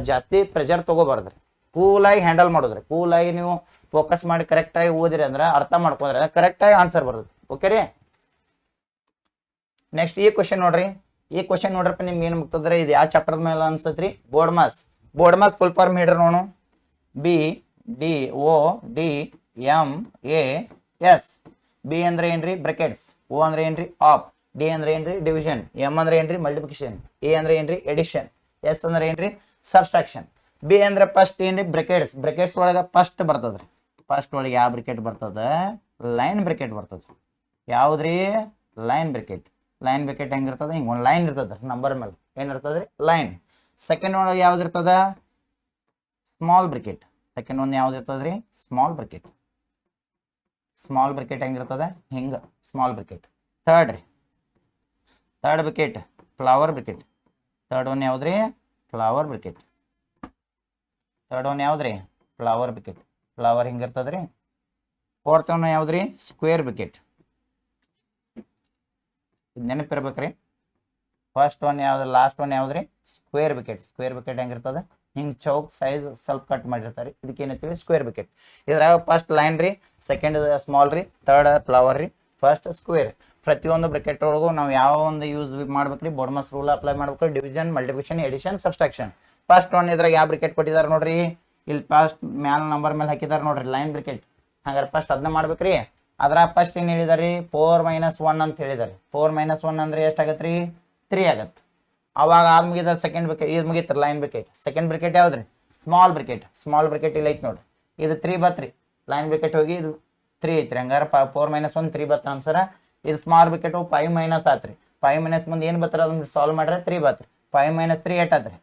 ಜಾಸ್ತಿ ಪ್ರೆಷರ್ ತೊಗೋಬಾರ್ದ್ರಿ. ಕೂಲಾಗಿ ಹ್ಯಾಂಡಲ್ ಮಾಡೋದ್ರಿ. ಕೂಲಾಗಿ ನೀವು ಫೋಕಸ್ ಮಾಡಿ ಕರೆಕ್ಟಾಗಿ ಓದಿರಿ ಅಂದ್ರೆ, ಅರ್ಥ ಮಾಡ್ಕೊಂಡ್ರೆ ಕರೆಕ್ಟಾಗಿ ಆನ್ಸರ್ ಬರ್ತೈತಿ. ಓಕೆ ರೀ, ನೆಕ್ಸ್ಟ್ ಈ ಕ್ವಶನ್ ನೋಡ್ರಿ. ಈ ಕ್ವಶನ್ ನೋಡ್ರಪ್ಪ ನಿಮ್ಗೆ ಏನು ಮುಗ್ತದ್ರಿ? ಇದು ಯಾವ ಚಾಪ್ಟರ್ ಮೇಲೆ ಅನ್ಸತ್ರಿ? BODMAS. BODMAS full form ಹೇಳ್ರಿ ನೋಡು. BDODMAS. ಬಿ ಅಂದ್ರೆ ಏನ್ರಿ? ಬ್ರೆಕೆಟ್ಸ್. O ಅಂದ್ರೆ ಏನ್ರಿ? ಆಪ್. ಡಿ ಅಂದ್ರೆ ಏನ್ರಿ? ಡಿವಿಷನ್. ಎಂ ಅಂದ್ರೆ ಏನ್ರಿ? ಮಲ್ಟಿಪ್ಲಿಕೇಶನ್. ಎ ಅಂದ್ರೆ ಏನ್ರಿ? ಎಡಿಷನ್. ಎಸ್ ಅಂದ್ರೆ ಏನ್ರಿ? ಸಬ್ಸ್ಟ್ರಾಕ್ಷನ್. ಬಿ ಅಂದ್ರೆ ಫಸ್ಟ್ ಏನ್ರಿ? ಬ್ರೆಕೆಟ್ಸ್. ಬ್ರೆಕೆಟ್ಸ್ ಒಳಗೆ ಫಸ್ಟ್ ಬರ್ತದ್ರಿ. ಫಸ್ಟ್ ಒಳಗೆ ಯಾವ ಬ್ರೆಕೆಟ್ ಬರ್ತದ? ಲೈನ್ ಬ್ರೆಕೆಟ್ ಬರ್ತದ್ರಿ. ಯಾವ್ದ್ರಿ? Line bracket. ಲೈನ್ ಬ್ರೆಕೆಟ್ ಹೆಂಗಿರ್ತದ? ಹಿಂಗೆ ಒಂದು ಲೈನ್ ಇರ್ತದ ನಂಬರ್ ಮೇಲೆ, ಏನಿರ್ತದ್ರಿ? ಲೈನ್. ಸೆಕೆಂಡ್ ಒಳಗೆ ಯಾವ್ದು ಇರ್ತದ? Small bracket. ಸೆಕೆಂಡ್ ಒಂದು ಯಾವ್ದು ಇರ್ತದ್ರಿ? Small bracket. ಸ್ಮಾಲ್ ಬ್ರೆಕೆಟ್ ಹೆಂಗಿರ್ತದ? ಹಿಂಗ ಸ್ಮಾಲ್ ಬ್ರೆಕೆಟ್. ಥರ್ಡ್ ರೀ, third bracket flower bracket. Third one ಯಾವ್ದ್ರಿ? Flower bracket. ಥರ್ಡ್ ಒನ್ ಯಾವ್ದ್ರಿ? Flower bracket. ಫ್ಲವರ್ ಹಿಂಗಿರ್ತದ್ರಿ. ಫೋರ್ತ್ ಒನ್ ಯಾವ್ದ್ರಿ? Square bracket. ಇದು ನೆನಪಿರ್ಬೇಕ್ರಿ. ಫಸ್ಟ್ ಒನ್ ಯಾವ್ದು? ಲಾಸ್ಟ್ ಒನ್ ಯಾವ್ದ್ರಿ? Square bracket. ಸ್ಕ್ವೇರ್ ಬ್ರೆಕೆಟ್ ಹೆಂಗಿರ್ತದ? ಹಿಂಗೆ ಚೌಕ್ ಸೈಜ್ ಸ್ವಲ್ಪ ಕಟ್ ಮಾಡಿರ್ತಾರೆ, ಇದಕ್ಕೆ ಏನೈತಿವಿ? Square bracket. ಇದ್ರಾಗ ಫಸ್ಟ್ ಲೈನ್ ರೀ, ಸೆಕೆಂಡ್ ಸ್ಮಾಲ್ ರೀ, ಥರ್ಡ್ ಫ್ಲವರ್ ರೀ, ಫಸ್ಟ್ ಸ್ಕ್ವೇರ್. ಪ್ರತಿಯೊಂದು ಬ್ರೆಕೆಟ್ ಒಳಗೂ ನಾವು ಯಾವ ಒಂದು ಯೂಸ್ ಮಾಡ್ಬೇಕ್ರಿ? ಬೋರ್ಡ್ ಮಾಸ್ ರೂಲ್ ಅಪ್ಲೈ ಮಾಡ್ಬೇಕು. Division, multiplication, addition, subtraction. First one ಇದ್ರಾಗ ಯಾವ ಬ್ರೆಕೆಟ್ ಕೊಟ್ಟಿದ್ದಾರೆ ನೋಡ್ರಿ? ಇಲ್ಲಿ ಫಸ್ಟ್ ಮ್ಯಾಲ ನಂಬರ್ ಮೇಲೆ ಹಾಕಿದಾರೆ ನೋಡ್ರಿ, ಲೈನ್ ಬ್ರೆಕೆಟ್. ಹಾಗಾದ್ರೆ ಫಸ್ಟ್ ಅದನ್ನ ಮಾಡ್ಬೇಕ್ರಿ. ಅದ್ರ ಫಸ್ಟ್ ಏನು ಹೇಳಿದಾರೆ? 4 - 1 ಅಂತ ಹೇಳಿದಾರೆ. 4 - 1 ಅಂದ್ರೆ ಎಷ್ಟಾಗತ್ರಿ? 3 ಆಗತ್ತೆ. ಅವಾಗ ಆದ್ ಮುಗಿದ ಸೆಕೆಂಡ್ ಬ್ರೆಕೆಟ್, ಇದು ಮುಗಿತ್ರಿ ಲೈನ್ ಬ್ರೆಕೆಟ್. ಸೆಕೆಂಡ್ ಬ್ರೆಕೆಟ್ ಯಾವ್ದ್ರಿ? Small bracket. ಸ್ಮಾಲ್ ಬ್ರೆಕೆಟ್ ಇಲ್ಲಿ ಐತಿ ನೋಡ್ರಿ, ಇದು 3 ಬತ್ರಿ. ಲೈನ್ ಬ್ರೆಕೆಟ್ ಹೋಗಿ ಇದು 3 ಐತ್ರಿ. ಹಂಗಾರೆ 4 - 1 3 ಬತ್ತ ಆನ್ಸರ. ಇದು ಸ್ಮಾಲ್ ಬ್ರೆಕೆಟ್ 5 ಮೈನಸ್ ಆತ್ರಿ. 5 - ಮುಂದೆ ಏನು ಬತ್ತರ? ಅದನ್ನ ಸಾಲ್ವ್ ಮಾಡ್ರೆ 3 ಬತ್ರಿ. 5 - 3 8 ಆತ್ರಿ.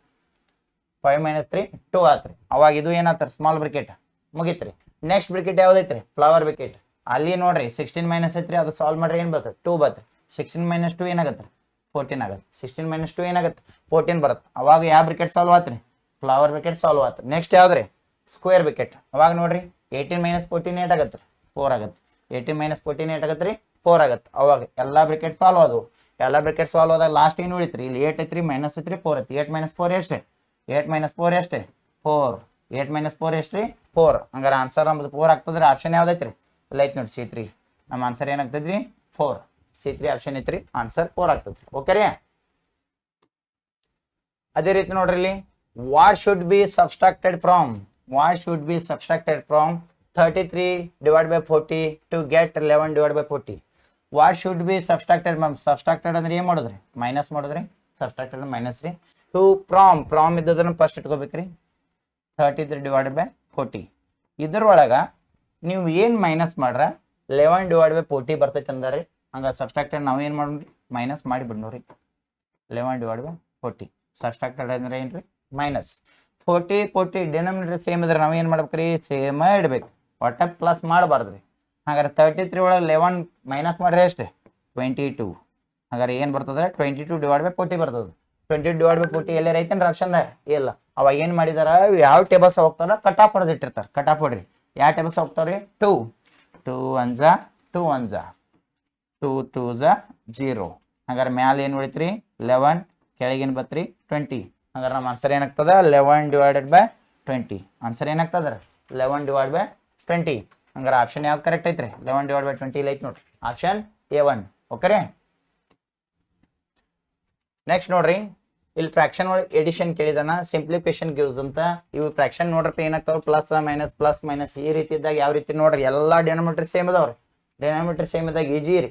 5 - 3 2 ಆತ್ರಿ. ಅವಾಗ ಇದು ಏನಾತ್ರಿ? ಸ್ಮಾಲ್ ಬ್ರೆಕೆಟ್ ಮುಗಿತ್ರಿ. ನೆಕ್ಸ್ಟ್ ಬ್ರೆಕೆಟ್ ಯಾವ್ದೈತ್ರಿ? Flower bracket. ಅಲ್ಲಿ ನೋಡ್ರಿ 16 - ಐತ್ರಿ, ಅದು ಸಾಲ್ವ್ ಮಾಡ್ರೆ ಏನು ಬರ್ತದೆ? 2 ಬತ್ರಿ. 16 - 2 ಏನಾಗತ್ರಿ? 14 ಆಗುತ್ತೆ. 16 - 2 ಏನಾಗುತ್ತೆ? 14 ಬರುತ್ತೆ. ಅವಾಗ ಯಾವ ಬ್ರೆಕೆಟ್ ಸಾಲ್ವ್ ಆತ್ರಿ? ಫ್ಲವರ್ ಬ್ರೆಕೆಟ್ ಸಾಲ್ವ್ ಆತ್ರಿ. ನೆಕ್ಸ್ಟ್ ಯಾವ್ದ್ರಿ? Square bracket. ಅವಾಗ ನೋಡ್ರಿ 18 - 14 8 ಆಗತ್ತೆ ರೀ? 4 ಆಗತ್ತೆ. 18 - 14 8 ಆಗತ್ತೆ ರೀ? 4 ಆಗತ್ತೆ. ಅವಾಗ ಎಲ್ಲ ಬ್ರೆಕೆಟ್ ಸಾಲ್ವ್ ಆದವು. ಎಲ್ಲ ಬ್ರೆಕೆಟ್ ಸಾಲ್ವ್ ಆದಾಗ ಲಾಸ್ಟ್ ಏನು ಉಳಿತ್ರಿ? ಇಲ್ಲಿ 8 ಐತ್ರಿ, ಮೈನಸ್ ಐತ್ರಿ, 4 ಐತಿ. 8 - 4 ಎಷ್ಟೇ? 8 - 4 ಎಷ್ಟೇ? 4. 8 - 4 ಎಷ್ಟ್ರಿ? 4. ಹಂಗಾರೆ ಆನ್ಸರ್ ನಮ್ದು 4 ಆಗ್ತದ್ರಿ. ಆಪ್ಷನ್ ಯಾವ್ದೈತ್ರಿ? ಇಲ್ಲ ಐತಿ ನೋಡಿ, C3. ನಮ್ಮ ಆನ್ಸರ್ ಏನಾಗ್ತದ್ರಿ? 4. C3 ಆಪ್ಷನ್ ಐತ್ರಿ. ಆನ್ಸರ್ 4 ಆಗ್ತದ್ರಿ. ಓಕೆ ರೀ. ಅದೇ ರೀತಿ ನೋಡ್ರಿ ಇಲ್ಲಿ, what should be subtracted from? What should be subtracted from 33 / 40 to get 11 / 40? What should be subtracted ma'am? Subtracted ಅಂದ್ರೆ ಏನು ಮಾಡೋದ್ರಿ? ಮೈನಸ್ ಮಾಡೋದ್ರಿ. ಸಬ್ಸ್ಟ್ರಾಕ್ಟೆಡ್ ಮೈನಸ್ ರೀ. ಟು ಫ್ರಾಮ್ ಇದ್ದದನ್ನ ಫಸ್ಟ್ ಇಟ್ಕೋಬೇಕ್ರಿ. 33 / 40. ಇದ್ರೊಳಗ ನೀವು ಏನು ಮೈನಸ್ ಮಾಡ್ರ 11 / 40 ಬರ್ತೈತೆ ಅಂದಾರೆ. ಹಂಗಾರೆ ಸಬ್ಸ್ಟ್ರಾಕ್ಟೆಡ್ ನಾವು ಏನು ಮಾಡೋಣ್ರಿ? ಮೈನಸ್ ಮಾಡಿ ಬಿಡ್ನೋರಿ. 11 / 40 ಸಬ್ಸ್ಟ್ರಾಕ್ಟೆಡ್ ಅಂದ್ರೆ ಏನ್ರಿ? ಮೈನಸ್. 40 ಡಿನಾಮಿನೇಟರ್ ಸೇಮ್ ಇದ್ರೆ ನಾವು ಏನು ಮಾಡ್ಬೇಕ್ರಿ? ಸೇಮ್ ಇಡ್ಬೇಕು, ಒಟ್ಟ ಪ್ಲಸ್ ಮಾಡಬಾರ್ದ್ರಿ. ಹಾಗಾದ್ರೆ 33 ಒಳಗೆ 11 ಮೈನಸ್ ಮಾಡ್ರೆ ಎಷ್ಟೇ? 22. ಹಾಗಾದ್ರೆ ಏನು ಬರ್ತದೆ? 22 / 40 ಬರ್ತದೆ. 22 / 40 ಎಲ್ಲೇ ಐತೇನ್ರಿ ಆಪ್ಷನ್ದಾಗ? ಇಲ್ಲ. ಅವಾಗ ಏನು ಮಾಡಿದಾರ? ಯಾವ ಟೇಬಲ್ಸ್ ಹೋಗ್ತಾರ? ಕಟ್ ಆಫ್ ಹೊಡೆದು ಇಟ್ಟಿರ್ತಾರೆ. ಕಟ್ ಆಫ್ ಹೊಡ್ರಿ. ಯಾವ ಟೇಬಲ್ಸ್ ಹೋಗ್ತಾವ್ರಿ? 2 1 2 1 2 2 0. ಹಾಗಾದ್ರೆ ಮ್ಯಾಲ ಏನು ಉಳಿತ್ರಿ? 11. ಕೆಳಗೇನು ಬತ್ರಿ? 20. ಹಾಗಾದ್ರೆ ನಮ್ಮ ಆನ್ಸರ್ ಏನಾಗ್ತದ? 11 / 20. ಆನ್ಸರ್ ಏನಾಗ್ತದ? 11 / 20. ಹಂಗಾರೆ ಆಪ್ಷನ್ ಯಾವ್ದು ಕರೆಕ್ಟ್ ಐತ್ರಿ? 11 / 20 ಇಲ್ಲಿ ಐತಿ ನೋಡ್ರಿ, ಆಪ್ಷನ್ A1. ಓಕೆ ರೀ. ನೆಕ್ಸ್ಟ್ ನೋಡ್ರಿ, ಇಲ್ಲಿ ಫ್ರಾಕ್ಷನ್ ಒಳಗೆ ಎಡಿಷನ್ ಕೇಳಿದಾನ, ಸಿಂಪ್ಲಿಫಿಕೇಶನ್ ಗಿವ್ಸ್ ಅಂತ. ಇವು ಫ್ರಾಕ್ಷನ್ ನೋಡ್ರಪ್ಪ ಏನಾಗ್ತಾವ? ಪ್ಲಸ್ ಮೈನಸ್ ಈ ರೀತಿ ಇದ್ದಾಗ ಯಾವ ರೀತಿ ನೋಡ್ರಿ? ಎಲ್ಲ ಡಿನಾಮಿನೇಟರ್ ಸೇಮ್ ಅದಾವ್ರಿ. ಡಿನಾಮಿನೇಟರ್ ಸೇಮ್ ಇದ್ದಾಗ ಈಜಿ ರೀ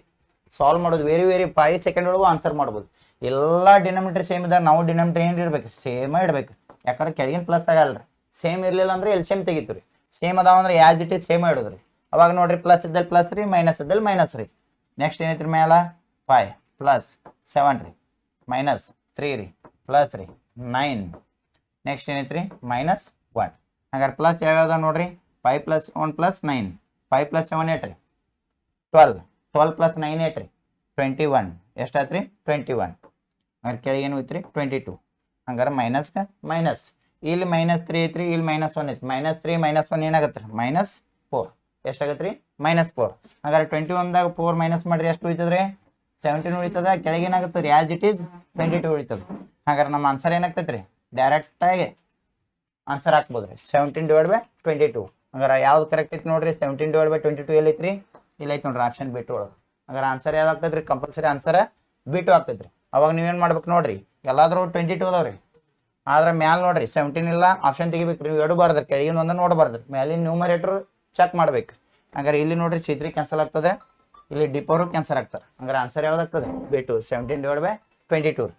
ಸಾಲ್ವ್ ಮಾಡೋದು. ವೆರಿ 5 ಸೆಕೆಂಡ್ ಒಳಗೂ ಆನ್ಸರ್ ಮಾಡ್ಬೋದು. ಎಲ್ಲ ಡಿನಾಮಿನೇಟರ್ ಸೇಮ್ ಇದ್ದಾಗ ನಾವು ಡಿನಾಮಿನೇಟರ್ ಏನು ಇಡ್ಬೇಕು? ಸೇಮ್ ಇಡ್ಬೇಕು. ಯಾಕಂದ್ರೆ ಕೆಳಗಿನ ಪ್ಲಸ್ ತಗೊಳ್ರಿ. ಸೇಮ್ ಇರಲಿಲ್ಲ ಅಂದ್ರೆ LCM ತೆಗಿತು ರೀ. ಸೇಮ್ ಅದಾವ ಅಂದ್ರೆ ಆಸ್ ಇಟ್ ಈಸ್ ಸೇಮ್ ಇಡೋದ್ರಿ. ಅವಾಗ ನೋಡ್ರಿ ಪ್ಲಸ್ ಇದ್ದಲ್ಲಿ ಪ್ಲಸ್ ರೀ, ಮೈನಸ್ ಇದ್ದಲ್ಲಿ ಮೈನಸ್ ರೀ. ನೆಕ್ಸ್ಟ್ ಏನೈತ್ರಿ ಮ್ಯಾಲ? 5 + 7 ರೀ, ಮೈನಸ್ 3 ರೀ, ಪ್ಲಸ್ ರೀ 9 ನೆಕ್ಸ್ಟ್ ಏನೈತ್ರಿ -1 ಹಂಗಾರೆ ಪ್ಲಸ್ ಯಾವ್ಯಾವ್ದು ನೋಡ್ರಿ 5 + 1 + 9 5 + 7 8 ರೀ 12 12 + 9 8 ರೀ 21 ಎಷ್ಟಾಯ್ತು ರೀ 21 ಹಂಗಾರೆ ಕೆಳಗೆ ಏನು ಐತ್ರಿ 22 ಹಂಗಾರೆ ಮೈನಸ್ಗೆ ಮೈನಸ್ ಇಲ್ಲಿ -3 ಐತ್ರಿ ಇಲ್ಲಿ -1 ಐತಿ -3 -1 ಏನಾಗತ್ತೆ ರೀ -4 ಎಷ್ಟಾಗತ್ತೆ ರೀ -4 ಹಂಗಾರೆ 21ದಾಗ 4 ಮೈನಸ್ ಮಾಡ್ರಿ ಎಷ್ಟು ಉಳಿತದ್ರಿ 17 ಉಳಿತದ ಕೆಳಗೆ ಏನಾಗುತ್ತೆ ರೀ ಆಸ್ ಇಟ್ ಈಸ್ 22 ಉಳಿತದ ಹಾಗಾದ್ರೆ ನಮ್ಮ ಆನ್ಸರ್ ಏನಾಗ್ತೈತೆ ರೀ ಡೈರೆಕ್ಟಾಗಿ ಆನ್ಸರ್ ಹಾಕ್ಬೋದ್ರಿ 17/22 ಹಂಗಾರೆ ಯಾವ್ದು ಕರೆಕ್ಟ್ ಐತಿ ನೋಡ್ರಿ 17/22 ಎಲ್ಲಿ ಐತ್ರಿ ಇಲ್ಲಿ ಐತಿ ನೋಡ್ರಿ ಆಪ್ಷನ್ ಬಿಟ್ಟು ಒಳಗೆ ಹಂಗಾರೆ ಆನ್ಸರ್ ಯಾವ್ದು ಆಗ್ತೈತ್ರಿ ಕಂಪಲ್ಸರಿ ಆನ್ಸರ್ ಬಿಟ್ಟು ಆಗ್ತೈತ್ರಿ ಅವಾಗ ನೀವೇನು ಮಾಡ್ಬೇಕು ನೋಡ್ರಿ ಎಲ್ಲಾದ್ರೂ 22 ಅದಾವ್ರಿ ಆದ್ರೆ ಮ್ಯಾಲ ನೋಡ್ರಿ 17 ಇಲ್ಲ ಆಪ್ಷನ್ ತೆಗಿಬೇಕು ನೀವು ಎರಡು ಬಾರ್ದ್ರಿ ಕೆಳಗಿನ ಒಂದು ನೋಡಬಾರ್ದ್ರಿ ಮ್ಯಾಲಿನ ನ್ಯೂಮರೇಟರ್ ಚೆಕ್ ಮಾಡ್ಬೇಕು ಹಂಗಾರೆ ಇಲ್ಲಿ ನೋಡ್ರಿ C3 ಕ್ಯಾನ್ಸಲ್ ಆಗ್ತದೆ ಇಲ್ಲಿ ಡಿಪೋರು ಕ್ಯಾನ್ಸಲ್ ಆಗ್ತಾರೆ ಹಂಗಾರೆ ಆನ್ಸರ್ ಯಾವ್ದಾಗ್ತದೆ ಬಿಟ್ಟು 17/22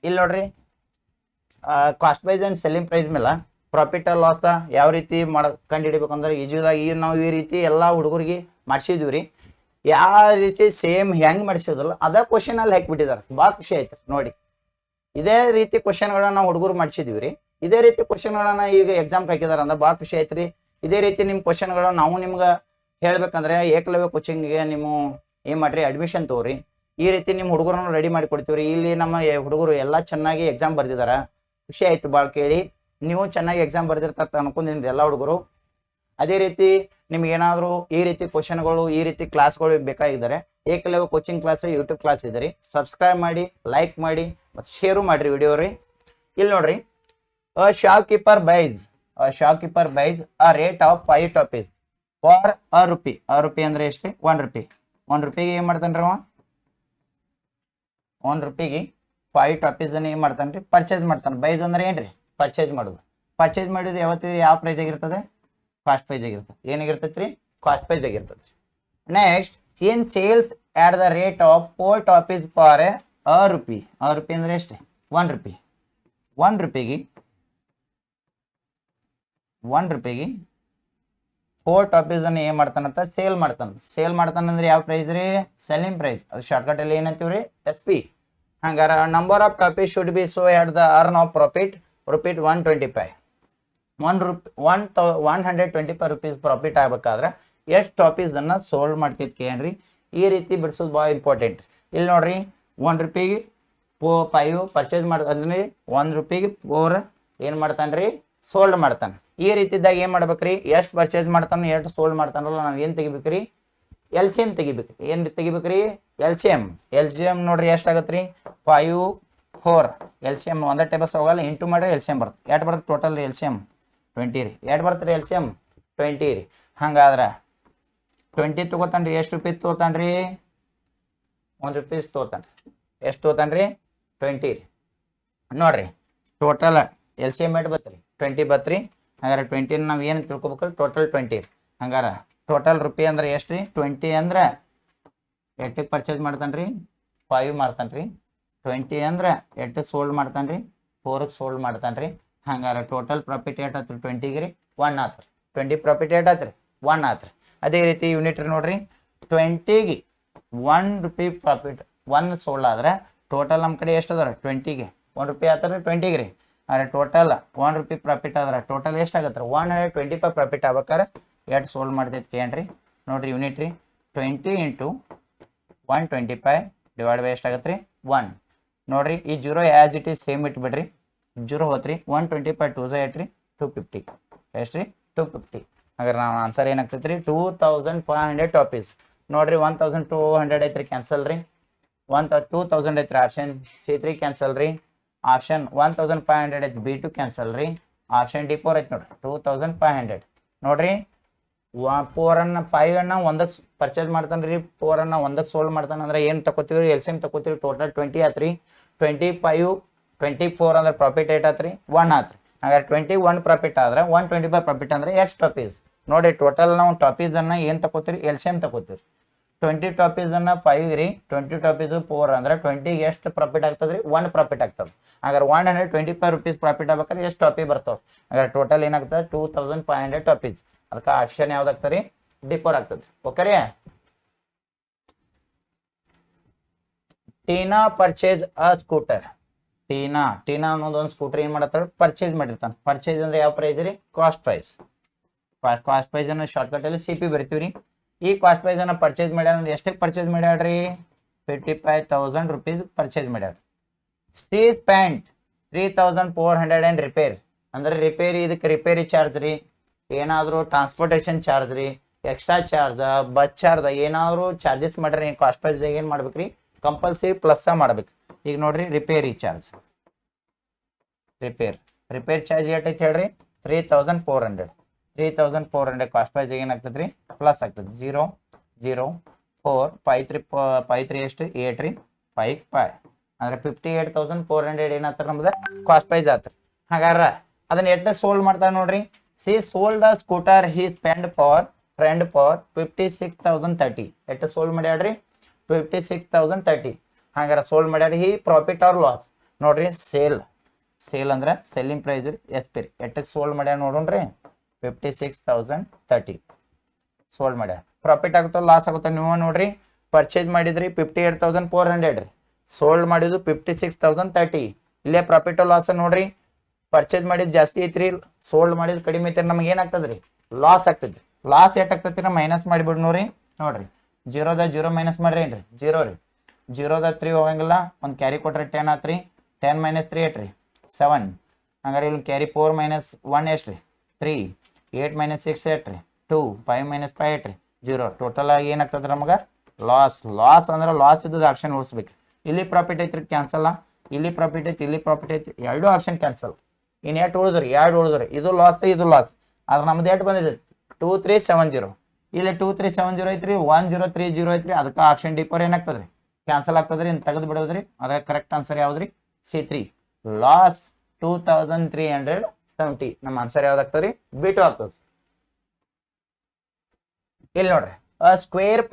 ಇಲ್ಲಿ ನೋಡ್ರಿ cost price and selling price ಮೇಲೆ ಪ್ರಾಫಿಟ್ ಲಾಸ್ ಯಾವ ರೀತಿ ಕಂಡು ಹಿಡಿಬೇಕಂದ್ರೆ ಈಜುದಾಗ ನಾವು ಈ ರೀತಿ ಎಲ್ಲ ಹುಡುಗರಿಗೆ ಮಾಡಿಸಿದ್ವಿ ರೀ ಯಾವ ರೀತಿ ಸೇಮ್ ಹೆಂಗೆ ಮಾಡಿಸೋದಲ್ಲ ಅದ ಕ್ವಶನ್ ಅಲ್ಲಿ ಹಾಕಿಬಿಟ್ಟಿದ್ದಾರೆ ಭಾಳ ಖುಷಿ ಆಯ್ತು ನೋಡಿ ಇದೇ ರೀತಿ ಕ್ವಶನ್ಗಳನ್ನ ನಾವು ಹುಡುಗರು ಮಾಡಿಸಿದ್ವಿ ರೀ ಇದೇ ರೀತಿ ಕ್ವಶನ್ಗಳನ್ನ ಈಗ ಎಕ್ಸಾಮ್ ಹಾಕಿದಾರೆ ಅಂದ್ರೆ ಭಾಳ ಖುಷಿ ಆಯ್ತು ರೀ ಇದೇ ರೀತಿ ನಿಮ್ಮ ಕ್ವಶನ್ಗಳು ನಾವು ನಿಮ್ಗೆ ಹೇಳ್ಬೇಕಂದ್ರೆ ಏಕಲವ್ಯ ಕೋಚಿಂಗ್ಗೆ ನೀವು ಏನು ಮಾಡ್ರಿ ಅಡ್ಮಿಷನ್ ತಗೋರಿ ಈ ರೀತಿ ನಿಮ್ಮ ಹುಡುಗರನ್ನು ರೆಡಿ ಮಾಡಿ ಕೊಡ್ತೀವಿ ರೀ ಇಲ್ಲಿ ನಮ್ಮ ಹುಡುಗರು ಎಲ್ಲ ಚೆನ್ನಾಗಿ ಎಕ್ಸಾಮ್ ಬರ್ದಿದ್ದಾರೆ ಖುಷಿ ಆಯ್ತು ಭಾಳ ಕೇಳಿ ನೀವು ಚೆನ್ನಾಗಿ ಎಕ್ಸಾಮ್ ಬರ್ದಿರ್ತ ಅನ್ಕೊಂಡಿದ್ರಿ ಎಲ್ಲ ಹುಡುಗರು ಅದೇ ರೀತಿ ನಿಮ್ಗೆ ಏನಾದರೂ ಈ ರೀತಿ ಕ್ವಶನ್ಗಳು ಈ ರೀತಿ ಕ್ಲಾಸ್ಗಳು ಬೇಕಾಗಿದ್ದಾರೆ Ekalavya coaching class YouTube class ಇದೆ ರೀ ಸಬ್ಸ್ಕ್ರೈಬ್ ಮಾಡಿ ಲೈಕ್ ಮಾಡಿ ಮತ್ತು ಶೇರು ಮಾಡಿರಿ ವಿಡಿಯೋ ರೀ ಇಲ್ಲಿ ನೋಡ್ರಿ shopkeeper buys a rate of 5 toffees for ₹1 ಅಂದ್ರೆ ಎಷ್ಟು 1 ರೂಪಾಯಿ 1 ರೂಪಾಯಿಗೆ ಏನು ಮಾಡ್ತಾನೆ ರೀ 1 ರೂಪಾಯಿಗೆ 5 ಟಾಪೀಸ್ ಏನು ಮಾಡ್ತಾನೆ ರೀ ಪರ್ಚೇಸ್ ಮಾಡ್ತಾನೆ ಬೈಸ್ ಅಂದ್ರೆ ಏನ್ರಿ ಪರ್ಚೇಸ್ ಮಾಡೋದು ಯಾವತ್ತಿದ್ರೆ ಯಾವ ಪ್ರೈಸ್ ಆಗಿರ್ತದೆ ಕಾಸ್ಟ್ ಪ್ರೈಸ್ ಆಗಿರ್ತದೆ ಏನಾಗಿರ್ತೈತೆ ರೀ ಕಾಸ್ಟ್ ಪ್ರೈಸ್ ಆಗಿರ್ತದೆ next in sales at the rate of 4 toffees for ₹1 ಅಂದ್ರೆ ಎಷ್ಟು 1 ರೂಪಾಯಿ 1 ರೂಪಾಯಿಗೆ 4 ಟಾಪೀಸ್ ಅನ್ನು ಏನು ಮಾಡ್ತಾನಂತ ಸೇಲ್ ಮಾಡ್ತಾನಂದ್ರೆ ಯಾವ ಪ್ರೈಸ್ ರೀ ಸೆಲ್ಲಿಂಗ್ ಪ್ರೈಸ್ ಅದು ಶಾರ್ಟ್ಕಟ್ ಅಲ್ಲಿ ಏನಂತೀವಿ ರೀ SP ಹಂಗಾರೆ number of toffees should be so at the earn of profit ₹125 125 rupees profit ಆಗ್ಬೇಕಾದ್ರೆ ಎಷ್ಟು ಟಾಪೀಸ್ ಅನ್ನ ಸೋಲ್ಡ್ ಮಾಡ್ತಿದ್ ಕೇಳ್ರಿ ಈ ರೀತಿ ಬಿಡಿಸೋದು ಭಾಳ ಇಂಪಾರ್ಟೆಂಟ್ ಇಲ್ಲಿ ನೋಡ್ರಿ 1 ರೂಪಾಯಿಗೆ 5 ಪರ್ಚೇಸ್ ಅಂದ್ರೆ 1 ರೂಪಾಯಿಗೆ 4 ಏನು ಮಾಡ್ತಾನೆ ರೀ ಸೋಲ್ಡ್ ಮಾಡ್ತಾನೆ ಈ ರೀತಿದಾಗ ಏನು ಮಾಡ್ಬೇಕ್ರಿ ಎಷ್ಟು ಪರ್ಚೇಸ್ ಮಾಡ್ತಾನೆ ಎಷ್ಟು ಸೋಲ್ಡ್ ಮಾಡ್ತಾನಲ್ಲ ನಾವು ಏನು ತೆಗಿಬೇಕ್ರಿ LCM ತೆಗಿಬೇಕು ಏನು ತೆಗಿಬೇಕ್ರಿ LCM ನೋಡ್ರಿ ಎಷ್ಟಾಗತ್ತೆ ರೀ 5 4 LCM ಒಂದೇ ಟೇಬಲ್ಸ್ ಹೋಗಲ್ಲ ಇಂಟು ಮಾಡ್ರಿ LCM ಬರುತ್ತೆ ಎಷ್ಟು ಬರುತ್ತೆ ಟೋಟಲ್ LCM 20 ರೀ ಎಷ್ಟು ಬರುತ್ತೆ ರೀ LCM 20 ರೀ ಹಂಗಾದ್ರೆ 20 ತೊಗೋತಾನೆ ರೀ ಎಷ್ಟು ರೂಪಾಯಿ ತೊಗೋತಾನೆ ರೀ 1 ರೂಪೀಸ್ ತೊಗೋತಾನೆ ಎಷ್ಟು ತೊಗೋತಾನೆ ರೀ 20 ರೀ ನೋಡ್ರಿ ಟೋಟಲ್ LCM ಎಷ್ಟು ಬತ್ತು ರೀ 20 ಬತ್ತು ರೀ ಹಂಗಾರೆ 20 ನಾವು ಏನು ತಿಳ್ಕೊಬೇಕು ಟೋಟಲ್ 20 ರೀ ಹಂಗಾರೆ ಟೋಟಲ್ ರೂಪಾಯಿ ಅಂದ್ರೆ ಎಷ್ಟು ರೀ 20 ಅಂದ್ರೆ ಎಷ್ಟಕ್ಕೆ ಪರ್ಚೇಸ್ ಮಾಡ್ತಾನೆ ರೀ 5 ಮಾಡ್ತಾನೆ ರೀ 20 ಅಂದ್ರೆ ಎಷ್ಟಕ್ಕೆ ಸೋಲ್ಡ್ ಮಾಡ್ತಾನೆ ರೀ 4ಕ್ಕೆ ಸೋಲ್ಡ್ ಮಾಡ್ತಾನೆ ರೀ ಹಂಗಾರೆ ಟೋಟಲ್ ಪ್ರಾಫಿಟ್ ಎಷ್ಟು ಆತ್ರಿ 20ಗೆ ರೀ 1 ಆತ್ರಿ 20 ಪ್ರಾಫಿಟ್ ಎಷ್ಟು ಆತ್ರಿ 1 ಆತ್ರಿ ಅದೇ ರೀತಿ ಯೂನಿಟ್ ರೀ ನೋಡ್ರಿ 20ಗೆ 1 ರೂಪಾಯಿ ಪ್ರಾಫಿಟ್ 1 ಸೋಲ್ಡ್ ಆದ್ರೆ ಟೋಟಲ್ ನಮ್ಮ ಕಡೆ ಎಷ್ಟು ಅದ 20ಗೆ 1 ರೂಪಾಯಿ ಆತಾರೆ 20ಗೆ ರೀ ಅರೆ ಟೋಟಲ್ 1 ರೂಪಾಯಿ ಪ್ರಾಫಿಟ್ ಆದ್ರೆ ಟೋಟಲ್ ಎಷ್ಟಾಗತ್ತೆ 125 ಪ್ರಾಫಿಟ್ ಆಗ್ಬೇಕಾರೆ ಎಷ್ಟು ಸೋಲ್ಡ್ ಮಾಡ್ತೈತೆ ಕೇಳ್ರಿ ನೋಡ್ರಿ ಯೂನಿಟ್ ರೀ 20 × 125 ಡಿವೈಡ್ ಬೈ ಎಷ್ಟಾಗತ್ತೆ ರೀ 1 ನೋಡ್ರಿ ಈ 0 ಆ್ಯಸ್ ಇಟ್ ಈಸ್ ಸೇಮ್ ಇಟ್ಬಿಡ್ರಿ 0 ಹೋತ್ರಿ 125 2 8 ರೀ 250 ಎಷ್ಟು ರೀ 250 ಹಾಗಾದ್ರೆ ನಾವು ಆನ್ಸರ್ ಏನಾಗ್ತೈತೆ ರೀ 2500 ಟಾಪೀಸ್ ನೋಡ್ರಿ 1200 ಐತ್ರಿ ಕ್ಯಾನ್ಸಲ್ ರೀ 2000 ಐತ್ರಿ ಆಪ್ಷನ್ C3 ಕ್ಯಾನ್ಸಲ್ ರೀ ಆಪ್ಷನ್ 1500 ಐತಿ B2 ಕ್ಯಾನ್ಸಲ್ ರೀ ಆಪ್ಷನ್ D4 ಐತಿ ನೋಡ್ರಿ 2500 ನೋಡ್ರಿ 4 ಅನ್ನ 5 ಅನ್ನ 1ಕ್ಕೆ ಪರ್ಚೇಸ್ ಮಾಡ್ತಾನೆ ರೀ 4 ಅನ್ನ 1ಕ್ಕೆ ಸೋಲ್ಡ್ ಮಾಡ್ತಾನೆ ಅಂದ್ರೆ ಏನು ತಗೋತೀವಿ LCM ತಗೋತೀವಿ ಟೋಟಲ್ 20 ಆತ್ರಿ 25 24 ಅಂದ್ರೆ ಪ್ರಾಫಿಟ್ ಏಟ್ ಆತ್ರಿ 1 ಆತ್ರಿ ಹಾಗಾದ್ರೆ 21 ಪ್ರಾಫಿಟ್ ಆದ್ರೆ 125 ಪ್ರಾಫಿಟ್ ಅಂದ್ರೆ ಎಕ್ಸ್ ಟಾಪೀಸ್ ನೋಡ್ರಿ ಟೋಟಲ್ ನಾವು ಟಾಪೀಸ್ ಅನ್ನ ಏನು ತಗೋತೀರಿ LCM ತಗೋತೀರಿ 20 ಟಾಪೀಸ್ ಅನ್ನ 5 ರೀ 20 ಟಾಪೀಸ್ 4 ಅಂದ್ರೆ 20ಗೆ ಎಷ್ಟು ಪ್ರಾಫಿಟ್ ಆಗ್ತದ್ರಿ 1 ಪ್ರಾಫಿಟ್ ಆಗ್ತದೆ ಹಾಗಾದ್ರೆ 125 ರೂಪೀಸ್ ಪ್ರಾಫಿಟ್ ಆಗ್ಬೇಕಾದ್ರೆ ಎಷ್ಟು ಟಾಪಿ ಬರ್ತಾವೆ ಹಾಗಾದ್ರೆ ಟೋಟಲ್ ಏನಾಗ್ತದೆ 2500 ಟಾಪೀಸ್ ಅದಕ್ಕೆ ಆಪ್ಷನ್ ಯಾವ್ದಾಗ್ತದೆ ರೀ D4 ಆಗ್ತದೆ ಓಕೆ ರೀ ಟೀನಾ ಪರ್ಚೇಸ್ ಅ ಸ್ಕೂಟರ್ ಟೀನಾ ಅನ್ನೋದು ಒಂದು ಸ್ಕೂಟರ್ ಏನು ಮಾಡತ್ತಾಳೆ ಪರ್ಚೇಸ್ ಮಾಡಿರ್ತಾನೆ. ಪರ್ಚೇಸ್ ಅಂದ್ರೆ ಯಾವ ಪ್ರೈಸ್ ರೀ? Cost price. ಕಾಸ್ಟ್ ಪ್ರೈಸ್ ಅನ್ನು ಶಾರ್ಟ್ಕಟ್ ಅಲ್ಲಿ CP ಬರಿತೀವಿ ರೀ. ಈ ಕಾಸ್ಟ್ ಪ್ರೈಸ್ ಅನ್ನು ಪರ್ಚೇಸ್ ಮಾಡ್ಯಾರ. ಎಷ್ಟಕ್ಕೆ ಪರ್ಚೇಸ್ ಮಾಡ್ಯಾಡ್ರಿ? 55,000 rupees ಪರ್ಚೇಸ್ ಮಾಡ್ಯಾರ. ಸಿ ಸ್ಪೆಂಟ್ 3,400 ಅಂಡ್ ರಿಪೇರ್ ಅಂದ್ರೆ ರಿಪೇರಿ, ಇದಕ್ಕೆ ರಿಪೇರಿ ಚಾರ್ಜ್ ರೀ, ಏನಾದರೂ ಟ್ರಾನ್ಸ್ಪೋರ್ಟೇಷನ್ ಚಾರ್ಜ್ ರೀ, ಎಕ್ಸ್ಟ್ರಾ ಚಾರ್ಜ್, ಬಸ್ ಚಾರ್ಜ್, ಏನಾದ್ರು ಚಾರ್ಜಸ್ ಮಾಡ್ರಿ ಕಾಸ್ಟ್ ಪ್ರೈಸ್ ಏನು ಮಾಡ್ಬೇಕ್ರಿ? ಕಂಪಲ್ಸರಿ ಪ್ಲಸ್ ಮಾಡ್ಬೇಕು. ಈಗ ನೋಡ್ರಿ ರಿಪೇರಿ ಚಾರ್ಜ್, ರಿಪೇರ್ ಚಾರ್ಜ್ ಎಷ್ಟೈತೆ ಹೇಳ್ರಿ? 3,400 ಕಾಸ್ಟ್ ಪ್ರೈಸ್ ಏನಾಗ್ತದೆ ರೀ? ಪ್ಲಸ್ ಆಗ್ತದೆ. 0 0 4 5 3 ಎಷ್ಟು? 8 ರೀ 5 5 ಅಂದ್ರೆ 58,400 ಏನಾಗ್ತಾರೆ ನಮ್ದು ಕಾಸ್ಟ್ ಪ್ರೈಸ್ ಆತ್ರಿ. ಹಾಗಾದ್ರೆ ಅದನ್ನ ಎಷ್ಟು ಸೋಲ್ಡ್ ಮಾಡ್ತಾರೆ ನೋಡ್ರಿ. C sold a scooter he spend for friend for 56,030. ಎಷ್ಟು ಸೋಲ್ಡ್ ಮಾಡ್ಯಾಡ್ರಿ? 56,030. ಹಾಗಾದ್ರೆ ಸೋಲ್ಡ್ ಮಾಡ್ಯಾಡ್ರಿ. ಹಿ ಪ್ರಾಫಿಟ್ ಆರ್ ಲಾಸ್ ನೋಡ್ರಿ. ಸೇಲ್ ಅಂದ್ರೆ ಸೆಲ್ಲಿಂಗ್ ಪ್ರೈಸ್ SP ರೀ. ಎಷ್ಟಕ್ಕೆ ಸೋಲ್ಡ್ ಮಾಡ್ಯಾರ ನೋಡ್ರಿ? 56,030 ಸೋಲ್ಡ್ ಮಾಡ್ಯಾರ. ಪ್ರಾಫಿಟ್ ಆಗುತ್ತೋ ಲಾಸ್ ಆಗುತ್ತೋ ನೀವು ನೋಡ್ರಿ. ಪರ್ಚೇಸ್ ಮಾಡಿದ್ರಿ 58,400 ರೀ, ಸೋಲ್ಡ್ ಮಾಡಿದ್ದು 56,030. ಇಲ್ಲೇ ಪ್ರಾಫಿಟ್ ಲಾಸ್ ನೋಡ್ರಿ. ಪರ್ಚೇಸ್ ಮಾಡಿದ್ ಜಾಸ್ತಿ ಐತ್ರಿ, ಸೋಲ್ಡ್ ಮಾಡಿದ್ ಕಡಿಮೆ ಐತ್ರಿ, ನಮ್ಗೆ ಏನಾಗ್ತದ್ರಿ? ಲಾಸ್ ಆಗ್ತದ್ರಿ. ಲಾಸ್ ಎಷ್ಟಾಗ್ತೈತಿ? ಮೈನಸ್ ಮಾಡಿಬಿಡ್ ನೋಡ್ರಿ. ನೋಡ್ರಿ 0 ಮೈನಸ್ ಮಾಡ್ರಿ ಏನ್ರಿ? 0 ರೀ. 0 3 ಹೋಗಂಗಿಲ್ಲ, ಒಂದು ಕ್ಯಾರಿ ಕೊಟ್ರೆ 10 ಆತ್ರಿ. 10 - 3 8 ರೀ 7. ಹಂಗಾರೆ ಇಲ್ಲಿ ಕ್ಯಾರಿ 4 - 1 ಎಷ್ಟು ರೀ? 3. 8 - 6 8 ರೀ 2. 5 - 5 8 ರೀ 0. ಟೋಟಲ್ ಆಗಿ ಏನಾಗ್ತದೆ ನಮಗೆ? ಲಾಸ್ ಅಂದ್ರೆ ಲಾಸ್ ಇದ್ದದ ಆಪ್ಷನ್ ಉಳಿಸ್ಬೇಕು. ಇಲ್ಲಿ ಪ್ರಾಫಿಟ್ ಐತ್ರಿ, ಕ್ಯಾನ್ಸಲ್. ಇಲ್ಲಿ ಪ್ರಾಫಿಟ್ ಐತಿ, ಇಲ್ಲಿ ಪ್ರಾಫಿಟ್ ಐತಿ, ಎರಡು ಆಪ್ಷನ್ ಕ್ಯಾನ್ಸಲ್. ಇನ್ನು ಎಷ್ಟು ಉಳಿದ್ರಿ? 2 ಉಳಿದ್ರಿ. ಇದು ಲಾಸ್, ಇದು ಲಾಸ್. ಆದ್ರೆ ನಮ್ದು ಎಷ್ಟು ಬಂದಿದೆ? 2370. ಇಲ್ಲಿ 2370 ಐತ್ರಿ, 1030 ಐತ್ರಿ. ಅದಕ್ಕೆ ಆಪ್ಷನ್ ಡಿ ಪರ್ ಏನಾಗ್ತದ್ರಿ? ಕ್ಯಾನ್ಸಲ್ ಆಗ್ತದ್ರಿ. ಇನ್ನು ತೆಗೆದು ಬಿಡೋದ್ರಿ. ಅದಕ್ಕೆ ಕರೆಕ್ಟ್ ಆನ್ಸರ್ ಯಾವ್ದ್ರಿ? C3 loss 2370. ನಮ್ಮ ಆನ್ಸರ್ ಯಾವ್ದಾಗ್ತದ್ರಿ? B2 ಆಗ್ತದೆ. ಇಲ್ಲಿ ನೋಡ್ರಿ, square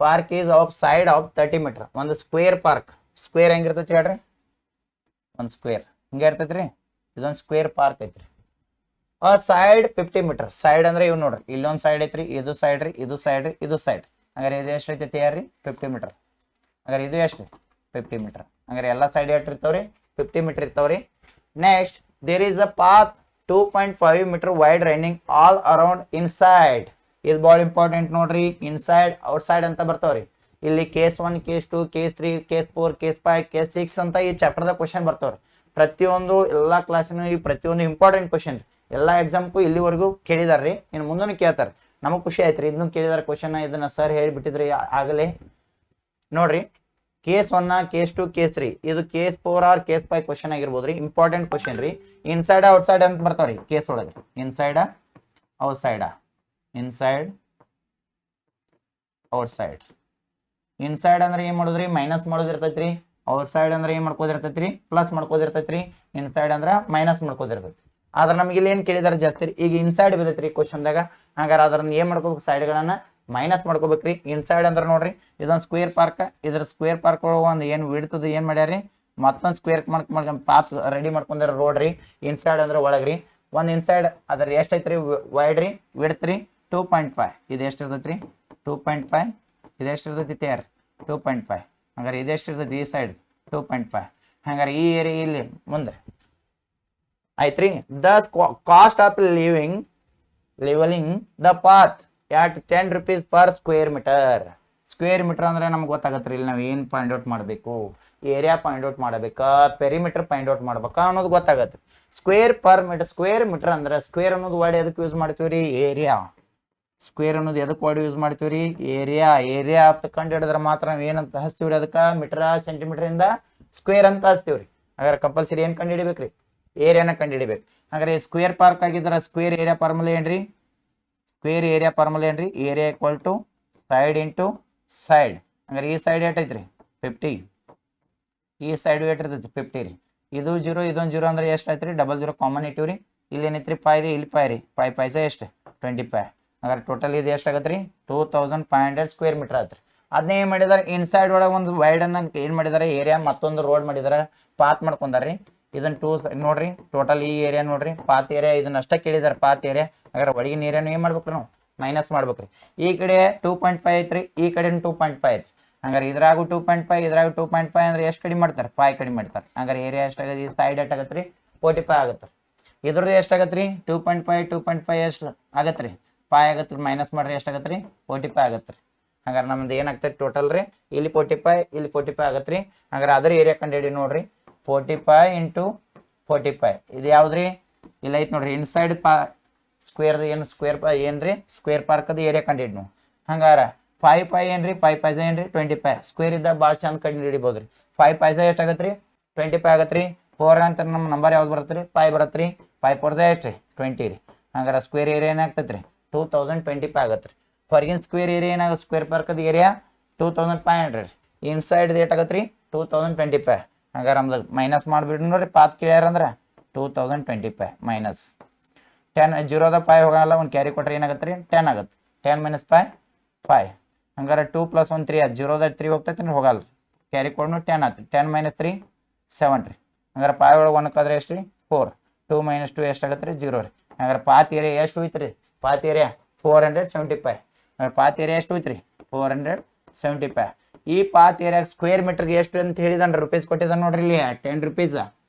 park is of side of 30 metre. ಒಂದು ಸ್ಕ್ವೇರ್ ಪಾರ್ಕ್, ಸ್ಕ್ವೇರ್ ಹೆಂಗಿರ್ತೈತಿ ಹೇಳ್ರಿ? ಒಂದು ಸ್ಕ್ವೇರ್ ಹಿಂಗೆ ಇರ್ತೈತ್ರಿ. ಇದೊಂದು ಸ್ಕ್ವೇರ್ ಪಾರ್ಕ್ ಐತ್ರಿ. Side 50 metre. ಸೈಡ್ ಅಂದ್ರೆ ಇವ್ ನೋಡ್ರಿ, ಇಲ್ಲೊಂದು ಸೈಡ್ ಐತ್ರಿ, ಇದು ಸೈಡ್ ರೀ, ಇದು ಸೈಡ್ ರೀ, ಇದು ಸೈಡ್. ಹಂಗಾರೆ ಇದು ಎಷ್ಟು ಐತಿ ಯಾರ್ರಿ? 50 ಮೀಟರ್. ಹಂಗಾರೆ ಇದು ಎಷ್ಟು? 50 ಮೀಟರ್. ಹಂಗಾರೆ ಎಲ್ಲ ಸೈಡ್ ಎಷ್ಟು ಇರ್ತಾವ್ರಿ? 50 ಮೀಟರ್ ಇರ್ತಾವ್ರಿ. Next there is a path 2.5 metre wide running all around inside. ಇದು ಭಾಳ ಇಂಪಾರ್ಟೆಂಟ್ ನೋಡ್ರಿ. ಇನ್ಸೈಡ್ ಔಟ್ಸೈಡ್ ಅಂತ ಬರ್ತಾವ್ರಿ. ಇಲ್ಲಿ case 1 case 2 case 3 case 4 case 5 case 6 ಅಂತ ಈ ಚಾಪ್ಟರ್ದಾಗ ಕ್ವಶನ್ ಬರ್ತಾವ್ರಿ. ಪ್ರತಿಯೊಂದು ಎಲ್ಲ ಕ್ಲಾಸಿನ ಈ ಪ್ರತಿಯೊಂದು ಇಂಪಾರ್ಟೆಂಟ್ ಕ್ವಶನ್ ಎಲ್ಲ ಎಕ್ಸಾಮ್ಗೂ ಇಲ್ಲಿವರೆಗೂ ಕೇಳಿದಾರ್ರಿ. ಇನ್ನು ಮುಂದೂ ಕೇಳ್ತಾರೆ. ನಮಗೆ ಖುಷಿ ಆಯ್ತು ರೀ, ಇದನ್ನು ಕೇಳಿದಾರೆ ಕ್ವಶನ್. ಇದನ್ನ ಸರ್ ಹೇಳಿಬಿಟ್ಟಿದ್ರಿ ಆಗಲೇ. ನೋಡ್ರಿ, ಕೇಸ್ 1 ಕೇಸ್ 2 ಕೇಸ್ 3 ಇದು ಕೇಸ್ 4 ಆರ್ ಕೇಸ್ 5 ಕ್ವಶನ್ ಆಗಿರ್ಬೋದ್ರಿ. ಇಂಪಾರ್ಟೆಂಟ್ ಕ್ವಶನ್ ರೀ. ಇನ್ಸೈಡ್ ಔಟ್ಸೈಡ್ ಅಂತ ಬರ್ತಾವ್ರಿ ಕೇಸ್ ಒಳಗೆ. Inside outside, inside outside. Inside ಅಂದ್ರೆ ಏನ್ ಮಾಡೋದ್ರಿ? ಮೈನಸ್ ಮಾಡೋದಿರ್ತೈತ್ರಿ. ಔಟ್ಸೈಡ್ ಅಂದ್ರೆ ಏನ್ ಮಾಡ್ಕೋದಿರ್ತೈತ್ರಿ? ಪ್ಲಸ್ ಮಾಡ್ಕೋದಿರ್ತೈತ್ರಿ. ಇನ್ಸೈಡ್ ಅಂದ್ರ ಮೈನಸ್ ಮಾಡ್ಕೋದಿರ್ತೈತಿ. ಆದ್ರೆ ನಮ್ಗೆ ಇಲ್ಲಿ ಏನ್ ಕೇಳಿದಾರೆ ಜಾಸ್ತಿ ರೀ, ಈಗ ಇನ್ಸೈಡ್ ಬಿದ್ದೈತ್ರಿ ಕ್ವಶನ್ದಾಗ. ಹಂಗಾರೆ ಅದನ್ನ ಏನ್ ಮಾಡ್ಕೋಬೇಕು? ಸೈಡ್ಗಳನ್ನ ಮೈನಸ್ ಮಾಡ್ಕೋಬೇಕ್ರಿ. ಇನ್ಸೈಡ್ ಅಂದ್ರೆ ನೋಡ್ರಿ, ಇದೊಂದು ಸ್ಕ್ವೇರ್ ಪಾರ್ಕ್. ಇದ್ರ ಸ್ಕ್ವೇರ್ ಪಾರ್ಕ್ ಒಳಗೆ ಒಂದು ಏನು ಬಿಡ್ತದ ಏನ್ ಮಾಡ್ಯಾರಿ? ಮತ್ತೊಂದು ಸ್ಕ್ವೇರ್ ಮಾಡ್ಕೊಂಡು ಪಾತ್ ರೆಡಿ ಮಾಡ್ಕೊಂಡ್ರ ರೋಡ್ ರೀ. ಇನ್ಸೈಡ್ ಅಂದ್ರೆ ಒಳಗ್ರಿ. ಒಂದು ಇನ್ಸೈಡ್ ಅದ್ರ ಎಷ್ಟೈತ್ರಿ? ವೈಡ್ ರೀ, ವಿಡ್ತ್ ರೀ 2.5. ಇದು ಎಷ್ಟು ಇರ್ತೈತ್ರಿ? 2.5. ಇದು ಎಷ್ಟು ಇರ್ತೈತಿ ತಯಾರು? 2.5. ಹಂಗಾರೆ ಇದೆಷ್ಟು ಇರ್ತೈತಿ? ಈ ಸೈಡ್ 2.5. ಹಂಗಾರೆ ಈ ಏರಿಯಾ ಇಲ್ಲಿ ಮುಂದೆ ಆಯ್ತ್ರಿ. The cost of levelling the path at 10 rupees per square metre. Square metre ಅಂದ್ರೆ ನಮ್ಗೆ ಗೊತ್ತಾಗತ್ರಿ. ಇಲ್ಲಿ ನಾವು ಏನು ಪಾಯಿಂಟ್ ಔಟ್ ಮಾಡಬೇಕು? ಏರಿಯಾ ಪಾಯಿಂಟ್ ಔಟ್ ಮಾಡಬೇಕಾ, ಪೆರಿಮೀಟರ್ ಪಾಯಿಂಟ್ ಔಟ್ ಮಾಡ್ಬೇಕಾ ಅನ್ನೋದು ಗೊತ್ತಾಗತ್ತೆ. Square per metre. Square metre ಅಂದ್ರೆ ಸ್ಕ್ವೇರ್ ಅನ್ನೋದು ವರ್ಡ್ ಎದಕ್ಕೆ ಯೂಸ್ ಮಾಡ್ತೀವಿ ರೀ? ಏರಿಯಾ. ಸ್ಕ್ವೇರ್ ಅನ್ನೋದು ಎದಕ್ಕೆ ವರ್ಡ್ ಯೂಸ್ ಮಾಡ್ತೀವಿ ರೀ? ಏರಿಯಾ ಕಂಡು ಹಿಡಿದ್ರೆ ಮಾತ್ರ ನಾವು ಏನಂತ ಹಚ್ತೀವ್ರಿ? ಅದಕ್ಕೆ ಮೀಟರ್ ಸೆಂಟಿಮೀಟರ್ ಇಂದ ಸ್ಕ್ವೇರ್ ಅಂತ ಹಚ್ತೀವ್ರಿ. ಹಾಗಾದ್ರೆ ಕಂಪಲ್ಸರಿ ಏನು ಕಂಡು ಹಿಡಿಬೇಕ್ರಿ? ಏರಿಯಾನ ಕಂಡು ಹಿಡಿಬೇಕು. ಹಾಗಾದ್ರೆ ಸ್ಕ್ವೇರ್ ಪಾರ್ಕ್ ಆಗಿದ್ರೆ ಸ್ಕ್ವೇರ್ ಏರಿಯಾ ಫಾರ್ಮುಲಾ ಏನ್ರಿ? ಸ್ಕ್ವೇರ್ ಏರಿಯಾ ಫಾರ್ಮುಲಾ ಏನ್ರಿ? Area equal to side into side. ಹಂಗಾರೆ ಈ ಸೈಡ್ ಎಷ್ಟೈತ್ರಿ? 50. ಈ ಸೈಡ್ ಎಷ್ಟಿರ್ತೈತಿ? 50 ರೀ. ಇದು 0 ಇದೊಂದು 0 ಅಂದ್ರೆ ಎಷ್ಟು ಆಯ್ತು ರೀ? 00 ಕಾಮನ್ ಇಟ್ಟಿವ್ರಿ. ಇಲ್ಲಿ ಏನೈತ್ರಿ? 5 ರೀ. ಇಲ್ಲಿ 5 ರೀ. 5 5 ಎಷ್ಟು? 25. ಹಾಗಾದ್ರೆ ಟೋಟಲ್ ಇದು ಎಷ್ಟು ಆಗತ್ತೆ ರೀ? 2500 ಸ್ಕ್ವೇರ್ ಮೀಟರ್ ಆಯ್ತು ರೀ. ಅದನ್ನೇ ಏನು ಮಾಡಿದಾರೆ? ಇನ್ಸೈಡ್ ಒಳಗೆ ಒಂದು ವೈಡ್ ಅನ್ನ ಏನು ಮಾಡಿದಾರೆ? ಏರಿಯಾ ಮತ್ತೊಂದು ರೋಡ್ ಮಾಡಿದಾರೆ, ಪಾತ್ ಮಾಡ್ಕೊಂಡಾರ್ರಿ. ಇದನ್ನ ನೋಡ್ರಿ, ಟೋಟಲ್ ಈ ಏರಿಯಾ ನೋಡ್ರಿ, ಪಾತ್ ಏರಿಯಾ ಇದನ್ನ ಅಷ್ಟೇ ಕೇಳಿದಾರೆ, ಪಾತ್ ಏರಿಯಾ. ಹಾಗಾದ್ರೆ ಒಳಗಿನ ಏರಿಯಾನು ಏನು ಮಾಡ್ಬೇಕು? ನಾವು ಮೈನಸ್ ಮಾಡ್ಬೇಕ್ರಿ. ಈ ಕಡೆ 2.5 ಐತ್ರಿ, ಈ ಕಡೆ 2.5 ಐತ್ರಿ. ಹಂಗಾರೆ ಇದ್ರಾಗು 2.5 ಇದ್ರಾಗು 2.5 ಅಂದ್ರೆ ಎಷ್ಟು ಕಡಿಮೆ ಮಾಡ್ತಾರೆ 5 ಕಡಿಮೆ ಮಾಡ್ತಾರೆ. ಹಂಗಾರೆ ಏರಿಯಾ ಎಷ್ಟಾಗತ್ತೆ ಈ ಸೈಡ್ ಎಷ್ಟಾಗತ್ತೆ ರೀ 45 ಆಗತ್ತೆ. ಇದ್ರದ್ದು ಎಷ್ಟಾಗತ್ತೆ ರೀ 2.5 ಎಷ್ಟು ಆಗತ್ತೆ ರೀ 5 ಆಗತ್ತೆ ರೀ. ಮೈನಸ್ ಮಾಡ್ರಿ ಎಷ್ಟಾಗತ್ತೆ ರೀ 45 ಆಗತ್ತೆ ರೀ. ಹಂಗಾರೆ ನಮ್ದು ಏನಾಗ್ತದೆ ಟೋಟಲ್ ರೀ ಇಲ್ಲಿ 45 ಇಲ್ಲಿ 45 ಆಗತ್ತೆ ರೀ. ಹಂಗಾರೆ ಅದರ ಏರಿಯಾ ಕಂಡುಹಿಡಿ ನೋಡ್ರಿ 45 ಇಂಟು 45 ಇದು ಯಾವ್ದ್ರಿ ಇಲ್ಲ ಐತೆ ನೋಡ್ರಿ ಇನ್ಸೈಡ್ ಸ್ಕ್ವೇರ್ ಏನು ಏನ್ರಿ ಸ್ಕ್ವೇರ್ ಪಾರ್ಕದ ಏರಿಯಾ ಕಂಡುಹಿಡಿ ನೀವು. ಹಂಗಾರ 5 ಏನ್ರಿ 5 ಏನ್ರಿ 25 ಸ್ಕ್ವೇರ್ ಇದ್ದಾಗ ಭಾಳ ಚಂದ ಕಂಡು ಹಿಡಿಬೋದು ರೀ. 5 ಎಷ್ಟಾಗತ್ತೆ ರೀ 25 ಆಗತ್ತೆ ರೀ. 4 ಅಂತ ನಮ್ಮ ನಂಬರ್ ಯಾವ್ದು ಬರುತ್ತೆ ರೀ 5 ಬರುತ್ತೆ ರೀ. 5 4 ಎಷ್ಟು ರೀ 20 ರೀ. ಹಂಗಾರೆ ಸ್ಕ್ವೇರ್ ಏರಿಯಾ ಏನಾಗ್ತದೆ ರೀ 2025 ಆಗತ್ತೆ ರೀ. ಹೊರಗಿನ ಸ್ಕ್ವೇರ್ ಏರಿಯಾ ಏನಾಗುತ್ತೆ ಸ್ಕ್ವೇರ್ ಪಾರ್ಕದ ಏರಿಯಾ 2500 ರೀ. ಇನ್ಸೈಡ್ ಏಟಾಗತ್ತೆ ರೀ 2025. ಹಂಗಾರೆ ನಮ್ದು ಮೈನಸ್ ಮಾಡಿಬಿಡ್ರಿ ನೋಡ್ರಿ ಪಾತ್ ಕ್ಲಿಯರ್ ಅಂದ್ರೆ 2025 ಮೈನಸ್ 10 0ದ 5 ಹೋಗಲ್ಲ ಒಂದು ಕ್ಯಾರಿ ಕೊಟ್ರೆ ಏನಾಗುತ್ತೆ ರೀ 10 ಆಗುತ್ತೆ. 10 ಮೈನಸ್ 5 5. ಹಂಗಾರೆ 2 + 1 3 ಆಯ್ತು 0ದ 3 ಹೋಗ್ತೈತಿ ರೀ ಹೋಗಲ್ಲ ರೀ. ಕ್ಯಾರಿ ಕೊಡ್ನು 10 ಆಯ್ತು. 10 ಮೈನಸ್ 3 7 ರೀ. ಹಂಗಾರೆ 5 ಒಳಗೆ 1 ಕದ್ರೆ ಎಷ್ಟು ರೀ 4. 2 ಮೈನಸ್ 2 ಎಷ್ಟಾಗತ್ತೆ ರೀ 0 ರೀ. ಹಂಗಾರೆ ಪಾತ್ ಏರಿಯಾ ಎಷ್ಟು ಹೋಯ್ತು ರೀ ಪಾತ್ ಏರಿಯಾ 475. ಹಂಗಾರೆ ಪಾತ್ ಏರಿಯಾ ಎಷ್ಟು ಹೋಯ್ತು ರೀ 475. ಈ ಪಾತ್ ಏರಿಯಾ ಸ್ಕ್ವೇರ್ ಮೀಟರ್ಗೆ ಎಷ್ಟು ಅಂತ ಹೇಳಿದಾನೆ ರುಪೀಸ್ ಕೊಟ್ಟಿದ್ದಾನೆ ನೋಡ್ರಿ ಇಲ್ಲಿ 10 ರೂಪೀಸ್.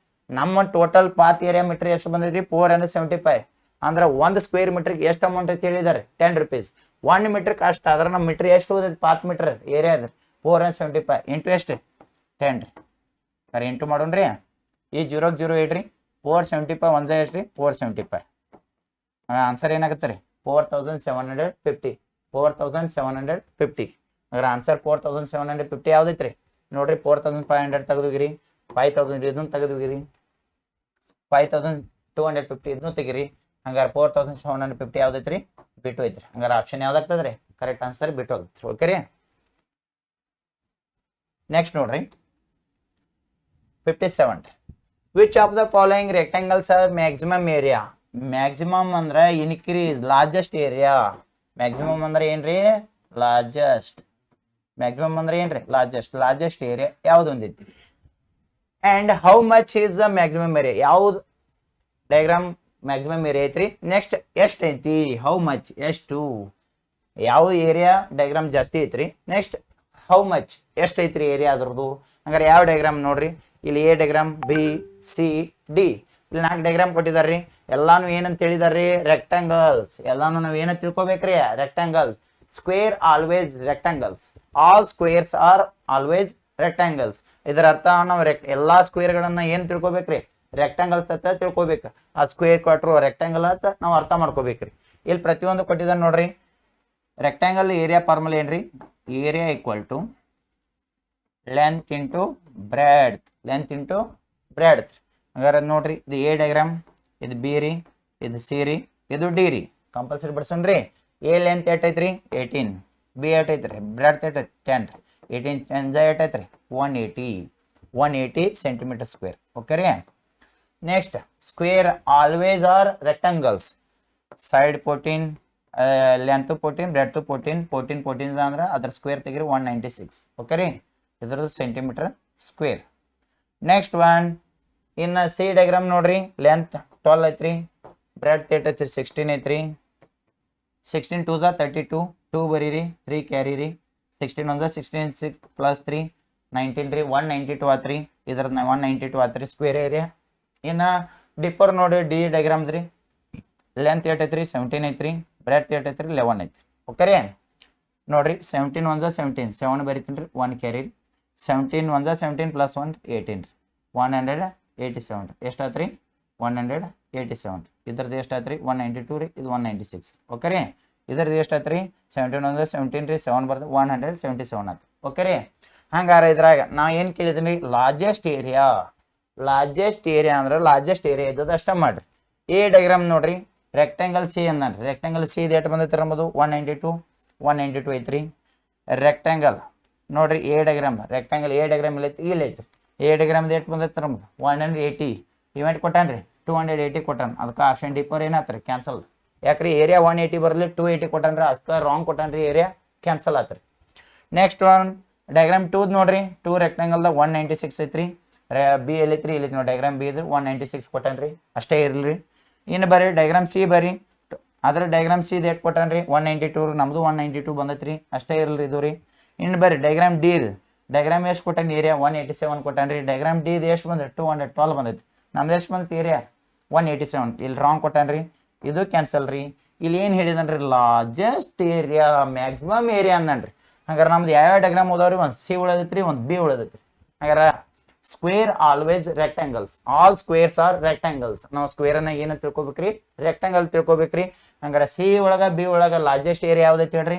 ನಮ್ಮ ಟೋಟಲ್ ಪಾತ್ ಏರಿಯಾ ಮೀಟರ್ ಎಷ್ಟು ಬಂದೈತಿ 475. ಅಂದ್ರೆ 1 ಸ್ಕ್ವೇರ್ ಮೀಟರ್ಗೆ ಎಷ್ಟು ಅಮೌಂಟ್ ಅಂತ ಹೇಳಿದ್ದಾರೆ 10 ರೂಪೀಸ್. 1 ಮೀಟರ್ಗೆ ಅಷ್ಟು ಆದ್ರೆ ನಮ್ಮ ಮೀಟರ್ ಎಷ್ಟು ಹೋದೈತಿ ಪಾತ್ ಮೀಟರ್ ಏರಿಯಾ ಅದ 475 ಇಂಟು ಎಷ್ಟು 10 ರೀ. ಸರಿ ಇಂಟು ಮಾಡೋಣ್ರಿ ಈ 0 0 ಇಡ್ರಿ 475 1 ಎಷ್ಟು ರೀ 475. ಆನ್ಸರ್ ಏನಾಗುತ್ತೆ ರೀ 4750 4750. ಅಂದ್ರೆ ಆನ್ಸರ್ 4750 ಯಾವ್ದೈತಿ ರೀ ನೋಡ್ರಿ 4500 ತೆಗೆದುಗಿರಿ 5000 ಇದನ್ನು ತೆಗೆದುಗಿರಿ 5250 ಇದನ್ನು ತೆಗಿರಿ. ಹಂಗಾರೆ 4750 ಯಾವ್ದೈತಿ ರೀ ಬಿಟ್ಟು ಐತ್ರಿ. ಹಂಗಾರೆ ಆಪ್ಷನ್ ಯಾವ್ದಾಗ್ತದೆ ರೀ ಕರೆಕ್ಟ್ ಆನ್ಸರ್ ಬಿಟ್ಟು ಹೋಗುತ್ತೆ. ಓಕೆ ರೀ. ನೆಕ್ಸ್ಟ್ ನೋಡ್ರಿ 57. Which of the following rectangles are maximum area. Maximum ಅಂದ್ರೆ ಇನ್ಕ್ರೀಸ್ ಲಾರ್ಜೆಸ್ಟ್ ಏರಿಯಾ. ಮ್ಯಾಕ್ಸಿಮಮ್ ಅಂದ್ರೆ ಏನ್ರಿ ಲಾರ್ಜೆಸ್ಟ್. ಮ್ಯಾಕ್ಸಿಮಮ್ ಅಂದ್ರೆ ಏನ್ರಿ ಲಾರ್ಜೆಸ್ಟ್ ಏರಿಯಾ ಯಾವ್ದು ಒಂದೈತಿ. And how much is the maximum area ಯಾವ್ದು ಡಯಾಗ್ರಾಮ್ ಮ್ಯಾಕ್ಸಿಮಮ್ ಏರಿಯಾ ಐತ್ರಿ. ನೆಕ್ಸ್ಟ್ ಎಷ್ಟು ಐತಿ ಹೌ ಮಚ್ ಎಷ್ಟು ಯಾವ ಏರಿಯಾ ಡಯಾಗ್ರಾಮ್ ಜಾಸ್ತಿ ಐತ್ರಿ. ನೆಕ್ಸ್ಟ್ ಹೌ ಮಚ್ ಎಷ್ಟು ಐತ್ರಿ ಏರಿಯಾ ಅದ್ರದ್ದು. ಹಂಗಾರೆ ಯಾವ ಡಯಾಗ್ರಾಮ್ ನೋಡ್ರಿ ಇಲ್ಲಿ A diagram B C D ಇಲ್ಲಿ 4 ಡಯಾಗ್ರಾಮ್ ಕೊಟ್ಟಿದಾರ್ರಿ. ಎಲ್ಲಾನು ಏನಂತ ಹೇಳಿದಾರ್ರಿ ರೆಕ್ಟಾಂಗಲ್ಸ್. ಎಲ್ಲಾನು ನಾವು ಏನಂತ ತಿಳ್ಕೊಬೇಕ್ರಿ rectangles. Square always rectangles. All squares are always rectangles. ಇದರ ಅರ್ಥ ನಾವು ಎಲ್ಲಾ ಸ್ಕ್ವೇರ್ಗಳನ್ನ ಏನ್ ತಿಳ್ಕೊಬೇಕ್ರಿ ರೆಕ್ಟಾಂಗಲ್ಸ್ ಅಂತ ತಿಳ್ಕೊಬೇಕು. ಆ ಸ್ಕ್ವೇರ್ ಕೊಟ್ರು ರೆಕ್ಟಾಂಗಲ್ ಅಂತ ನಾವು ಅರ್ಥ ಮಾಡ್ಕೋಬೇಕ್ರಿ. ಇಲ್ಲಿ ಪ್ರತಿಯೊಂದು ಕೊಟ್ಟಿದ್ದಾನೆ ನೋಡ್ರಿ. ರೆಕ್ಟಾಂಗಲ್ ಏರಿಯಾ ಫಾರ್ಮುಲಾ ಏನ್ರಿ area equal to length into breadth. Length into breadth. ಹಂಗಾರೆ ನೋಡ್ರಿ ಇದು ಎ ಡಯಾಗ್ರಾಮ್ ಇದು ಬಿ ರೀ ಇದು ಸಿ ರೀ ಇದು ಡಿ ರೀ. ಕಂಪಲ್ಸರಿ ಬಿಡ್ಸೋಣ್ರಿ. ಎ ಲೆಂತ್ ಎಷ್ಟೈತ್ರಿ 18. ಬಿ ಎಷ್ಟೈತ್ರಿ ಬ್ರೆಡ್ತ್ ಎಷ್ಟೈತಿ 10 ರೀ. 18 10 ಎಷ್ಟೈತ್ರಿ 180 ಸೆಂಟಿಮೀಟರ್ ಸ್ಕ್ವೇರ್. ಓಕೆ ರೀ. Next square always are rectangles. Side 14 length 14 breadth 14 ಅಂದ್ರೆ ಅದ್ರ ಸ್ಕ್ವೇರ್ ತೆಗಿರಿ 196. ಓಕೆ ರೀ. ಇದ್ರದ್ದು centimetre square. Next one in c diagram ನೋಡ್ರಿ ಲೆಂತ್ 12 ಐತ್ರಿ ಬ್ರೆಡ್ತ್ ಐತ್ರಿ 16 ಐತ್ರಿ. 16 2 32 2 ಬರೀರಿ 3 ಕ್ಯಾರಿ ರೀ. 16 1 16 6 ಪ್ಲಸ್ 3 19 ರೀ 192 ಆತ್ರಿ. ಇದ್ರದ್ದು 192 ಆತ್ರಿ ಸ್ಕ್ವೇರ್ ಏರಿಯಾ. ಇನ್ನು ಡಿಪ್ಪರ್ ನೋಡಿ ಡಿ ಡಯಾಗ್ರಾಮ್ಸ್ ರೀ. ಲೆಂತ್ ಐತ್ರಿ 17 ಐತ್ರಿ ಬ್ರೆಡ್ತ್ ಐತ್ರಿ 11 ಐತ್ರಿ. ಓಕೆ ರೀ. ನೋಡ್ರಿ 17 1 17 7 ಬರೀತೀನಿ ರೀ 1 ಕ್ಯಾರಿ ರೀ. 17 1 17 ಪ್ಲಸ್ 1 18 ರೀ 187 ರೀ. ಎಷ್ಟಾತ್ರಿ 187. ಇದ್ರದ್ದು ಎಷ್ಟಾತ್ರಿ 192 ರೀ ಇದು 196. ಓಕೆ ರೀ. ಇದ್ರದ್ದು ಎಷ್ಟಾತ್ರಿ 17 1 17 ರೀ 7 ಬರ್ದು 177 ಆಯ್ತು. ಓಕೆ ರೀ. ಹಂಗಾರೆ ಇದ್ರಾಗ ನಾ ಏನು ಕೇಳಿದ್ದೀನಿ ಲಾರ್ಜೆಸ್ಟ್ ಏರಿಯಾ. ಲಾರ್ಜೆಸ್ಟ್ ಏರಿಯಾ ಅಂದ್ರೆ ಲಾರ್ಜೆಸ್ಟ್ ಏರಿಯಾ ಇದ್ದದ್ದು ಅಷ್ಟ ಮಾಡ್ರಿ. ಎ ಡಯಾಗ್ರಾಮ್ ನೋಡ್ರಿ ರೆಕ್ಟಾಂಗಲ್ ಸಿ ಅಂದ್ರಿ. ರೆಕ್ಟಾಂಗಲ್ ಸಿ ಇದು ಎಷ್ಟು ಬಂದೈತಿ ಅಂಬೋದು 192 ಐತ್ರಿ. ರೆಕ್ಟಾಂಗಲ್ ನೋಡ್ರಿ A diagram rectangle A diagram ಇಲ್ಲಿ ಐತಿ. ಎ ಡಯಾಗ್ರಾಮ್ ಎಷ್ಟು ಬಂದೈತಿ ಅಂಬೋದು 180. ಇವೆಂಟ್ ಕೊಟ್ಟಾನ್ರಿ 280 ಕೊಟ್ಟಾನ. ಅದಕ್ಕೆ ಆಪ್ಷನ್ ಡಿಪರ್ ಏನಾತ್ರಿ ಕ್ಯಾನ್ಸಲ್. ಯಾಕ್ರಿ ಏರಿಯಾ 180 ಬರಲಿ 280 ಕೊಟ್ಟಾನ್ರಿ ಅದಕ್ಕೆ ರಾಂಗ್ ಕೊಟ್ಟಾನ್ರಿ ಏರಿಯಾ ಕ್ಯಾನ್ಸಲ್ ಆತ್ರಿ. ನೆಕ್ಸ್ಟ್ ಒನ್ ಡಯಾಗ್ರಾಮ್ 2 ನೋಡ್ರಿ 2 ರೆಕ್ಟಾಂಗಲ್ದಾಗ 196 ಐತ್ರಿ. ಬಿ ಎಲ್ಲಿ ಐತ್ರಿ ಇಲ್ಲಿ ನೋಡಿ ಡಯಾಗ್ರಾಮ್ ಬಿ ಇದ್ರೆ 196 ಕೊಟ್ಟಾನ್ರಿ ಅಷ್ಟೇ ಇರಲಿ. ಇನ್ನು ಬರ್ರಿ ಡಯಾಗ್ರಾಮ್ ಸಿ ಬರ್ರಿ. ಅದ್ರ ಡಯಾಗ್ರಾಮ್ ಸಿ ಎಷ್ಟು ಕೊಟ್ಟಾನ್ರಿ 192. ನಮ್ದು 192 ಬಂದೈತ್ರಿ ಅಷ್ಟೇ ಇರಲಿ ಇದು ರೀ. ಇನ್ನು ಬರ್ರಿ ಡೈಗ್ರಾಮ್ ಡಿ ಇದು ಡೈಗ್ರಾಮ್ ಎಷ್ಟು ಕೊಟ್ಟಾನ ಏರಿಯಾ 187 ಕೊಟ್ಟಾನ್ರಿ ಡೈಗ್ರಾಮ್ ಡಿ ಇದು ಎಷ್ಟು ಬಂದ್ರೆ 212 ಬಂದೈತಿ ನಮ್ದು ಎಷ್ಟು ಬಂದೈತಿ ಏರಿಯಾ 187 ಇಲ್ಲಿ ರಾಂಗ್ ಕೊಟ್ಟಾನ್ರಿ ಇದು ಕ್ಯಾನ್ಸಲ್ ರೀ ಇಲ್ಲಿ ಏನು ಹೇಳಿದನ್ರಿ ಲಾರ್ಜೆಸ್ಟ್ ಏರಿಯಾ ಮ್ಯಾಕ್ಸಿಮಮ್ ಏರಿಯಾ ಅಂದನ್ರಿ ಹಂಗಾರೆ ನಮ್ದು ಯಾವ ಡೈಗ್ರಾಮ್ ಓದಾವ್ರಿ ಒಂದು ಸಿ ಉಳದೈತ್ರಿ ಒಂದು ಬಿ ಉಳದೈತ್ರಿ ಹಂಗಾರ square always rectangles all squares are rectangles ನಾವು ಸ್ಕ್ವೇರ್ ಅನ್ನ ಏನು ತಿಳ್ಕೊಬೇಕ್ರಿ ರೆಕ್ಟಾಂಗಲ್ ತಿಳ್ಕೊಬೇಕ್ರಿ ಹಂಗಾರೆ ಸಿ ಒಳಗ ಬಿ ಒಳಗ ಲಾರ್ಜೆಸ್ಟ್ ಏರಿಯಾ ಯಾವ್ದೈತಿ ಹೇಳ್ರಿ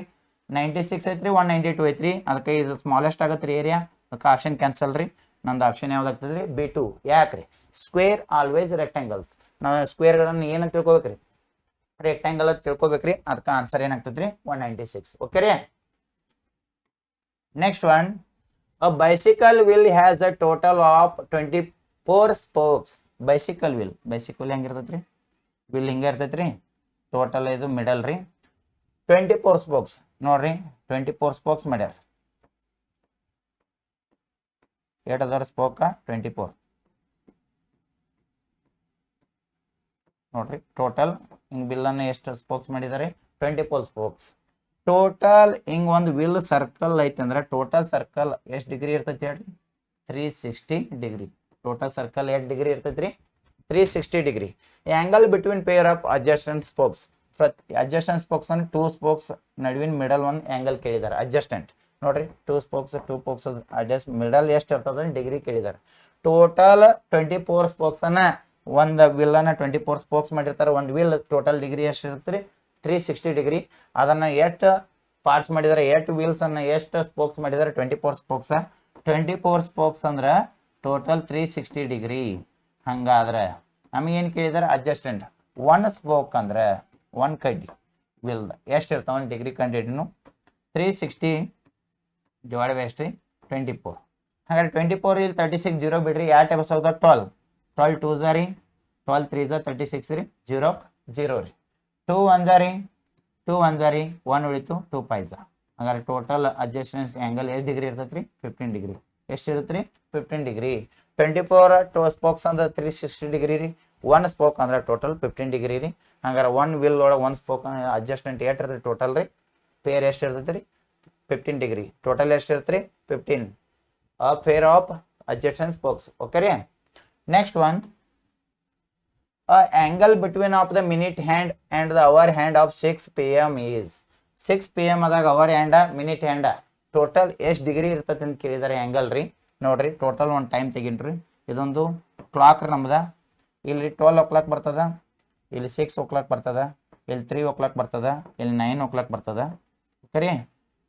96 ಐತ್ರಿ 192 ಐತ್ರಿ ಅದಕ್ಕೆ ಇದು ಸ್ಮಾಲೆಸ್ಟ್ ಆಗತ್ರಿ ಏರಿಯಾ ಅದಕ್ಕೆ ಆಪ್ಷನ್ ಕ್ಯಾನ್ಸಲ್ ರೀ ನಮ್ದು ಆಪ್ಷನ್ ಯಾವ್ದಾಗ್ತದ್ರಿ B2 ಯಾಕ್ರಿ ಸ್ಕ್ವೇರ್ ಆಲ್ವೇಸ್ ರೆಕ್ಟಾಂಗಲ್ಸ್ ನಾವು ಸ್ಕ್ವೇರ್ಗಳನ್ನು ಏನಂತ ತಿಳ್ಕೊಬೇಕ್ರಿ ರೆಕ್ಟಾಂಗಲ್ ಅಂತ ತಿಳ್ಕೊಬೇಕ್ರಿ ಅದಕ್ಕೆ ಆನ್ಸರ್ ಏನಾಗ್ತದ್ರಿ 196 ಓಕೆ ರೀ next one a bicycle wheel has a total of 24 spokes bicycle ಹೆಂಗಿರ್ತೈತ್ರಿ wheel ಹಿಂಗ ಇರ್ತೈತ್ರಿ ಟೋಟಲ್ ಇದು ಮಿಡಲ್ ರೀ 24 spokes ನೋಡ್ರಿ 24 spokes ಮಾಡ್ಯಾರ ಎಷ್ಟು ಅದಾವ ಸ್ಪೋಕ 24 ನೋಡ್ರಿ ಟೋಟಲ್ ಹಿಂಗ್ ಬಿಲ್ ಅನ್ನ ಎಷ್ಟು ಸ್ಪೋಕ್ಸ್ ಮಾಡಿದ್ದಾರೆ 24 ಸ್ಪೋಕ್ಸ್ ಟೋಟಲ್ ಹಿಂಗ್ ಒಂದು ವಿಲ್ ಸರ್ಕಲ್ ಐತಿ ಅಂದ್ರೆ ಟೋಟಲ್ ಸರ್ಕಲ್ ಎಷ್ಟು ಡಿಗ್ರಿ ಇರ್ತೈತಿ ಹೇಳ್ರಿ 360 ಡಿಗ್ರಿ ಟೋಟಲ್ ಸರ್ಕಲ್ ಎಷ್ಟು ಡಿಗ್ರಿ ಇರ್ತೈತ್ರಿ 360 degree angle between pair of adjacent spokes adjacent spokes ಅಂದ್ರೆ 2 ಸ್ಪೋಕ್ಸ್ ನಡುವಿನ ಮಿಡಲ್ ಒಂದು ಆಂಗಲ್ ಕೇಳಿದ್ದಾರೆ ಅಡ್ಜಸ್ಟೆಂಟ್ ನೋಡ್ರಿ 2 ಸ್ಪೋಕ್ಸ್ ಅಡ್ಜಸ್ಟ್ ಮಿಡಲ್ ಎಷ್ಟು ಇರ್ತದ ಡಿಗ್ರಿ ಕೇಳಿದ್ದಾರೆ ಟೋಟಲ್ 24 ಸ್ಪೋಕ್ಸ್ ಅನ್ನ ಒಂದು ವಿಲ್ ಅನ್ನ 24 ಸ್ಪೋಕ್ಸ್ ಮಾಡಿರ್ತಾರೆ ಒಂದು ವಿಲ್ ಟೋಟಲ್ ಡಿಗ್ರಿ ಎಷ್ಟು ಇರ್ತೈತ್ರಿ 360 ಡಿಗ್ರಿ ಅದನ್ನ ಎಷ್ಟು ಪಾರ್ಟ್ಸ್ ಮಾಡಿದಾರೆ ಎಷ್ಟು ವೀಲ್ಸ್ ಅನ್ನ ಎಷ್ಟು ಸ್ಪೋಕ್ಸ್ ಮಾಡಿದಾರೆ 24 ಸ್ಪೋಕ್ಸ್ ಅಂದ್ರೆ ಟೋಟಲ್ 360 ಡಿಗ್ರಿ ಹಂಗಾದ್ರೆ ನಮಗೆ ಏನು ಕೇಳಿದಾರೆ ಅಡ್ಜಸ್ಟೆಂಟ್ ಒನ್ ಸ್ಪೋಕ್ ಅಂದ್ರೆ ಒನ್ ಕಡ್ಡಿ ವಿಲ್ ಎಷ್ಟು ಇರ್ತಾವ ಡಿಗ್ರಿ ಕಂಡಿಡ್ನು 360 ಡಿವೈಡ್ ಬೈ ಎಷ್ಟು 24 ಹಾಗಾದ್ರೆ 24 ಇಲ್ಲಿ 36 ಜೀರೋ ಬಿಡ್ರಿ ಯಾವ ಟೈಪ್ ಹೋಗ್ತದೆ 12 2 ಜಾರಿ 12 3 36 ರೀ 0 0 ರೀ 2 1 ಜಾರಿ 1 ಉಳಿತು 2 5 ಹಾಗಾದ್ರೆ ಟೋಟಲ್ ಅಡ್ಜಸ್ಟೆಂಟ್ ಆಂಗಲ್ ಎಷ್ಟು ಡಿಗ್ರಿ ಇರ್ತೈತ್ರಿ 15 ಡಿಗ್ರಿ ಎಷ್ಟು ಇರುತ್ತೆ 15 ಡಿಗ್ರಿ 24 ಸ್ಪೋಕ್ಸ್ ಅಂದ್ರೆ 360 ಡಿಗ್ರಿ ರೀ ಒನ್ ಸ್ಪೋಕ್ ಅಂದ್ರೆ ಟೋಟಲ್ 15 ಡಿಗ್ರಿ ರೀ ಹಂಗಾರೆ ಒನ್ ವಿಲ್ ಒಳಗೆ ಒಂದು ಸ್ಪೋಕ್ ಅಡ್ಜಸ್ಟ್ಮೆಂಟ್ ಎಷ್ಟು ಇರ್ತೈತಿ ಟೋಟಲ್ ರೀ ಪೇರ್ ಎಷ್ಟು ಇರ್ತೈತಿ ರೀ 15 ಡಿಗ್ರಿ ಟೋಟಲ್ ಎಷ್ಟು ಇರುತ್ತೆ ರೀ 15 a pair of adjacent spokes okay ರೀ next one a angle between of the minute hand and the hour hand of 6 pm is 6 pm ಆದಾಗ hour hand minute hand total ಎಷ್ಟು degree ಇರ್ತೈತೆ ಅಂತ ಕೇಳಿದಾರೆ angle ರೀ ನೋಡ್ರಿ ಟೋಟಲ್ ಒಂದು time ತೆಗಿನ್ರಿ ಇದೊಂದು clock ನಮ್ದ ಇಲ್ಲಿ 12 o'clock ಬರ್ತದ ಇಲ್ಲಿ 6 o'clock ಬರ್ತದ ಇಲ್ಲಿ 3 o'clock ಬರ್ತದ ಇಲ್ಲಿ 9 o'clock ಬರ್ತದ ಓಕೆ ರೀ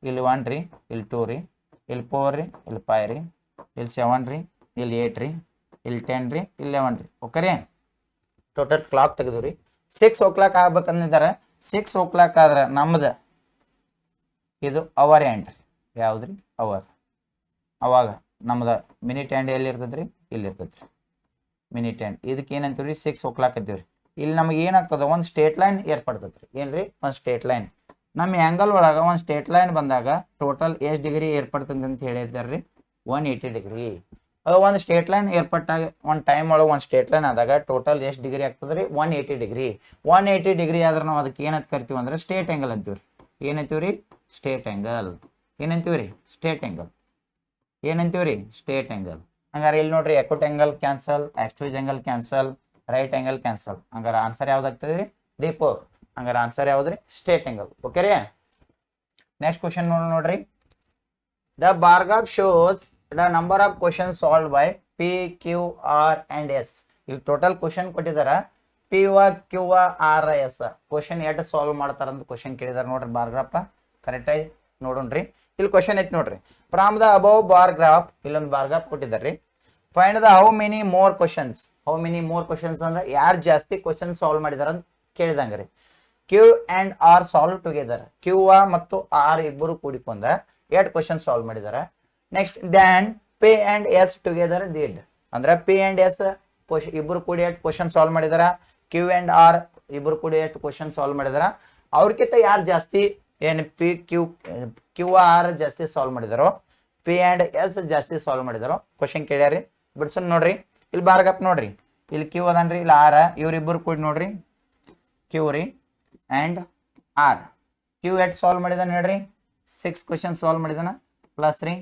ಇಲ್ಲಿ 1 ರೀ ಇಲ್ಲಿ 2 ರೀ ಇಲ್ಲಿ 4 ರೀ ಇಲ್ಲಿ 5 ರೀ ಇಲ್ಲಿ 7 ರೀ ಇಲ್ಲಿ 8 ರೀ ಇಲ್ಲಿ 10 ರೀ ಇಲ್ಲಿ 11 ರೀ ಓಕೆ ರೀ ಟೋಟಲ್ ಕ್ಲಾಕ್ ತೆಗೆದು ರೀ 6 o'clock ಆಗ್ಬೇಕಂದಿದ್ದಾರೆ 6 o'clock ಆದ್ರೆ ನಮ್ದು ಇದು ಅವರ್ ಹ್ಯಾಂಡ್ ರೀ ಯಾವ್ದ್ರಿ ಅವರ್ ಅವಾಗ ನಮ್ದು ಮಿನಿಟ್ ಹ್ಯಾಂಡ್ ಎಲ್ಲಿ ಇರ್ತೈತೆ ರೀ ಇಲ್ಲಿ ಇರ್ತೈತೆ ರೀ ಮಿನಿಟ್ ಹ್ಯಾಂಡ್ ಇದಕ್ಕೆ ಏನಂತೀವಿ ರೀ 6 o'clock ಅಂತೀವಿ ರೀ ಇಲ್ಲಿ ನಮಗೆ ಏನಾಗ್ತದೆ ಒಂದು ಸ್ಟೇಟ್ ಲೈನ್ ಏರ್ಪಡ್ತೈತೆ ರೀ ಏನ್ರಿ ಒಂದು ಸ್ಟೇಟ್ ಲೈನ್ ನಮ್ಮ ಆ್ಯಂಗಲ್ ಒಳಗೆ ಒಂದು ಸ್ಟೇಟ್ ಲೈನ್ ಬಂದಾಗ ಟೋಟಲ್ ಎಷ್ಟು ಡಿಗ್ರಿ ಏರ್ಪಡ್ತದೆ ಅಂತ ಹೇಳಿದ್ದಾರೆ ರೀ 180 ಡಿಗ್ರಿ ಒಂದು ಸ್ಟೇಟ್ ಲೈನ್ ಏರ್ಪಟ್ಟಾಗ ಒಂದು ಟೈಮ್ ಒಳಗೆ ಒಂದು ಸ್ಟೇಟ್ ಲೈನ್ ಆದಾಗ ಟೋಟಲ್ ಎಷ್ಟು ಡಿಗ್ರಿ ಆಗ್ತದೆ ರೀ 180 ಡಿಗ್ರಿ 180 ಡಿಗ್ರಿ ಆದ್ರೆ ನಾವು ಅದಕ್ಕೆ ಏನಂತ ಕರಿತೀವಿ ಅಂದ್ರೆ ಸ್ಟೇಟ್ ಆ್ಯಂಗಲ್ ಅಂತೀವಿ ರೀ ಏನಂತೀವಿ ರೀ ಸ್ಟೇಟ್ ಆ್ಯಂಗಲ್ ಏನಂತೀವಿ ರೀ ಸ್ಟೇಟ್ ಆ್ಯಂಗಲ್ ಏನಂತೀವಿ ರೀ ಸ್ಟೇಟ್ ಆ್ಯಂಗಲ್ ಹಂಗಾರೆ ಇಲ್ಲಿ ನೋಡ್ರಿ acute angle cancel extreme angle cancel right angle cancel ಹಂಗಾರೆ ಆನ್ಸರ್ ಯಾವ್ದಾಗ್ತದೆ ರೀ D4 ಹಂಗಾರೆ ಆನ್ಸರ್ ಯಾವ್ದ್ರಿ ಸ್ಟೇಟ್ ಆ್ಯಂಗಲ್ ಓಕೆ ರೀ ನೆಕ್ಸ್ಟ್ ಕ್ವಶನ್ ನೋಡ್ರಿ the bar graph shows the number of question solve by P Q R and S ಇಲ್ಲಿ total question ಕೊಟ್ಟಿದಾರ P Q R S question ಎಷ್ಟು ಸಾಲ್ವ್ ಮಾಡ್ತಾರಂತ ಕ್ವಶನ್ ಕೇಳಿದಾರೆ ನೋಡ್ರಿ ಬಾರ್ ಗ್ರಾಫ್ ಕರೆಕ್ಟಾಗಿ ನೋಡೋಣ್ರಿ ಇಲ್ಲಿ ಕ್ವಶನ್ ಐತಿ ನೋಡ್ರಿ from the above bar graph ಇಲ್ಲೊಂದು ಬಾರ್ ಗ್ರಾಫ್ ಕೊಟ್ಟಿದ್ದಾರೆ find the how many more questions ಅಂದ್ರೆ ಯಾರು ಜಾಸ್ತಿ ಕ್ವಶನ್ ಸಾಲ್ವ್ ಮಾಡಿದಾರ ಅಂತ ಕೇಳಿದಂಗೆ ರೀ Q and R solve together Q ಮತ್ತು R ಇಬ್ಬರು ಕೂಡಿಕೊಂಡ ಎಷ್ಟು ಕ್ವಶನ್ ಸಾಲ್ವ್ ಮಾಡಿದಾರ next than P and S together did ಅಂದ್ರೆ P and S ಇಬ್ಬರು ಕೂಡಿ ಎಷ್ಟು ಕ್ವಶನ್ ಸಾಲ್ವ್ ಮಾಡಿದಾರ Q and R ಇಬ್ಬರು ಕೂಡಿ ಎಷ್ಟು ಕ್ವಶನ್ ಸಾಲ್ವ್ ಮಾಡಿದಾರ ಅವ್ರಕ್ಕಿಂತ ಯಾರು ಜಾಸ್ತಿ ಏನು Q R ಜಾಸ್ತಿ ಸಾಲ್ವ್ ಮಾಡಿದಾರೋ P and S ಜಾಸ್ತಿ ಸಾಲ್ವ್ ಮಾಡಿದಾರೋ ಕ್ವಶನ್ ಕೇಳ್ಯಾರಿ ಬಿಡ್ಸನ್ ನೋಡ್ರಿ ಇಲ್ಲಿ ಬಾರ್ಗಪ್ ನೋಡ್ರಿ ಇಲ್ಲಿ Q ಅದನ್ರಿ ಇಲ್ಲಿ R ಇವ್ರಿಬ್ಬರು ಕೂಡಿ ನೋಡ್ರಿ Q ರೀ and R Q ಎಷ್ಟು ಸಾಲ್ವ್ ಮಾಡಿದಾನೆ ಹೇಳ್ರಿ 6 ಕ್ವಶನ್ ಸಾಲ್ವ್ ಮಾಡಿದಾನ ಪ್ಲಸ್ ರೀ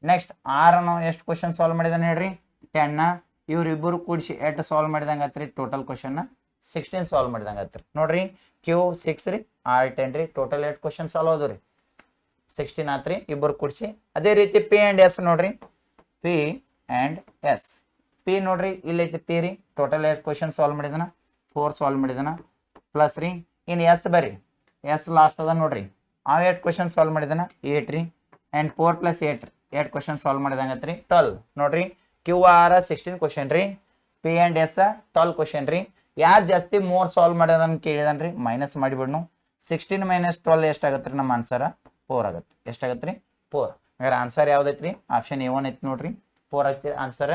ನೆಕ್ಸ್ಟ್ ಆರ್ ನಾವು ಎಷ್ಟು ಕ್ವಶನ್ ಸಾಲ್ವ್ ಮಾಡಿದಾನೆ ಹೇಳ್ರಿ 10 ಇವ್ರಿಬ್ಬರು ಕೂಡಿಸಿ 8 ಸಾಲ್ವ್ ಮಾಡಿದಂಗೆ ಆತ್ರಿ ಟೋಟಲ್ ಕ್ವಶನ್ 16 ಸಾಲ್ವ್ ಮಾಡಿದಂಗೆ ಆತ್ರಿ ನೋಡ್ರಿ ಕ್ಯೂ 6 ರೀ ಆರ್ 10 ರೀ ಟೋಟಲ್ 8 ಕ್ವಶನ್ ಸಾಲ್ವ್ ಆದವು ರೀ 16 ಆತ್ರಿ ಇಬ್ಬರು ಕೂಡಿಸಿ ಅದೇ ರೀತಿ ಪಿ ಆ್ಯಂಡ್ ಎಸ್ ನೋಡ್ರಿ ಪಿ ಆ್ಯಂಡ್ ಎಸ್ ಪಿ ನೋಡ್ರಿ ಇಲ್ಲೈತಿ ಪಿ ರೀ ಟೋಟಲ್ 8 ಕ್ವಶನ್ ಸಾಲ್ವ್ ಮಾಡಿದಾನ 4 ಸಾಲ್ವ್ ಮಾಡಿದಾನ ಪ್ಲಸ್ ರೀ ಇನ್ನು ಎಸ್ ಬರ್ರಿ ಎಸ್ ಲಾಸ್ಟ್ ಅದ ನೋಡ್ರಿ ಅವ 8 ಕ್ವಶನ್ ಸಾಲ್ವ್ ಮಾಡಿದಾನ 8 ರೀ ಆ್ಯಂಡ್ 4 + 8 ಕ್ವಶನ್ ಸಾಲ್ವ್ ಮಾಡಿದಂಗೆ ಆತ್ರಿ 12 ನೋಡ್ರಿ ಕ್ಯೂ ಆರ್ 16 ಕ್ವಶನ್ ರೀ ಪಿ ಆ್ಯಂಡ್ ಎಸ್ 12 ಕ್ವಶನ್ ರೀ ಯಾರು ಜಾಸ್ತಿ ಮೋರ್ ಸಾಲ್ವ್ ಮಾಡ್ಯದನ್ ಕೇಳಿದನ್ ರೀ ಮೈನಸ್ ಮಾಡಿಬಿಡ್ನು 16 - 12 ಎಷ್ಟಾಗತ್ತೆ ರೀ ನಮ್ಮ ಆನ್ಸರ್ 4 ಆಗುತ್ತೆ ಎಷ್ಟಾಗತ್ತೆ ರೀ 4 ಹಾಗಾದ್ರೆ ಆನ್ಸರ್ ಯಾವ್ದೈತ್ರಿ ಆಪ್ಷನ್ A1 ಐತಿ ನೋಡ್ರಿ 4 ಐತಿ ಆನ್ಸರ್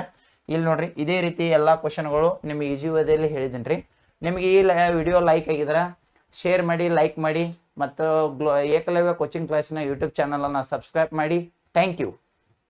ಇಲ್ಲಿ ನೋಡ್ರಿ ಇದೇ ರೀತಿ ಎಲ್ಲ ಕ್ವಶನ್ಗಳು ನಿಮಗೆ ಈಜಿ ವೇದಲ್ಲಿ ಹೇಳಿದ್ದೀನಿ ರೀ ನಿಮಗೆ ಈ ವಿಡಿಯೋ ಲೈಕ್ ಆಗಿದ್ರೆ ಶೇರ್ ಮಾಡಿ ಲೈಕ್ ಮಾಡಿ ಮತ್ತು ಏಕಲವ್ಯ ಕೋಚಿಂಗ್ ಕ್ಲಾಸಿನ ಯೂಟ್ಯೂಬ್ ಚಾನಲನ್ನು ಸಬ್ಸ್ಕ್ರೈಬ್ ಮಾಡಿ ಥ್ಯಾಂಕ್ ಯು